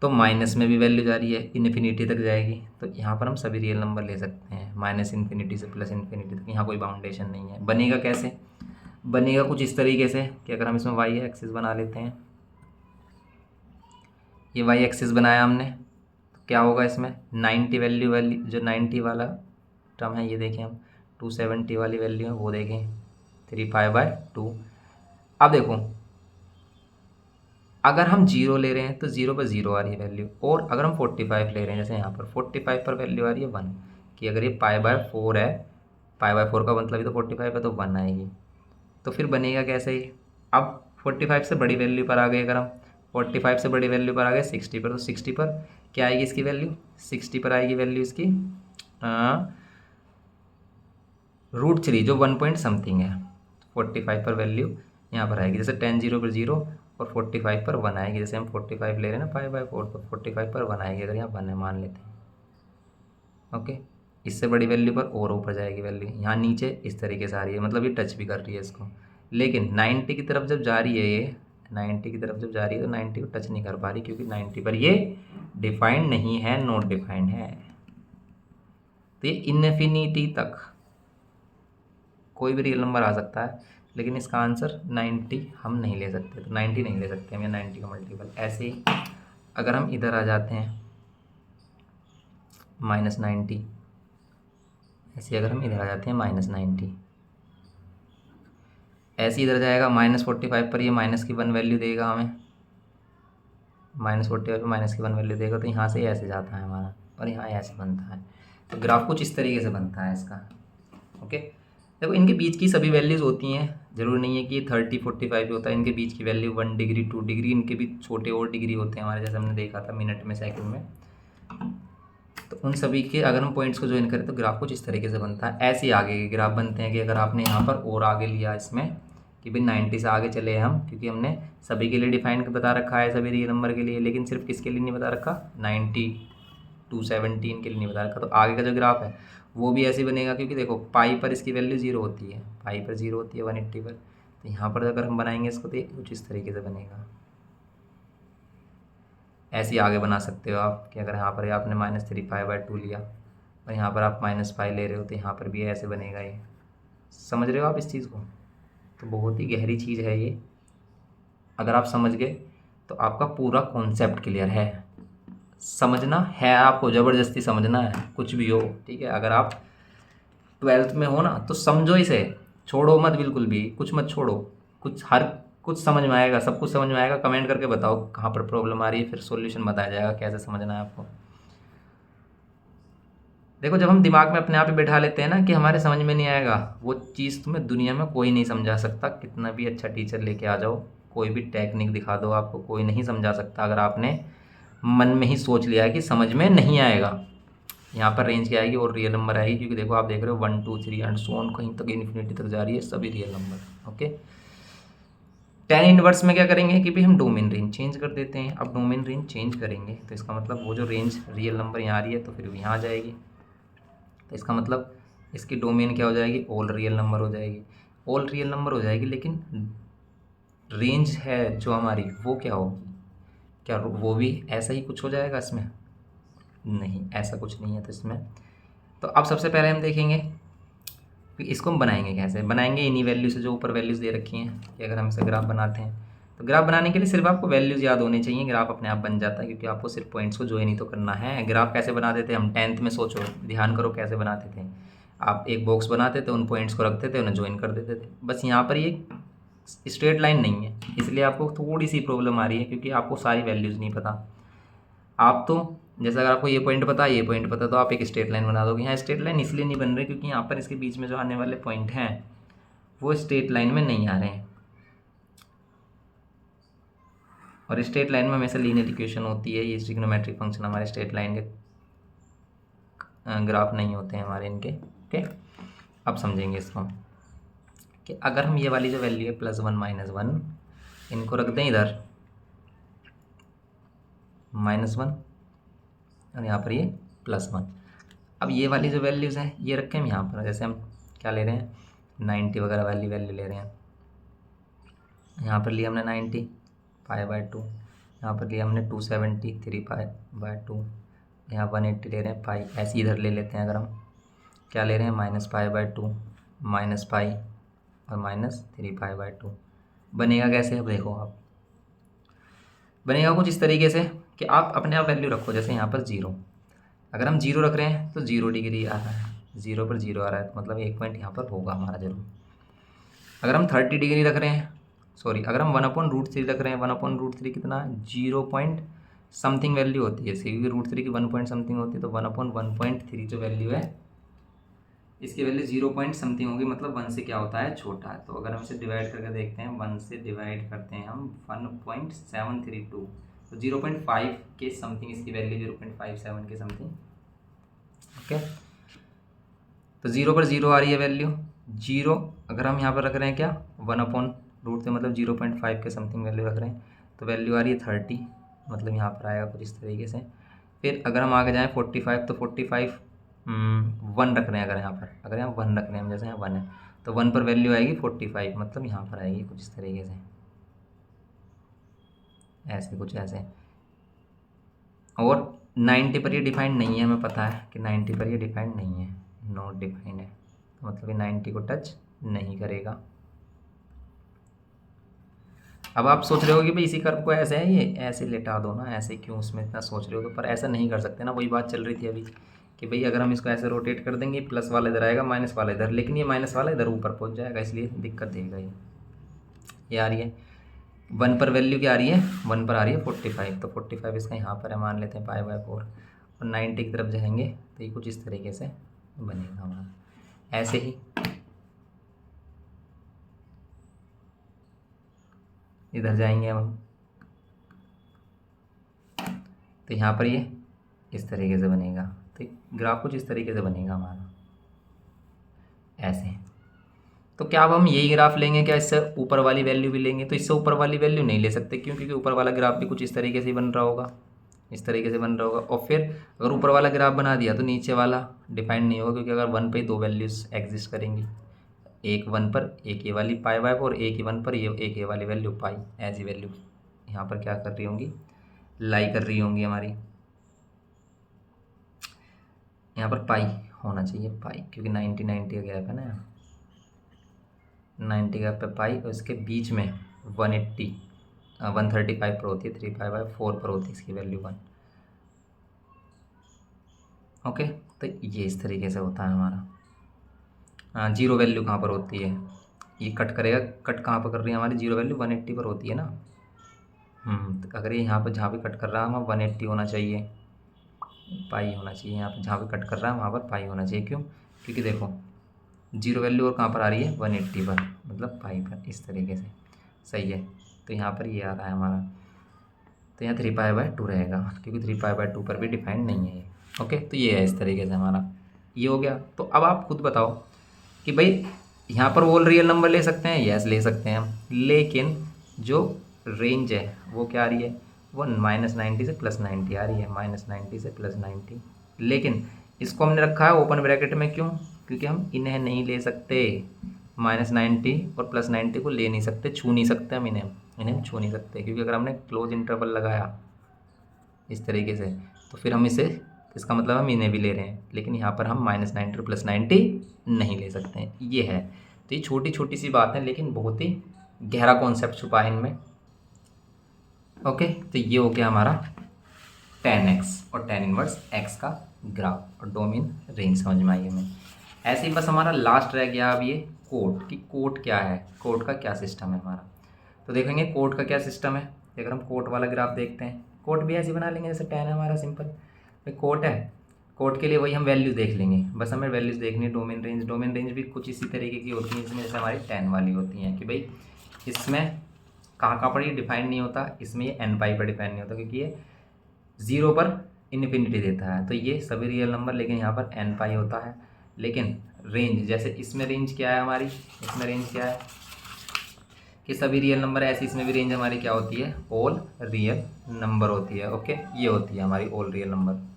तो माइनस में भी वैल्यू जा रही है इन्फिनिटी तक जाएगी। तो यहाँ पर हम सभी रियल नंबर ले सकते हैं -इन्फिनिटी से +इन्फिनिटी तक, यहाँ कोई बाउंडेशन नहीं है। बनेगा कैसे, बनेगा कुछ इस तरीके से कि अगर हम इसमें y एक्सिस बना लेते हैं, ये y एक्सिस बनाया हमने तो क्या होगा इसमें 90 वैल्यू जो 90 वाला टर्म है ये देखें हम, 270 वाली वैल्यू है वो देखें 3π/2। अब देखो अगर हम 0 ले रहे हैं तो 0 पर 0 आ रही है वैल्यू, और अगर हम 45 ले रहे हैं जैसे यहाँ पर 45 पर वैल्यू आ रही है 1, कि अगर ये π/4 है, π/4 का मतलब ये तो 45 है तो 1 आएगी। तो फिर बनेगा कैसे ही, अब 45 से बड़ी वैल्यू पर आ गए, अगर हम 45 से बड़ी वैल्यू पर आ गए 60 पर, तो 60 पर क्या आएगी इसकी वैल्यू, 60 पर आएगी वैल्यू इसकी √3 जो 1 पॉइंट समथिंग है। 45 पर वैल्यू यहाँ पर आएगी, जैसे tan 0 पर 0 और 45 पर 1 आएगी। जैसे हम 45 ले रहे हैं ना π/4, तो 45 पर 1 आएगी, अगर यहाँ 1 है मान लेते हैं। ओके, इससे बड़ी वैल्यू पर और ऊपर जाएगी वैल्यू, यहाँ नीचे इस तरीके से आ रही है, मतलब ये टच भी कर रही है इसको। लेकिन 90 की तरफ जब जा रही है ये 90 की तरफ जब जा रही है तो 90 को टच नहीं कर पा रही, क्योंकि 90 पर ये डिफाइंड नहीं है, नॉट डिफाइंड है। तो ये इन्फिनिटी तक कोई भी रियल नंबर आ सकता है, लेकिन इसका आंसर 90 हम नहीं ले सकते, तो 90 नहीं ले सकते हम, या 90 का मल्टीपल। ऐसे ही अगर हम इधर आ जाते हैं -90, ऐसे अगर हम इधर आ जाते हैं -90, ऐसे इधर जाएगा -45 पर, ये माइनस की 1 वैल्यू देगा हमें, -45 पर माइनस की 1 वैल्यू देगा, तो यहाँ से ऐसे जाता है हमारा और यहाँ ऐसे बनता है। तो ग्राफ कुछ इस तरीके से बनता है इसका। ओके, देखो इनके बीच की सभी वैल्यूज़ होती हैं, ज़रूरी नहीं है कि ये 30 45 होता है, इनके बीच की वैल्यू 1 डिग्री 2 डिग्री, इनके भी छोटे और डिग्री होते हैं हमारे, जैसे हमने देखा था मिनट में सेकंड में। तो उन सभी के अगर हम पॉइंट्स को ज्वाइन करें तो ग्राफ कुछ इस तरीके से बनता है। ऐसे ही आगे के ग्राफ बनते हैं कि अगर आपने यहाँ पर और आगे लिया इसमें कि भाई 90 से आगे चले हम, क्योंकि हमने सभी के लिए डिफाइन बता रखा है सभी रियल नंबर के लिए, लेकिन सिर्फ किसके लिए नहीं बता रखा, 90 217 के लिए नहीं बता रखा। तो आगे का जो ग्राफ है वो भी ऐसे ही बनेगा, क्योंकि देखो पाई पर इसकी वैल्यू 0 होती है, पाई पर 0 होती है 180 पर। तो यहाँ पर अगर हम बनाएंगे इसको तो कुछ इस तरीके से बनेगा। ऐसे ही आगे बना सकते हो आप कि अगर यहाँ पर आपने -3π/2 लिया और यहाँ पर आप -5 ले रहे हो तो यहाँ पर भी ऐसे बनेगा। ये समझ रहे हो आप इस चीज़ को? तो बहुत ही गहरी चीज़ है ये, अगर आप समझ गए तो आपका पूरा कॉन्सेप्ट क्लियर है। समझना है आपको, ज़बरदस्ती समझना है, कुछ भी हो ठीक है। अगर आप 12th में हो ना तो समझो इसे, छोड़ो मत, बिल्कुल भी कुछ मत छोड़ो, कुछ हर कुछ समझ में आएगा, सब कुछ समझ में आएगा। कमेंट करके बताओ कहाँ पर प्रॉब्लम आ रही है, फिर सॉल्यूशन बताया जाएगा कैसे समझना है आपको। देखो जब हम दिमाग में अपने आप ही बैठा लेते हैं ना कि हमारे समझ में नहीं आएगा, वो चीज़ तुम्हें दुनिया में कोई नहीं समझा सकता, कितना भी अच्छा टीचर लेके आ जाओ, कोई भी टेक्निक दिखा दो आपको, कोई नहीं समझा सकता अगर आपने मन में ही सोच लिया है कि समझ में नहीं आएगा। यहाँ पर रेंज क्या आएगी, और रियल नंबर आएगी, क्योंकि देखो आप देख रहे हो 1 2 3 एंड सो ऑन, कहीं तक इन्फिनिटी तक जा रही है, सभी real number. Okay, tan inverse में क्या करेंगे कि भाई हम डोमेन रेंज चेंज कर देते हैं। अब डोमेन रेंज चेंज करेंगे तो इसका मतलब वो जो रेंज रियल नंबर यहाँ आ रही है तो फिर यहाँ आ जाएगी, तो इसका मतलब इसकी डोमेन क्या हो जाएगी, ऑल रियल नंबर हो जाएगी। ऑल रियल नंबर हो जाएगी, लेकिन रेंज है जो हमारी वो क्या होगी, क्या वो भी ऐसा ही कुछ हो जाएगा इसमें? नहीं, ऐसा कुछ नहीं है। तो इसमें तो अब सबसे पहले हम देखेंगे कि इसको हम बनाएंगे कैसे। बनाएंगे इन्हीं वैल्यू से जो ऊपर वैल्यूज़ दे रखी हैं, कि अगर हम इसे ग्राफ बनाते हैं तो ग्राफ बनाने के लिए सिर्फ आपको वैल्यूज़ याद होनी चाहिए, ग्राफ अपने आप बन जाता है, क्योंकि आपको सिर्फ पॉइंट्स को ज्वाइन ही तो करना है। ग्राफ कैसे बनाते थे हम 10th में, सोचो ध्यान करो कैसे बनाते थे। आप एक बॉक्स बनाते थे, उन पॉइंट्स को रखते थे, उन्हें ज्वाइन कर देते थे, बस। यहाँ पर ये स्ट्रेट लाइन नहीं है, इसलिए आपको थोड़ी सी प्रॉब्लम आ रही है, क्योंकि आपको सारी वैल्यूज़ नहीं पता। आप तो जैसे अगर आपको ये पॉइंट पता है, ये पॉइंट पता, तो आप एक स्ट्रेट लाइन बना दोगे। यहाँ स्ट्रेट लाइन इसलिए नहीं बन रही क्योंकि यहाँ पर इसके बीच में जो आने वाले पॉइंट हैं वो स्ट्रेट लाइन में नहीं आ रहे हैं, और स्ट्रेट लाइन में हमेशा लीनियर इक्वेशन होती है। ये ट्रिग्नोमेट्रिक फंक्शन हमारे स्ट्रेट लाइन के ग्राफ नहीं होते हैं हमारे इनके। ओके, अब समझेंगे इसको कि अगर हम ये वाली जो वैल्यू है +1 -1 इनको रख दें इधर -1 और यहाँ पर ये +1। अब ये वाली जो वैल्यूज़ हैं ये रखें हम यहाँ पर, जैसे हम क्या ले रहे हैं 90 वगैरह वाली वैल्यू ले रहे हैं। यहाँ पर लिया हमने 90 π/2, यहाँ पर लिया हमने 270 3π/2, यहाँ 180 ले रहे हैं पाई। ऐसे इधर ले लेते हैं, अगर हम क्या ले रहे हैं -π/2 -π और -3π/2। बनेगा कैसे, अब देखो आप, बनेगा कुछ इस तरीके से कि आप अपने आप वैल्यू रखो। जैसे यहाँ पर 0, अगर हम 0 रख रहे हैं तो 0 डिग्री आ रहा है, 0 पर 0 आ रहा है, तो मतलब एक पॉइंट यहाँ पर होगा हमारा जरूर। अगर हम 30 डिग्री रख रहे हैं, सॉरी, अगर हम 1/√3 रख रहे हैं, 1/√3 कितना, 0 पॉइंट समथिंग वैल्यू होती है इसकी, क्योंकि √3 की 1 पॉइंट समथिंग होती है, तो 1/1.3 जो वैल्यू है इसकी वैल्यू 0 पॉइंट समथिंग होगी, मतलब 1 से क्या होता है, छोटा है। तो अगर हम इसे डिवाइड करके देखते हैं, 1 से डिवाइड करते हैं हम 1.732, तो 0.5 के समथिंग इसकी वैल्यू, 0.57 के समथिंग। ओके, तो 0 पर 0 आ रही है वैल्यू। 0 अगर हम यहाँ पर रख रहे हैं क्या, 1/√3 मतलब 0.5 के समथिंग वैल्यू रख रहे हैं, तो वैल्यू आ रही है 30, मतलब यहाँ पर आएगा कुछ इस तरीके से। फिर अगर हम आगे जाएँ 45, तो 45 1 रख रहे हैं, अगर यहाँ 1 रख रहे हैं हम, जैसे यहाँ 1 है, तो 1 पर वैल्यू आएगी 45, मतलब यहाँ पर आएगी कुछ इस तरीके से, ऐसे कुछ ऐसे। और 90 पर ये डिफाइंड नहीं है, हमें पता है कि 90 पर ये डिफाइंड नहीं है, नॉट डिफाइंड है, तो मतलब ये 90 को टच नहीं करेगा। अब आप सोच रहे हो कि भाई इसी कर्व को ऐसे है, ये ऐसे लेटा दो ना, ऐसे क्यों उसमें इतना सोच रहे हो, तो पर ऐसा नहीं कर सकते ना। वही बात चल रही थी अभी कि भाई अगर हम इसको ऐसे रोटेट कर देंगे, प्लस वाला इधर आएगा, माइनस वाला इधर, लेकिन ये माइनस वाला इधर ऊपर पहुंच जाएगा, इसलिए दिक्कत देगा ये आ रही है। 1 पर वैल्यू क्या आ रही है, 1 पर आ रही है 45, तो 45 इसका यहाँ पर है, मान लेते हैं π/4, और 90 की तरफ जाएंगे तो ये कुछ इस तरीके से बनेगा हमारा। ऐसे ही इधर जाएंगे अब हम, तो यहाँ पर ये इस तरीके से बनेगा, तो ग्राफ कुछ इस तरीके से बनेगा हमारा ऐसे। तो क्या अब हम यही ग्राफ लेंगे क्या, इससे ऊपर वाली वैल्यू भी लेंगे? तो इससे ऊपर वाली वैल्यू नहीं ले सकते, क्यों? क्योंकि ऊपर वाला ग्राफ भी कुछ इस तरीके से ही बन रहा होगा, इस तरीके से बन रहा होगा। और फिर अगर ऊपर वाला ग्राफ बना दिया तो नीचे वाला डिफाइंड नहीं होगा, क्योंकि अगर 1 पे 2 वैल्यूज़ एग्जिस्ट करेंगी, एक 1 पर, एक ये वाली π/4, एक ही 1 पर ये, एक ये वाली वैल्यू पाई, ऐसी वैल्यू यहाँ पर क्या कर रही होंगी, लाई कर रही होंगी हमारी। यहाँ पर पाई होना चाहिए, पाई, क्योंकि 90 का गैप है ना, 90 गैप पे पाई, और इसके बीच में 180 135 पर होती है, 3π/4 पर होती है इसकी वैल्यू 1। ओके, तो ये इस तरीके से होता है हमारा। जीरो वैल्यू कहाँ पर होती है, ये कट करेगा, कट कहाँ पर कर रही है हमारी जीरो वैल्यू, 180 पर होती है ना। तो अगर ये यहाँ पर जहाँ भी कट कर रहा है वहाँ 180 होना चाहिए, पाई होना चाहिए। यहाँ पर जहाँ पे कट कर रहा है वहाँ पर पाई होना चाहिए, क्यों? क्योंकि देखो जीरो वैल्यू और कहाँ पर आ रही है, 180 पर, मतलब पाई पर, इस तरीके से। सही है, तो यहाँ पर ये आ रहा है हमारा, तो यहाँ 3π/2 रहेगा, क्योंकि 3π/2 पर भी डिफाइंड नहीं है ये। ओके, तो ये है इस तरीके से हमारा, ये हो गया। तो अब आप खुद बताओ कि भाई यहाँ पर ऑल रियल नंबर ले सकते हैं, यस ले सकते हैं हम, लेकिन जो रेंज है वो क्या आ रही है, वो -90 से +90 आ रही है, -90 से +90। लेकिन इसको हमने रखा है ओपन ब्रैकेट में, क्यों? क्योंकि हम इन्हें नहीं ले सकते, -90 और +90 को ले नहीं सकते, छू नहीं सकते हम इन्हें हम छू नहीं सकते, क्योंकि अगर हमने क्लोज इंटरवल लगाया इस तरीके से तो फिर हम इसे, इसका मतलब हम इन्हें भी ले रहे हैं, लेकिन यहाँ पर हम -90 और +90 नहीं ले सकते हैं, ये है। तो ये छोटी छोटी सी बात है, लेकिन बहुत ही गहरा कॉन्सेप्ट छुपा है इनमें। ओके, तो ये हो गया हमारा tan x और tan इनवर्स x का ग्राफ, और डोमेन रेंज समझ में आई हमें। ऐसे ही बस हमारा लास्ट रह गया अब ये कोट, कि कोट क्या है, कोट का क्या सिस्टम है हमारा। तो देखेंगे कोट का क्या सिस्टम है। अगर हम कोट वाला ग्राफ देखते हैं, कोट भी ऐसे बना लेंगे जैसे tan है हमारा, सिंपल भाई कोट है। कोट के लिए वही हम वैल्यूज़ देख लेंगे, बस हमें वैल्यूज़ देखनी है। डोमेन रेंज भी कुछ इसी तरीके की होती है, इसमें जैसे हमारी tan वाली होती हैं, कि भाई इसमें कहाँ पर ये डिफाइन नहीं होता, इसमें ये n पाई पर डिफाइन नहीं होता, क्योंकि ये 0 पर इन्फिनिटी देता है, तो ये सभी रियल नंबर, लेकिन यहाँ पर n पाई होता है। लेकिन रेंज, जैसे इसमें रेंज क्या है हमारी, इसमें रेंज क्या है कि सभी रियल नंबर है, ऐसे इसमें भी रेंज हमारी क्या होती है, ऑल रियल नंबर होती है। ओके, ये होती है हमारी ऑल रियल नंबर।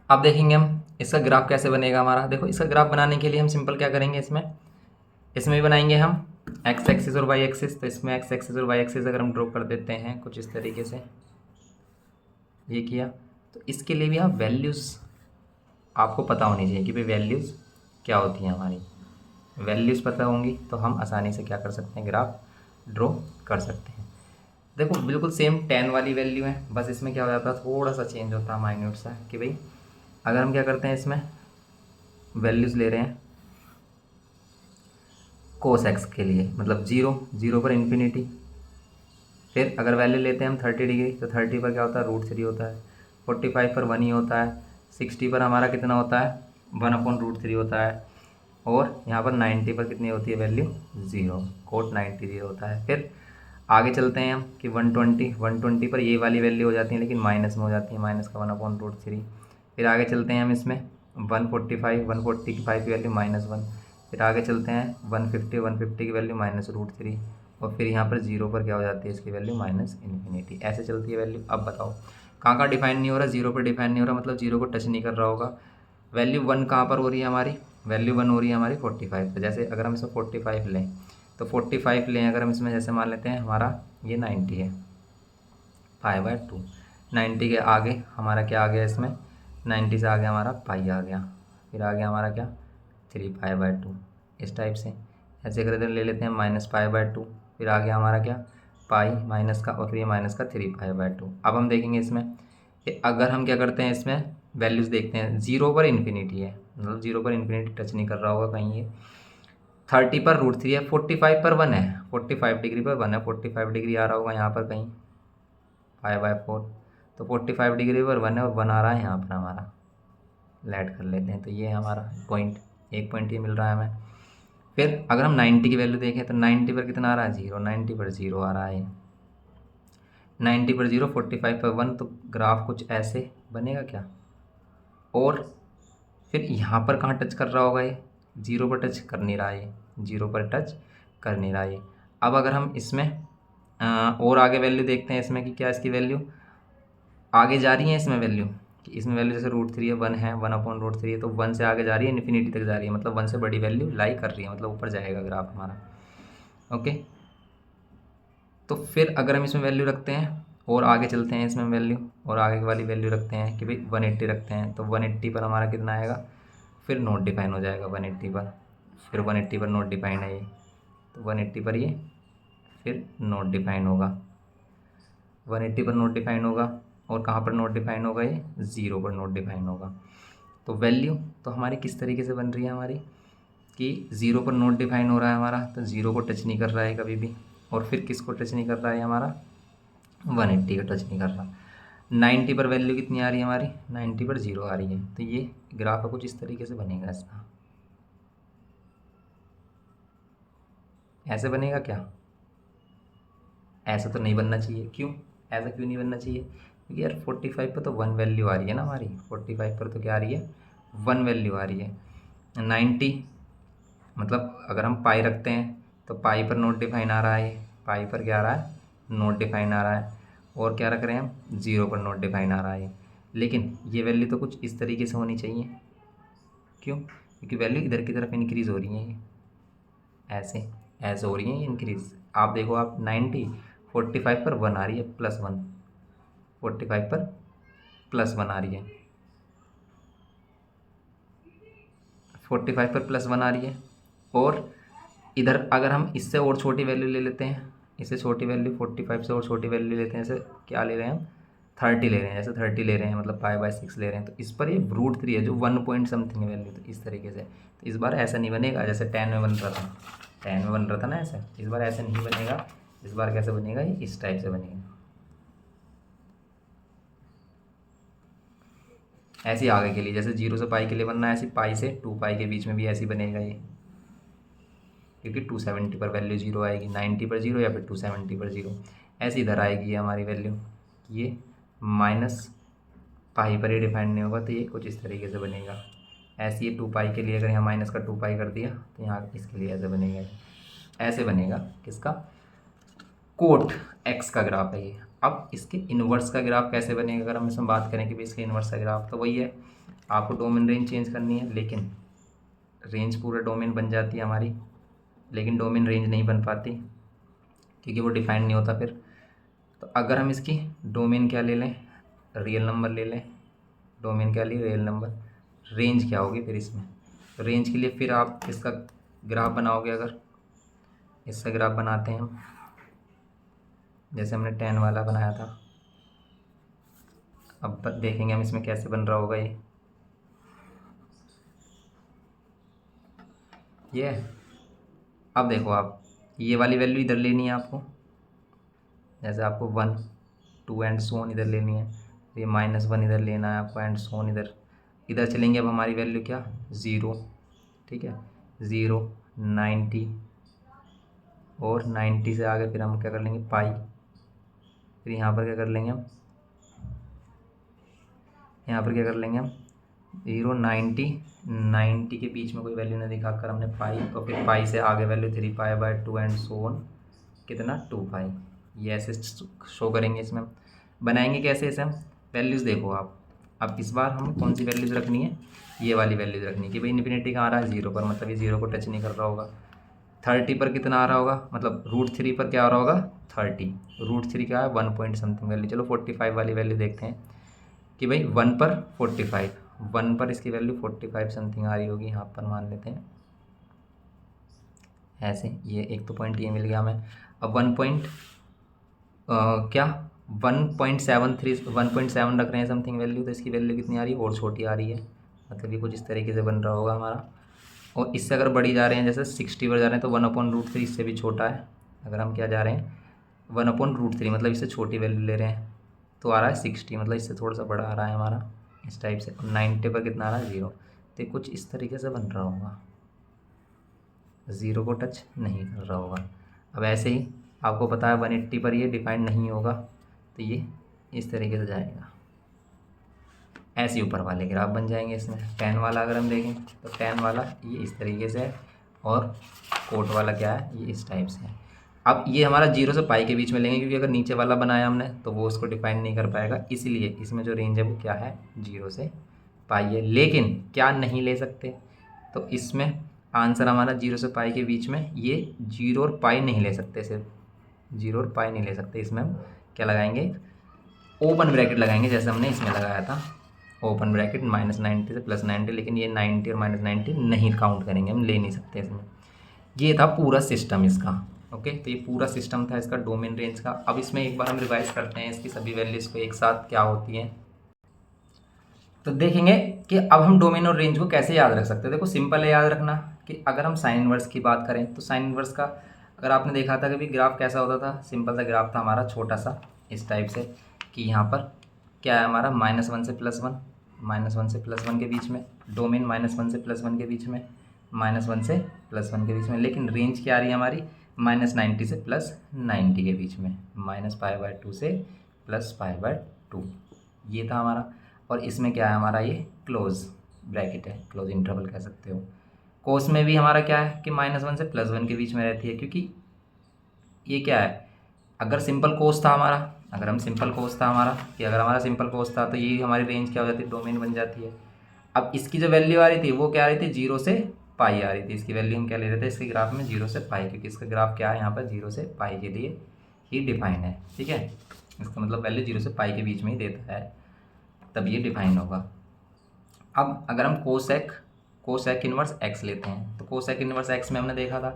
अब देखेंगे हम इसका ग्राफ कैसे बनेगा हमारा। देखो, इसका ग्राफ बनाने के लिए हम सिंपल क्या करेंगे, इसमें भी बनाएंगे हम x एक्सिस और y एक्सिस। तो इसमें x एक्सिस और y एक्सिस अगर हम ड्रॉ कर देते हैं कुछ इस तरीके से, ये किया, तो इसके लिए भी आप वैल्यूज़ आपको पता होनी चाहिए कि भाई वैल्यूज़ क्या होती हैं हमारी। वैल्यूज़ पता होंगी तो हम आसानी से क्या कर सकते हैं, ग्राफ ड्रॉ कर सकते हैं। देखो बिल्कुल सेम tan वाली वैल्यू है, बस इसमें क्या हो जाता है, थोड़ा सा चेंज होता है माइन्यूट सा, कि भाई अगर हम क्या करते हैं, इसमें वैल्यूज़ ले रहे हैं cos x के लिए, मतलब 0 पर इन्फिनिटी। फिर अगर वैल्यू लेते हैं हम 30 डिग्री, तो 30 पर क्या होता है, √3 होता है। 45 पर 1 ही होता है। 60 पर हमारा कितना होता है, 1/√3 होता है। और यहाँ पर 90 पर कितनी होती है वैल्यू, 0, कोट 90 0 होता है। फिर आगे चलते हैं हम कि 120 पर ये वाली वैल्यू हो जाती है, लेकिन माइनस में हो जाती है, माइनस का 1/√3। फिर आगे चलते हैं हम इसमें 145 की वैल्यू -1। फिर आगे चलते हैं 150 की वैल्यू -√3। और फिर यहाँ पर 0 पर क्या हो जाती है इसकी वैल्यू -इन्फिनिटी। ऐसे चलती है वैल्यू। अब बताओ कहाँ कहाँ डिफाइन नहीं हो रहा, 0 पर डिफाइन नहीं हो रहा, मतलब 0 को टच नहीं कर रहा होगा। वैल्यू 1 कहाँ पर हो रही है हमारी, वैल्यू 1 हो रही है हमारी 45 पर। जैसे अगर हम इसमें 45 लें, तो 45 लें अगर हम इसमें, जैसे मान लेते हैं हमारा ये 90 है, π/2। 90 के आगे हमारा क्या आ गया, इसमें 90 से आगे हमारा पाई आ गया। फिर आ गया हमारा क्या, 3π/2, इस टाइप से। ऐसे अगर इधर ले लेते हैं -π/2, फिर आ गया हमारा क्या, पाई माइनस का, और फिर ये माइनस का 3 पाई/2। अब हम देखेंगे इसमें कि अगर हम क्या करते हैं, इसमें वैल्यूज़ देखते हैं, 0 पर इन्फिनिटी है, मतलब 0 पर इन्फिनिटी टच नहीं कर रहा होगा कहीं ये। 30 पर √3 है, 45 पर 1 है, 45 डिग्री पर 1 है, 45 डिग्री आ रहा होगा यहाँ पर कहीं, पाई/4। तो 45 डिग्री पर 1 है और 1 आ रहा है यहाँ पर हमारा, ऐड कर लेते हैं। तो ये है हमारा पॉइंट, एक पॉइंट ये मिल रहा है हमें। फिर अगर हम 90 की वैल्यू देखें तो 90 पर कितना आ रहा है, 0, 90 पर 0 आ रहा है, 90 पर 0, 45 पर 1, तो ग्राफ कुछ ऐसे बनेगा क्या। और फिर यहाँ पर कहाँ टच कर रहा होगा ये, 0 पर टच कर नहीं रहा है, 0 पर टच कर नहीं रहा है। अब अगर हम इसमें और आगे वैल्यू देखते हैं इसमें कि क्या इसकी वैल्यू आगे जा रही है, इसमें वैल्यू कि इसमें वैल्यू जैसे √3 है, 1 है, 1/√3 है, तो 1 से आगे जा रही है, इन्फिनिटी तक जा रही है, मतलब 1 से बड़ी वैल्यू लाई कर रही है, मतलब ऊपर जाएगा ग्राफ हमारा। ओके, तो फिर अगर हम इसमें वैल्यू रखते हैं और आगे चलते हैं, इसमें वैल्यू और आगे वाली वैल्यू रखते हैं कि भाई 180 रखते हैं, तो 180 पर हमारा कितना आएगा, फिर नोट डिफाइन हो जाएगा 180 पर, फिर 180 पर नोट डिफाइन है ये, तो 180 पर ये फिर नोट डिफाइन होगा, 180 पर नोट डिफाइन होगा। और कहाँ पर नोट डिफाइन होगा, ये 0 पर नोट डिफाइन होगा। तो वैल्यू तो हमारी किस तरीके से बन रही है हमारी, कि 0 पर नोट डिफाइन हो रहा है हमारा, तो 0 को टच नहीं कर रहा है कभी भी, और फिर किसको टच नहीं कर रहा है हमारा, 180 का टच नहीं कर रहा। 90 पर वैल्यू कितनी आ रही है हमारी, 90 पर 0 आ रही है, तो ये ग्राफ कुछ इस तरीके से बनेगा इसका, ऐसे बनेगा क्या, ऐसा तो नहीं बनना चाहिए। क्यों, ऐसा क्यों नहीं बनना चाहिए, क्योंकि यार 45 पर तो 1 वैल्यू आ रही है ना हमारी, 45 पर तो क्या आ रही है, 1 वैल्यू आ रही है। 90 मतलब अगर हम पाई रखते हैं तो पाई पर नोट डिफाइन आ रहा है, पाई पर क्या आ रहा है, नोट डिफाइन आ रहा है, और क्या रख रहे हैं हम, 0 पर नोट डिफाइन आ रहा है। लेकिन ये वैल्यू तो कुछ इस तरीके से होनी चाहिए, क्यों, क्योंकि वैल्यू इधर की तरफ इंक्रीज़ हो रही है, ये ऐसे ऐसे हो रही है इंक्रीज़। आप देखो, आप 90, 45 पर 1 आ रही है, +1, 45 पर +1 आ रही है, 45 पर +1 आ रही है। और इधर अगर हम इससे और छोटी वैल्यू ले लेते हैं, इससे छोटी वैल्यू 45 से और छोटी वैल्यू ले लेते हैं, जैसे क्या ले रहे हैं हम, 30 ले रहे हैं, जैसे 30 ले रहे हैं, मतलब पाई/6 ले रहे हैं, तो इस पर ये √3 है जो 1 पॉइंट समथिंग है वैल्यू, तो इस तरीके से। तो इस बार ऐसा नहीं बनेगा जैसे 10 में बन रहा था, 10 में बन रहा था ना ऐसे, इस बार ऐसे नहीं बनेगा। इस बार कैसे बनेगा, ये इस टाइप से बनेगा, ऐसे आगे के लिए, जैसे 0 से पाई के लिए बनना है, ऐसे पाई से 2 पाई के बीच में भी ऐसे बनेगा ये, क्योंकि 270 पर वैल्यू 0 आएगी, 90 पर 0 या फिर 270 पर 0, ऐसे इधर आएगी ये हमारी वैल्यू। ये माइनस पाई पर ही डिफाइंड नहीं होगा, तो ये कुछ इस तरीके से बनेगा। ऐसे ये 2 पाई के लिए अगर यहाँ माइनस का 2 पाई कर दिया, तो यहाँ इसके लिए ऐसे बनेगा, ऐसे बनेगा किसका, कोट एक्स का ग्राफ है ये। अब इसके इन्वर्स का ग्राफ कैसे बनेगा, अगर हम इसमें बात करें कि भाई इसके इन्वर्स का ग्राफ, तो वही है, आपको डोमेन रेंज चेंज करनी है, लेकिन रेंज पूरा डोमेन बन जाती है हमारी, लेकिन डोमेन रेंज नहीं बन पाती क्योंकि वो डिफाइन नहीं होता फिर। तो अगर हम इसकी डोमेन क्या ले लें, रियल नंबर ले लें, डोमेन क्या ली, रियल नंबर, रेंज क्या होगी फिर इसमें, तो रेंज के लिए फिर आप इसका ग्राफ बनाओगे, अगर इसका ग्राफ बनाते हैं हम, जैसे हमने 10 वाला बनाया था, अब देखेंगे हम इसमें कैसे बन रहा होगा ये। अब देखो, आप ये वाली वैल्यू इधर लेनी है आपको, जैसे आपको 1, 2 एंड सोन इधर लेनी है, ये -1 इधर लेना है आपको, एंड सोन इधर इधर चलेंगे। अब हमारी वैल्यू क्या, 0, ठीक है, 0, 90, और 90 से आगे फिर हम क्या कर लेंगे, पाई, फिर यहाँ पर क्या कर लेंगे हम, यहाँ पर क्या कर लेंगे हम, 0, 90, 90 के बीच में कोई वैल्यू नहीं दिखाकर हमने पाई, और फिर पाई से आगे वैल्यू 3 पाई/2 एंड सो ऑन, कितना, 2 पाई। ये ऐसे शो करेंगे इसमें। बनाएंगे कैसे इसे हम, वैल्यूज़ देखो आप, अब इस बार हमें कौन सी वैल्यूज़ रखनी है, ये वाली वैल्यूज़ रखनी है कि भाई इन्फिनिटी कहाँ आ रहा है, 0 पर, मतलब ये 0 को टच नहीं कर रहा होगा। 30 पर कितना आ रहा होगा, मतलब √3 पर क्या आ रहा होगा, 30, √3 क्या है, 1 पॉइंट समथिंग वैल्यू। चलो 45 वाली वैल्यू देखते हैं कि भाई 1 पर 45, 1 पर इसकी वैल्यू 45 समथिंग आ रही होगी, यहाँ पर मान लेते हैं ऐसे। ये एक तो पॉइंट ये मिल गया हमें। अब 1.7 रख रहे हैं समथिंग वैल्यू, तो इसकी वैल्यू कितनी आ रही है, और छोटी आ रही है। मतलब ये कुछ इस तरीके से बन रहा होगा हमारा। और इससे अगर बढ़ी जा रहे हैं, जैसे 60 पर जा रहे हैं, तो 1/√3 इससे भी छोटा है। अगर हम क्या जा रहे हैं 1/√3, मतलब इससे छोटी वैल्यू ले रहे हैं, तो आ रहा है 60, मतलब इससे थोड़ा सा बड़ा आ रहा है हमारा इस टाइप से। 90 पर कितना आ रहा है 0, तो ये कुछ इस तरीके से बन रहा होगा, 0 को टच नहीं कर रहा होगा। अब ऐसे ही आपको पता है 180 पर ये डिफाइन नहीं होगा, तो ये इस तरीके से जाएगा। ऐसे ऊपर वाले ग्राफ बन जाएंगे इसमें। tan वाला अगर हम देखें तो tan वाला ये इस तरीके से है, और कोट वाला क्या है, ये इस टाइप से है। अब ये हमारा 0 से पाई के बीच में लेंगे, क्योंकि अगर नीचे वाला बनाया हमने तो वो उसको डिफाइन नहीं कर पाएगा, इसलिए इसमें जो रेंज है वो क्या है 0 से पाई है। लेकिन क्या नहीं ले सकते, तो इसमें आंसर हमारा 0 से पाई के बीच में ये 0 और पाई नहीं ले सकते, सिर्फ 0 और पाई नहीं ले सकते। इसमें हम क्या लगाएंगे, ओपन ब्रैकेट लगाएंगे, जैसे हमने इसमें लगाया था ओपन ब्रैकेट -90 से +90, लेकिन ये 90 और -90 नहीं काउंट करेंगे, हम ले नहीं सकते इसमें। ये था पूरा सिस्टम इसका। ओके, तो ये पूरा सिस्टम था इसका डोमेन रेंज का। अब इसमें एक बार हम रिवाइज करते हैं इसकी सभी वैल्यूज़ को एक साथ क्या होती हैं। तो देखेंगे कि अब हम डोमेन और रेंज को कैसे याद रख सकते हैं। देखो सिंपल है याद रखना कि अगर हम साइन इनवर्स की बात करें, तो साइन इनवर्स का अगर आपने देखा था कि ग्राफ कैसा होता था, सिंपल सा ग्राफ था हमारा, छोटा सा इस टाइप से, कि यहाँ पर क्या है हमारा -1 से +1, -1 से +1 के बीच में, डोमेन -1 से +1 के बीच में, -1 से +1 के बीच में, लेकिन रेंज क्या आ रही है हमारी -90 से +90 के बीच में, -π/2 से +π/2, ये था हमारा। और इसमें क्या है हमारा, ये क्लोज ब्रैकेट है, क्लोज इंटरवल कह सकते हो। कोस में भी हमारा क्या है कि -1 से +1 के बीच में रहती है, क्योंकि ये क्या है, अगर सिंपल कोस था हमारा, अगर हम सिंपल कोस था हमारा कि अगर हमारा सिंपल कोस था, तो ये हमारी रेंज क्या हो जाती है, डोमेन बन जाती है। अब इसकी जो वैल्यू आ रही थी वो क्या आ रही थी, 0 से पाई आ रही थी। इसकी वैल्यू हम क्या ले रहे थे इसके ग्राफ में, 0 से पाई, क्योंकि इसका ग्राफ क्या है यहाँ पर 0 से पाई के लिए ही डिफाइन है। ठीक है, इसका मतलब वैल्यू 0 से पाई के बीच में ही देता है, तब ये डिफाइन होगा। अब अगर हम कोसेक इनवर्स एक्स लेते हैं, तो कोसेक इनवर्स एक्स में हमने देखा था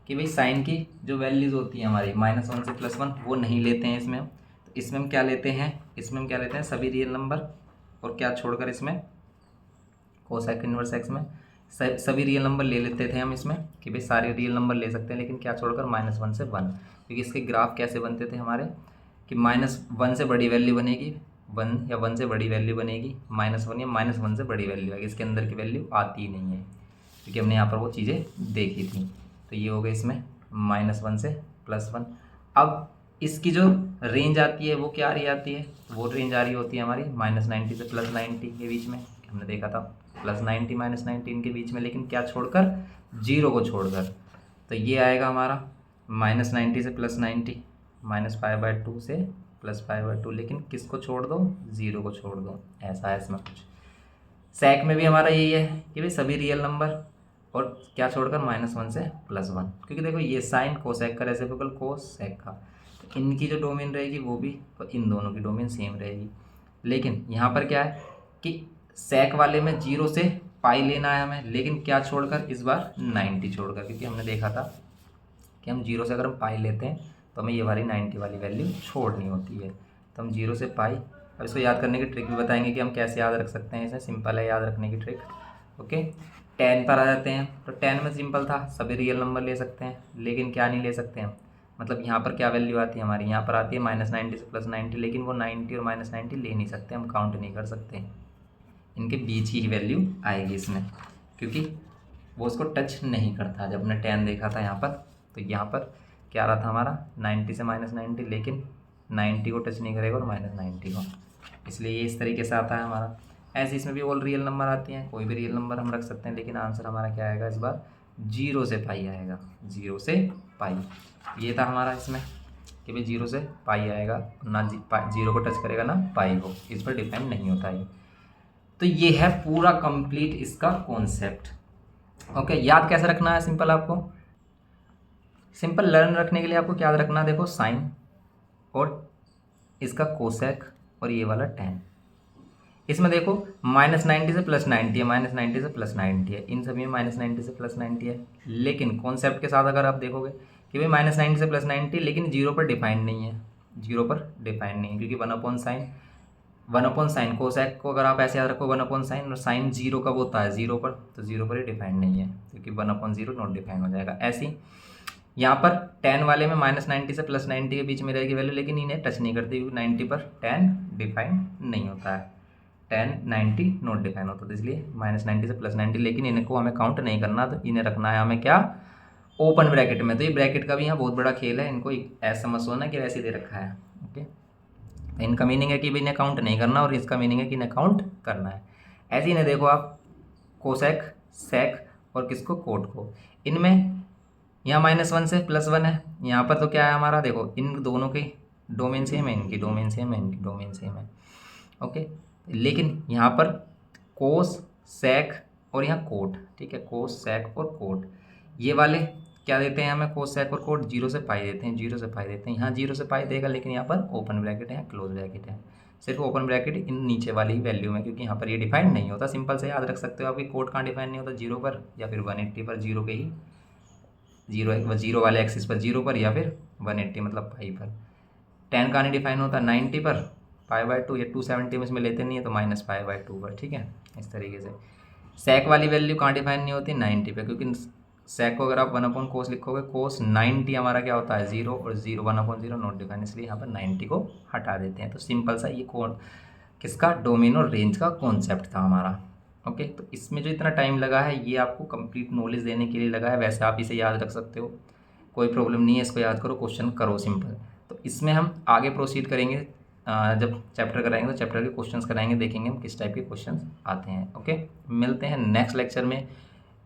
कि भाई साइन की जो वैल्यूज़ होती हैं हमारी -1 से +1 वो नहीं लेते हैं इसमें। तो इसमें हम क्या लेते हैं, इसमें हम क्या लेते हैं सभी रियल नंबर, और क्या छोड़कर इसमें कोसेक इनवर्स एक्स में सभी रियल नंबर ले लेते थे हम इसमें, कि भाई सारे रियल नंबर ले सकते हैं, लेकिन क्या छोड़कर -1 से 1, क्योंकि इसके ग्राफ कैसे बनते थे हमारे कि -1 से बड़ी वैल्यू बनेगी 1, या 1 से बड़ी वैल्यू बनेगी -1, या -1 से बड़ी वैल्यू आएगी। इसके अंदर की वैल्यू आती ही नहीं है, क्योंकि हमने यहाँ पर वो चीज़ें देखी थी। तो ये हो गया इसमें -1 से +1। अब इसकी जो रेंज आती है वो क्या आ रही आती है, वो रेंज आ रही होती है हमारी -90 से +90 के बीच में, हमने देखा था +90 -90 इनके बीच में, लेकिन क्या छोड़कर 0 को छोड़कर। तो ये आएगा हमारा -90 से +90, -π/2 से +π/2, लेकिन किसको छोड़ दो, 0 को छोड़ दो। ऐसा है इसमें कुछ। सेक में भी हमारा यही है कि भाई सभी रियल नंबर, और क्या छोड़कर -1 से +1, क्योंकि देखो ये साइन कोसेक का रेसिप्रोकल कोसेक का, तो इनकी जो डोमेन रहेगी वो भी, तो इन दोनों की डोमेन सेम रहेगी। लेकिन यहाँ पर क्या है कि सेक वाले में 0 से पाई लेना है हमें, लेकिन क्या छोड़कर इस बार 90 छोड़कर, क्योंकि हमने देखा था कि हम 0 से अगर हम पाई लेते हैं तो हमें ये वाली 90 वाली वैल्यू छोड़नी होती है। तो हम 0 से पाई, अब इसको याद करने की ट्रिक भी बताएंगे कि हम कैसे याद रख सकते हैं। इसे सिंपल है याद रखने की ट्रिक। ओके, 10 पर आ जाते हैं। तो 10 में सिंपल था, सभी रियल नंबर ले सकते हैं, लेकिन क्या नहीं ले सकते हैं, मतलब यहाँ पर क्या वैल्यू आती है हमारी, यहाँ पर आती है -90 से +90, लेकिन वो 90 और -90 ले नहीं सकते, हम काउंट नहीं कर सकते, इनके बीच ही वैल्यू आएगी इसमें, क्योंकि वो उसको टच नहीं करता। जब हमने 10 देखा था यहाँ पर, तो यहाँ पर क्या रहा था हमारा 90 से -90, लेकिन 90 को टच नहीं करेगा और -90 को, इसलिए ये इस तरीके से आता है हमारा। ऐसे इसमें भी ऑल रियल नंबर आती हैं, कोई भी रियल नंबर हम रख सकते हैं, लेकिन आंसर हमारा क्या आएगा इस बार 0 से पाई आएगा, 0 से पाई। ये था हमारा इसमें कि भाई 0 से पाई आएगा, ना 0 को टच करेगा ना पाई को, इस पर डिपेंड नहीं होता है। तो ये है पूरा कंप्लीट इसका कॉन्सेप्ट। ओके, याद कैसे रखना है, सिंपल आपको, सिंपल लर्न रखने के लिए आपको क्या याद रखना है, देखो साइन और इसका कोसेक और ये वाला tan। इसमें देखो -90 से +90 है, -90 से +90 है, इन सभी में -90 से +90 है, लेकिन कॉन्सेप्ट के साथ अगर आप देखोगे कि भाई -90 से +90 लेकिन जीरो पर डिफाइंड नहीं है, जीरो पर डिफाइंड नहीं है, क्योंकि 1/sin कोसेक को अगर आप ऐसे याद रखो 1/sin, और साइन जीरो कब होता है, जीरो पर, तो जीरो पर ही डिफाइंड नहीं है, क्योंकि 1/0 नॉट डिफाइंड हो जाएगा। ऐसे ही यहाँ पर tan वाले में -90 से +90 के बीच में रहेगी वैल्यू, लेकिन इन्हें टच नहीं करती क्योंकि 90 पर tan डिफाइंड नहीं होता है, tan 90 नॉट डिफाइन होता है, तो इसलिए -90 से +90, लेकिन इनको हमें काउंट नहीं करना, तो इन्हें रखना है हमें क्या, ओपन ब्रैकेट में। तो ये ब्रैकेट का भी यहाँ बहुत बड़ा खेल है, इनको ऐसा समझ होना कि वैसे दे रखा है। ओके, इनका मीनिंग है कि भाई इन्हें काउंट नहीं करना, और इसका मीनिंग है कि इन्हें काउंट करना है। ऐसे ही इन्हें देखो आप, कोसेक, सेक और किसको, कोट को, इनमें यहाँ -1 से +1 है, यहाँ पर तो क्या है हमारा, देखो इन दोनों की डोमेन सेम है, इनकी डोमेन सेम है, इनकी डोमेन सेम है। ओके, लेकिन यहाँ पर कोस, सेक और यहाँ कोट, ठीक है, कोस, सेक और कोट, ये वाले क्या देते हैं हमें, कोस, सेक और कोट 0 से पाई देते हैं, 0 से पाई देते हैं, यहाँ 0 से पाई देगा, लेकिन यहाँ पर ओपन ब्रैकेट है, क्लोज ब्रैकेट है, सिर्फ ओपन ब्रैकेट इन नीचे वाली वैल्यू में, क्योंकि यहाँ पर ये डिफाइंड नहीं होता। सिंपल से याद रख सकते हो आप कि कोट कहाँ डिफाइन नहीं होता, 0 पर या फिर 180 पर, 0 के ही जीरो वाले एक्सिस पर 0 पर, या फिर 180 मतलब पाई पर। tan कहाँ नहीं डिफाइन होता, 90 पर, π/2 या 270 में इसमें लेते नहीं है, तो -π/2 पर, ठीक है। इस तरीके से सेक वाली वैल्यू कहाँ डिफाइन नहीं होती, 90 पे, क्योंकि सेक को अगर आप 1/cos लिखोगे, cos 90 हमारा क्या होता है, 0, और 1/0 नॉट डिफाइन, इसलिए यहाँ पर 90 को हटा देते हैं। तो सिंपल सा ये किसका, डोमेन और रेंज का कॉन्सेप्ट था हमारा। ओके, तो इसमें जो इतना टाइम लगा है ये आपको कंप्लीट नॉलेज देने के लिए लगा है, वैसे आप इसे याद रख सकते हो, कोई प्रॉब्लम नहीं है, इसको याद करो, क्वेश्चन करो सिंपल। तो इसमें हम आगे प्रोसीड करेंगे, जब चैप्टर कराएंगे तो चैप्टर के क्वेश्चंस कराएंगे, देखेंगे हम किस टाइप के क्वेश्चंस आते हैं। ओके, मिलते हैं नेक्स्ट लेक्चर में।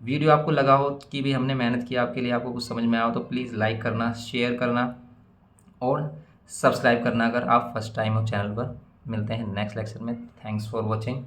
वीडियो आपको लगा हो कि भी हमने मेहनत की आपके लिए, आपको कुछ समझ में आया हो, तो प्लीज़ लाइक करना, शेयर करना और सब्सक्राइब करना अगर आप फर्स्ट टाइम हो चैनल पर। मिलते हैं नेक्स्ट लेक्चर में। Thanks for watching.